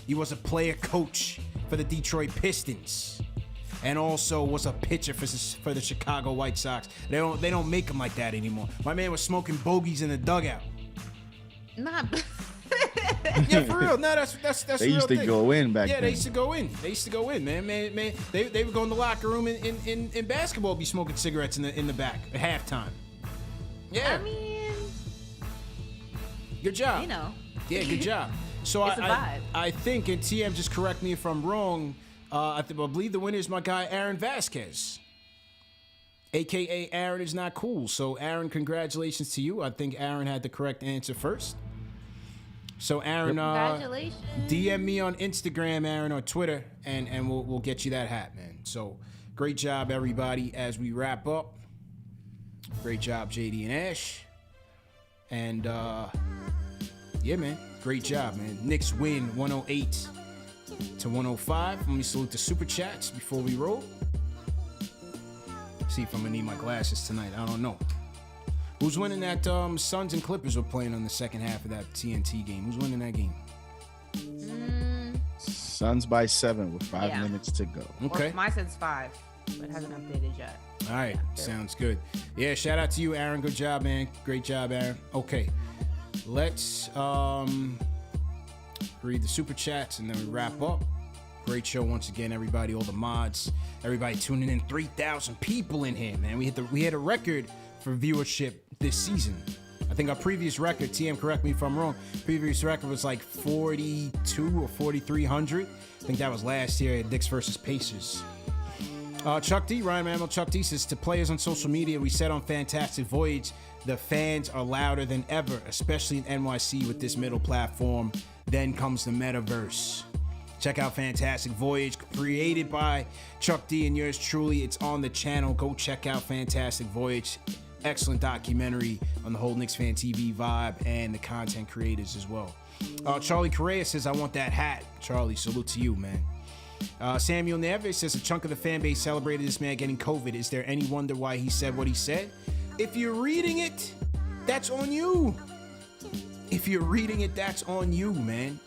Speaker 1: He was a player coach for the Detroit Pistons and also was a pitcher for the Chicago White Sox. They don't make them like that anymore. My man was smoking bogeys in the dugout.
Speaker 3: Nah.
Speaker 1: Yeah, for real. No, that's
Speaker 2: they used to go in back then.
Speaker 1: Yeah, they used to go in. Man. They would go in the locker room in basketball, be smoking cigarettes in the back at halftime. Yeah.
Speaker 3: I mean,
Speaker 1: good job.
Speaker 3: You know.
Speaker 1: Yeah, good job. So
Speaker 3: It's a vibe.
Speaker 1: I think, and TM, just correct me if I'm wrong, I believe the winner is my guy Aaron Vasquez. AKA Aaron is not cool. So Aaron, congratulations to you. I think Aaron had the correct answer first. So Aaron,
Speaker 3: congratulations.
Speaker 1: DM me on Instagram, Aaron, or Twitter, and we'll get you that hat, man. So great job, everybody, as we wrap up. Great job, JD and Ash. And yeah, man, great job, man. Knicks win 108-105. Let me salute the super chats before we roll. See if I'm gonna need my glasses tonight. I don't know. Who's winning that? Suns and Clippers were playing on the second half of that TNT game. Who's winning that game?
Speaker 2: Suns by 7 with 5 minutes to go.
Speaker 1: Okay.
Speaker 3: Well, mine says 5, but it hasn't updated yet.
Speaker 1: All right, sounds good. Yeah, shout out to you, Aaron. Good job, man. Great job, Aaron. Okay, let's read the super chats and then we wrap up. Great show once again, everybody. All the mods, everybody tuning in. 3,000 people in here, man. We hit a record for viewership this season. I think our previous record, TM, correct me if I'm wrong, previous record was like 42 or 4,300. I think that was last year at Knicks versus Pacers. Chuck D, Ryan Mammal, Chuck D says, to players on social media, we said on Fantastic Voyage, the fans are louder than ever, especially in NYC with this middle platform. Then comes the metaverse. Check out Fantastic Voyage, created by Chuck D and yours truly. It's on the channel. Go check out Fantastic Voyage. Excellent documentary on the whole KnicksFanTV vibe and the content creators as well. Charlie Correa says, I want that hat. Charlie, salute to you, man. Samuel Neves says, a chunk of the fan base celebrated this man getting COVID. Is there any wonder why he said what he said? If you're reading it, that's on you. If you're reading it, that's on you, man.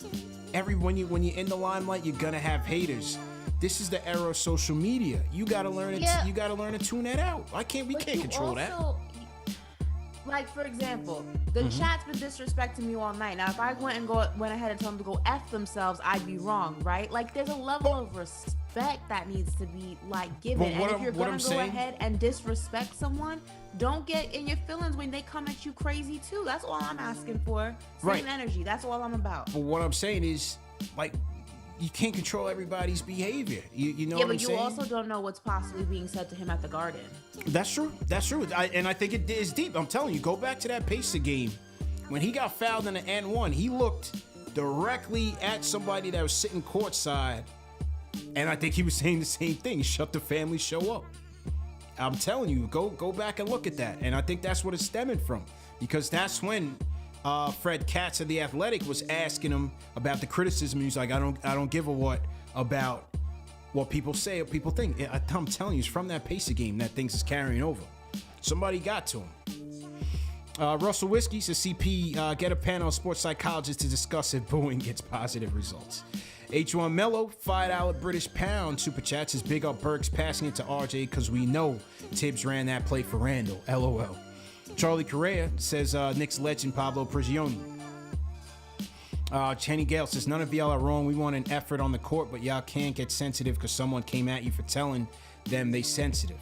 Speaker 1: When you're in the limelight, you're gonna have haters. this is the era of social media. You gotta learn it.
Speaker 3: Yeah.
Speaker 1: You gotta learn to tune that out. We can't control that.
Speaker 3: Like, for example, the chat's been disrespecting me all night. Now, if I went ahead and told them to go F themselves, I'd be wrong, right? Like, there's a level of respect that needs to be, like, given. And if you're going to go ahead and disrespect someone, don't get in your feelings when they come at you crazy, too. That's all I'm asking for. Same energy. That's all I'm about.
Speaker 1: But what I'm saying is, like, you can't control everybody's behavior. You know what I'm saying?
Speaker 3: Yeah, but you also don't know what's possibly being said to him at the Garden.
Speaker 1: That's true. And I think it is deep. I'm telling you, go back to that Pacer game. When he got fouled in the N1, he looked directly at somebody that was sitting courtside. And I think he was saying the same thing. Shut the family show up. I'm telling you, go back and look at that. And I think that's what it's stemming from. Because that's when Fred Katz of The Athletic was asking him about the criticism. He's like, I don't give a what about what people say or people think. I'm telling you, it's from that Pacer game that things is carrying over. Somebody got to him. Russell Whiskey says, CP, get a panel of sports psychologists to discuss if booing gets positive results. H1 Mello, $5 British pound super chat says, big up Burks passing it to RJ because we know Tibbs ran that play for Randle. LOL. Charlie Correa says, Knicks legend Pablo Prigioni. Chenny Gale says, none of y'all are wrong. We want an effort on the court, but y'all can't get sensitive because someone came at you for telling them they sensitive.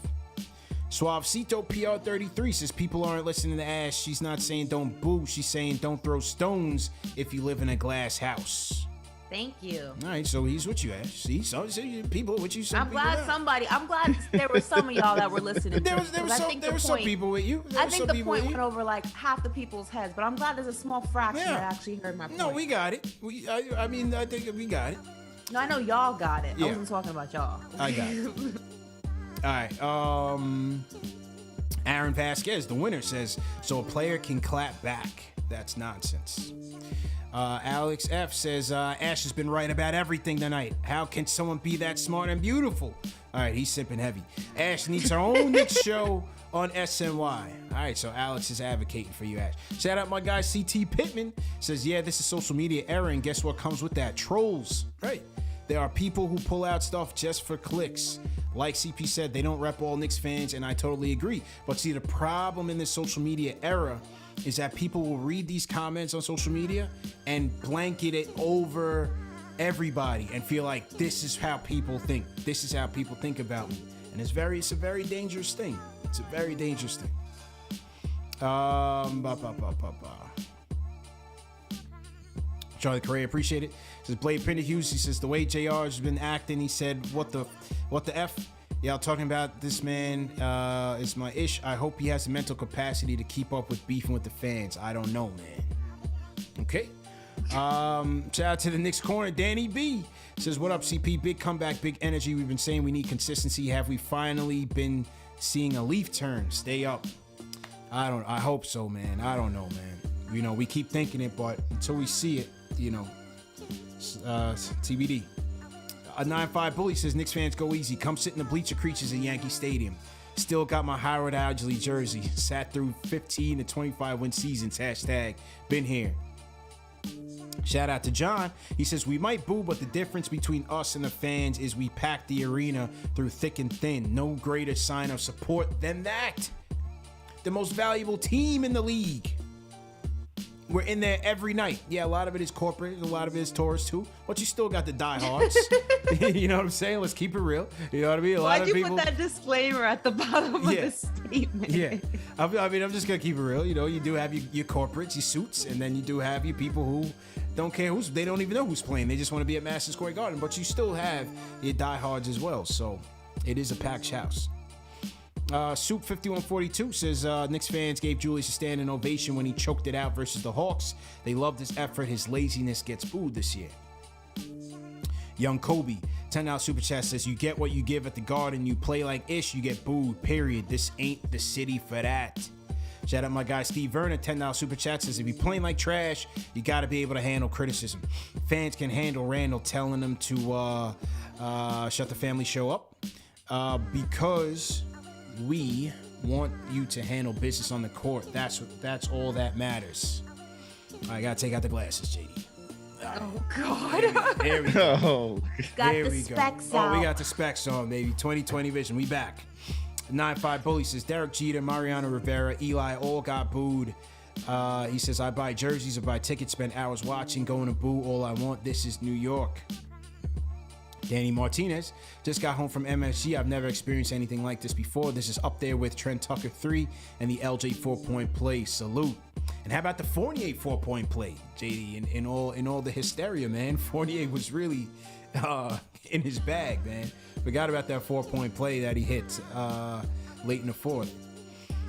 Speaker 1: Suavecito PR33 says, people aren't listening to Ash. She's not saying don't boo. She's saying don't throw stones if you live in a glass house.
Speaker 3: Thank you.
Speaker 1: All right, so he's with you, Ash. See, so people with you.
Speaker 3: I'm glad there were some of y'all that were listening.
Speaker 1: There were some people with you.
Speaker 3: I think the point went over like half the people's heads, but I'm glad there's a small fraction that actually heard my point.
Speaker 1: No, we got it. I think we got it.
Speaker 3: No, I know y'all got it.
Speaker 1: Yeah.
Speaker 3: I wasn't talking about y'all.
Speaker 1: I got it. All right. Aaron Vasquez, the winner, says, so a player can clap back. That's nonsense. Alex F says, Ash has been right about everything tonight. How can someone be that smart and beautiful? All right, he's sipping heavy. Ash needs her own Knicks show on SNY. All right, so Alex is advocating for you, Ash. Shout out my guy CT Pittman. Says, yeah, this is social media era, and guess what comes with that? Trolls. Right. There are people who pull out stuff just for clicks. Like CP said, they don't rep all Knicks fans, and I totally agree. But see, the problem in this social media era is that people will read these comments on social media and blanket it over everybody and feel like this is how people think. This is how people think about me. And it's a very dangerous thing. It's a very dangerous thing. Charlie Correa, appreciate it. Says Blade Penderhughes, he says the way JR has been acting, he said, what the F? Y'all talking about this man is my ish. I hope he has the mental capacity to keep up with beefing with the fans. I don't know, man. Okay. Shout out to the Knicks corner. Danny B says, what up, CP? Big comeback, big energy. We've been saying we need consistency. Have we finally been seeing a leaf turn? Stay up. I hope so, man. I don't know, man. You know, we keep thinking it, but until we see it, you know, TBD. A 9-5 Bully says, Knicks fans go easy. Come sit in the bleacher creatures at Yankee Stadium. Still got my Howard Algerley jersey. Sat through 15 to 25 win seasons. Hashtag been here. Shout out to John. He says, we might boo, but the difference between us and the fans is we pack the arena through thick and thin. No greater sign of support than that. The most valuable team in the league. We're in there every night. Yeah, a lot of it is corporate, a lot of it is tourists too, but you still got the diehards. You know what I'm saying? Let's keep it real. You know what I mean?
Speaker 3: Why'd you put that disclaimer at the bottom of the statement?
Speaker 1: Yeah. I mean, I'm just going to keep it real. You know, you do have your corporates, your suits, and then you do have your people who don't care they don't even know who's playing. They just want to be at Madison Square Garden, but you still have your diehards as well. So it is a packed house. Soup 5142 says Knicks fans gave Julius a standing ovation when he choked it out versus the Hawks. They loved his effort. His laziness gets booed this year. Young Kobe, $10 super chat says, you get what you give at the Garden. You play like ish, you get booed, period. This ain't the city for that. Shout out my guy Steve Verner, $10 super chat says, if you're playing like trash, you got to be able to handle criticism. Fans can handle Randle telling them to shut the family show up because we want you to handle business on the court. That's all that matters. I gotta take out the glasses, JD.
Speaker 3: Oh, God.
Speaker 1: There we go.
Speaker 3: Got
Speaker 1: There
Speaker 3: the
Speaker 1: we go.
Speaker 3: specs
Speaker 1: Oh,
Speaker 3: out.
Speaker 1: we got the specs on, baby. 2020 vision. We back. 9-5 Bully says, Derek Jeter, Mariano Rivera, Eli all got booed. He says, I buy jerseys, I buy tickets, spend hours watching, going to boo all I want. This is New York. Danny Martinez just got home from MSG. I've never experienced anything like this before. This is up there with Trent Tucker 3 and the LJ 4-point play. Salute. And how about the Fournier 4-point play, JD? In all the hysteria, man. Fournier was really in his bag, man. Forgot about that 4-point play that he hit late in the fourth.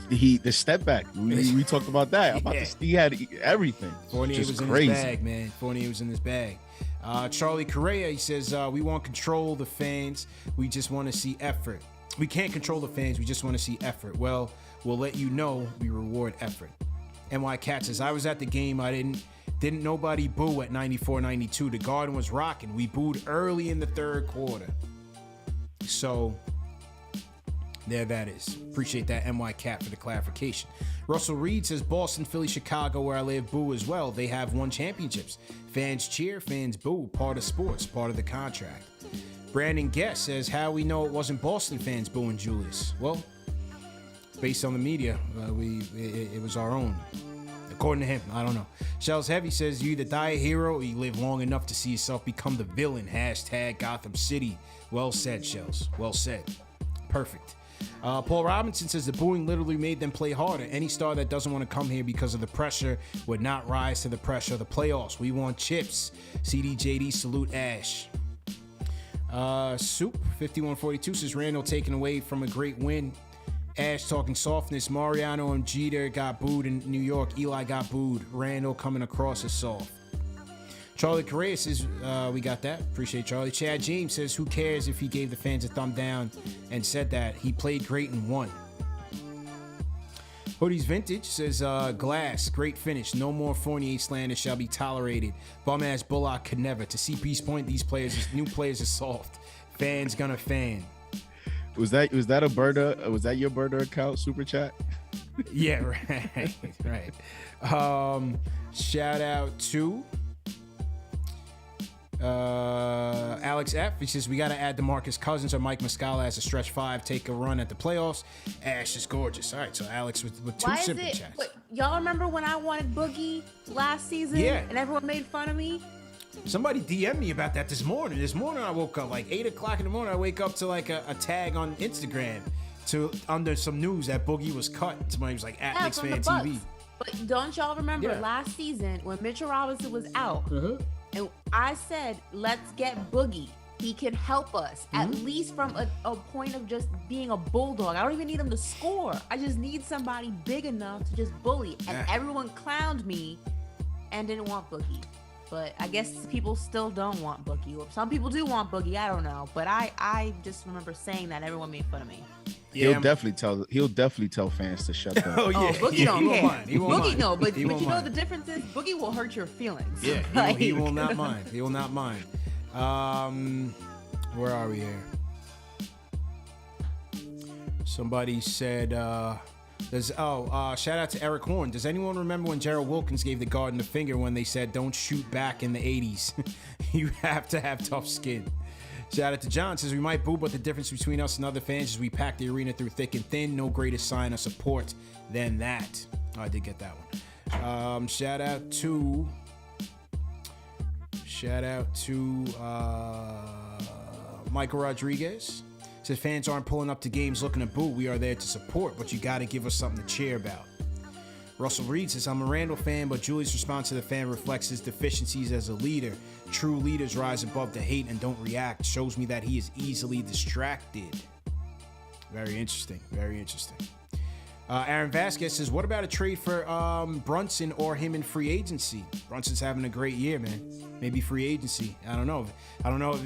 Speaker 2: The step back. We talked about that. He had everything.
Speaker 1: Fournier was in his bag, man. Fournier was in his bag. Charlie Correa, he says, we want control the fans. We just want to see effort. We can't control the fans. We just want to see effort. Well, we'll let you know we reward effort. NY Cat says, I was at the game. I didn't nobody boo at 94-92. The Garden was rocking. We booed early in the third quarter. So there that is. Appreciate that, NY Cat, for the clarification. Russell Reed says, Boston, Philly, Chicago, where I live, boo as well. They have won championships. Fans cheer, fans boo. Part of sports, part of the contract. Brandon Guest says, how we know it wasn't Boston fans booing Julius? Well, based on the media, it was our own. According to him, I don't know. Shells Heavy says, you either die a hero or you live long enough to see yourself become the villain. Hashtag Gotham City. Well said, Shells. Well said. Perfect. Paul Robinson says the booing literally made them play harder. Any star that doesn't want to come here because of the pressure would not rise to the pressure of the playoffs. We want chips. CDJD, salute Ash. Soup 5142 says Randle taken away from a great win. Ash talking softness. Mariano and Jeter got booed in New York. Eli got booed. Randle coming across as soft. Charlie Correa says, we got that. Appreciate Charlie. Chad James says, who cares if he gave the fans a thumb down and said that he played great and won. Hoodies Vintage says, Glass, great finish. No more Fournier slander shall be tolerated. Bum-ass Bullock could never. To CP's point, these new players are soft. Fans gonna fan.
Speaker 2: Was that a Birder? Was that your Birder account super chat?
Speaker 1: Yeah, right. Shout out to Alex F. He says, we got to add DeMarcus Cousins or Mike Muscala as a stretch 5, take a run at the playoffs. Ash is gorgeous. All right, so Alex with two super chats.
Speaker 3: Wait, y'all remember when I wanted Boogie last season?
Speaker 1: Yeah.
Speaker 3: And everyone made fun of me?
Speaker 1: Somebody DM'd me about that this morning. This morning I woke up like 8 o'clock in the morning. I wake up to like a tag on Instagram under some news that Boogie was cut. Somebody was like, at KnicksFanTV.
Speaker 3: But don't y'all remember last season when Mitchell Robinson was out? And I said, let's get Boogie. He can help us, at least from a point of just being a bulldog. I don't even need him to score. I just need somebody big enough to just bully. And everyone clowned me and didn't want Boogie. But I guess people still don't want Boogie. Or some people do want Boogie. I don't know. But I just remember saying that everyone made fun of me.
Speaker 2: Yeah, he'll definitely tell fans to shut down.
Speaker 3: Boogie don't care. Boogie no, but you know
Speaker 1: mind.
Speaker 3: the difference is Boogie will hurt your feelings.
Speaker 1: Yeah, he will not mind. He will not mind. Where are we here? Somebody said, shout out to Eric Horn. Does anyone remember when Gerald Wilkins gave the Garden the finger when they said, don't shoot back in the 80s? You have to have tough skin. Shout out to John. Says, we might boo, but the difference between us and other fans is we pack the arena through thick and thin. No greater sign of support than that. Oh, I did get that one. Shout out to Michael Rodriguez. Says, fans aren't pulling up to games looking to boo. We are there to support, but you got to give us something to cheer about. Russell Reed says, I'm a Randle fan, but Julius' response to the fan reflects his deficiencies as a leader. True leaders rise above the hate and don't react. Shows me that he is easily distracted. Very interesting. Very interesting. Aaron Vasquez says, what about a trade for Brunson or him in free agency? Brunson's having a great year, man. Maybe free agency. I don't know.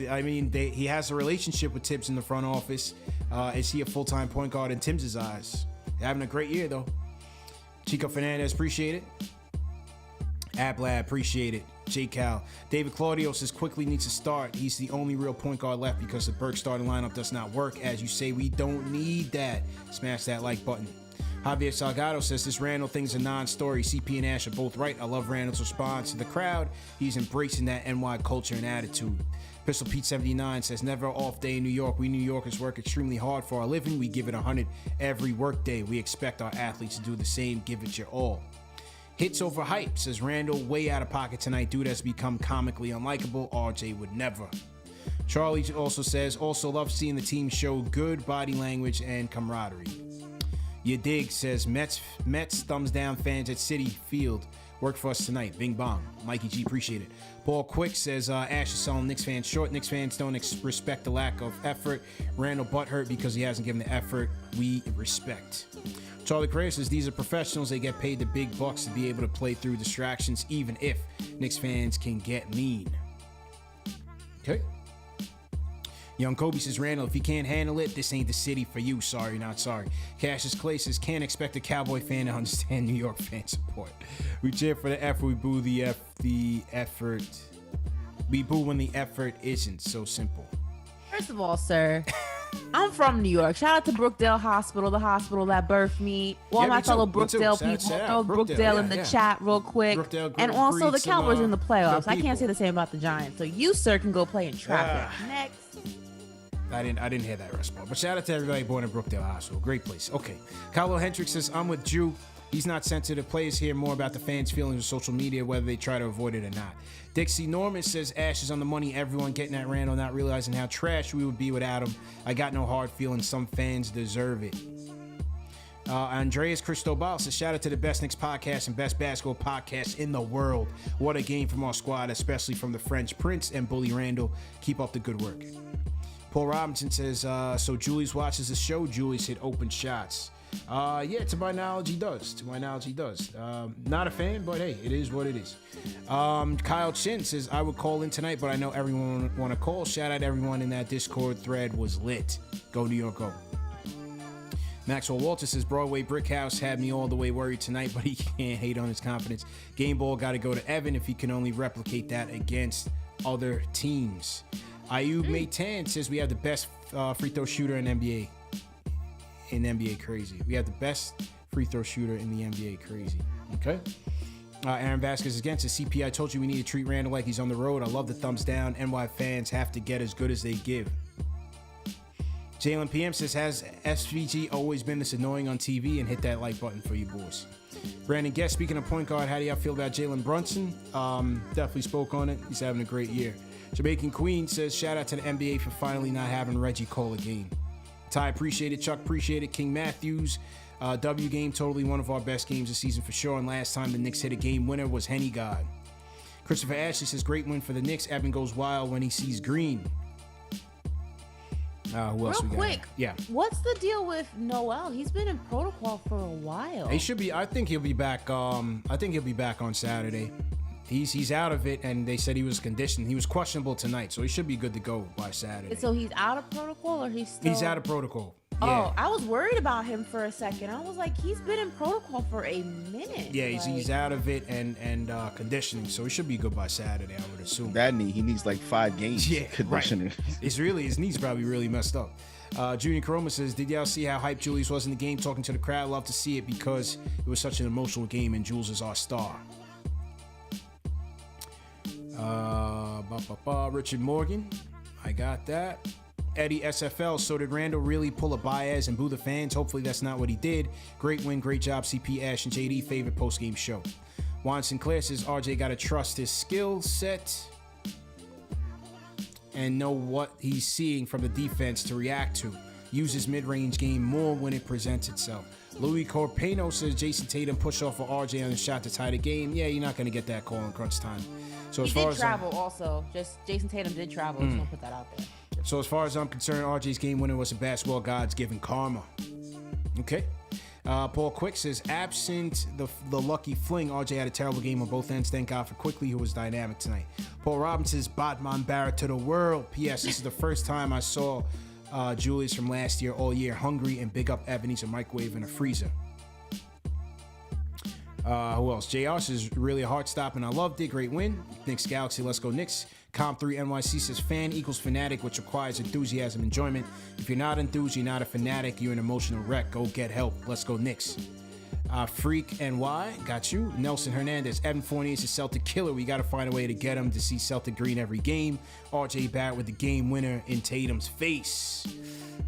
Speaker 1: I mean, he has a relationship with Tibbs in the front office. Is he a full-time point guard in Tibbs' eyes? They're having a great year, though. Chico Fernandez, appreciate it. Ablab, appreciate it. J. Cal. David Claudio says, quickly needs to start. He's the only real point guard left because the Burke starting lineup does not work. As you say, we don't need that. Smash that like button. Javier Salgado says this Randle thing's a non-story. CP and Ash are both right. I love Randle's response to the crowd. He's embracing that NY culture and attitude. Pistol Pete 79 says never off day in New York. We New Yorkers work extremely hard for our living. We give it 100 every work day. We expect our athletes to do the same. Give it your all. Hits over hype says Randle way out of pocket tonight. Dude has become comically unlikable. RJ would never. Charlie also says also love seeing the team show good body language and camaraderie. You dig says Mets thumbs down fans at Citi Field. Work for us tonight. Bing bong. Mikey G, appreciate it. Paul Quick says Ash is selling Knicks fans short. Knicks fans don't respect the lack of effort. Randle butthurt because he hasn't given the effort we respect. Charlie Craig says these are professionals. They get paid the big bucks to be able to play through distractions even if Knicks fans can get mean. Okay. Young Kobe says, Randle, if you can't handle it, this ain't the city for you. Sorry, not sorry. Cassius Clay says, can't expect a Cowboy fan to understand New York fan support. We cheer for the effort. We boo the effort. We boo when the effort isn't so simple.
Speaker 3: First of all, sir, I'm from New York. Shout out to Brookdale Hospital, the hospital that birthed me. All my fellow Brookdale people. Throw Brookdale in the chat real quick. And also the Cowboys in the playoffs. I can't say the same about the Giants. So you, sir, can go play in traffic. Next.
Speaker 1: I didn't hear that response. But shout out to everybody born in Brookdale Hospital. Great place. Okay. Carlo Hendricks says, I'm with Drew. He's not sensitive. Players hear more about the fans' feelings on social media, whether they try to avoid it or not. Dixie Norman says, Ash is on the money. Everyone getting at Randle, not realizing how trash we would be without him. I got no hard feelings. Some fans deserve it. Andreas Cristobal says, shout out to the best Knicks podcast and best basketball podcast in the world. What a game from our squad, especially from the French Prince and Bully Randle. Keep up the good work. Paul Robinson says, so Julius watches the show. Julius hit open shots. Yeah, to my knowledge, he does. Not a fan, but hey, it is what it is. Kyle Chin says, I would call in tonight, but I know everyone want to call. Shout out everyone in that Discord thread was lit. Go New York, go. Maxwell Walter says, Broadway Brick House had me all the way worried tonight, but he can't hate on his confidence. Game ball got to go to Evan if he can only replicate that against other teams. Ayub Maitan says we have the best free throw shooter in NBA. In NBA, crazy. We have the best free throw shooter in the NBA, crazy. Okay. Aaron Vasquez again says, CP, I told you we need to treat Randle like he's on the road. I love the thumbs down. NY fans have to get as good as they give. Jalen PM says, has SVG always been this annoying on TV? And hit that like button for you boys. Brandon Guest, speaking of point guard, how do y'all feel about Jalen Brunson? Definitely spoke on it. He's having a great year. Jamaican Queen says, shout out to the NBA for finally not having Reggie call a game. Ty, appreciate it. Chuck, appreciate it. King Matthews, W game, totally one of our best games this season for sure. And last time the Knicks hit a game winner was Henny God. Christopher Ashley says, great win for the Knicks. Evan goes wild when he sees green. Who else we got? Real quick,
Speaker 3: yeah. What's the deal with Noel? He's been in protocol for a while.
Speaker 1: He should be. I think he'll be back. I think he'll be back on Saturday. He's out of it, and they said he was conditioned. He was questionable tonight, so he should be good to go by Saturday.
Speaker 3: So he's out of protocol, or he's still...
Speaker 1: He's out of protocol. Yeah.
Speaker 3: Oh, I was worried about him for a second. I was like, he's been in protocol for a minute.
Speaker 1: Yeah, he's out of it and conditioning, so he should be good by Saturday, I would assume.
Speaker 2: That knee, he needs like 5 games.
Speaker 1: Yeah,
Speaker 2: conditioning.
Speaker 1: Right. His knee's probably really messed up. Junior Caroma says, did y'all see how hyped Julius was in the game, talking to the crowd? Love to see it because it was such an emotional game, and Jules is our star. Richard Morgan, I got that. Eddie SFL, so did Randle really pull a Baez and boo the fans? Hopefully that's not what he did. Great win, great job, CP, Ash, and JD. Favorite post-game show. Juan Sinclair says RJ got to trust his skill set and know what he's seeing from the defense to react to. Use his mid-range game more when it presents itself. Louis Corpeno says Jason Tatum pushed off for RJ on the shot to tie the game. Yeah, you're not going to get that call in crunch time. So
Speaker 3: he did travel also. Just Jason Tatum did travel. Just want to put that out there.
Speaker 1: So as far as I'm concerned, RJ's game winner was a basketball gods given karma. Okay. Paul Quick says, absent the lucky fling, RJ had a terrible game on both ends. Thank God for Quickly, who was dynamic tonight. Paul Robinson says, Batman Barrett to the world. P.S. This is the first time I saw Julius from last year all year. Hungry and big up Evan. He's a microwave and a freezer. Who else? JR says, really a hard stop and I loved it. Great win. Knicks Galaxy, let's go Knicks. Com3 NYC says, fan equals fanatic, which requires enthusiasm, enjoyment. If you're not enthused, you're not a fanatic. You're an emotional wreck. Go get help. Let's go Knicks. Freak NY, got you. Nelson Hernandez, Evan Fournier is a Celtic killer. We got to find a way to get him to see Celtic green every game. RJ Barrett with the game winner in Tatum's face.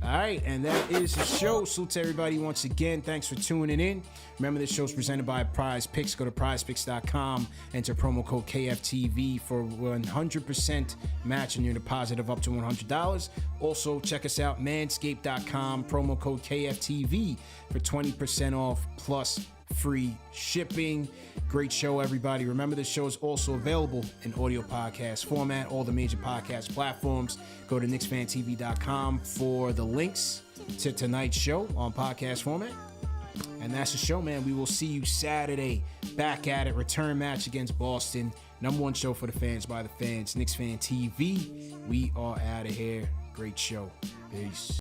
Speaker 1: All right, and that is the show. Salute to everybody once again. Thanks for tuning in. Remember, this show's presented by Prize Picks. Go to prizepicks.com, enter promo code KFTV for 100% match on your deposit of up to $100. Also, check us out, manscaped.com, promo code KFTV for 20% off plus free shipping. Great show, everybody. Remember, this show is also available in audio podcast format, all the major podcast platforms. Go to KnicksFanTV.com for the links to tonight's show on podcast format. And that's the show, man. We will see you Saturday. Back at it. Return match against Boston. Number one show for the fans by the fans. Knicks Fan TV. We are out of here. Great show. Peace.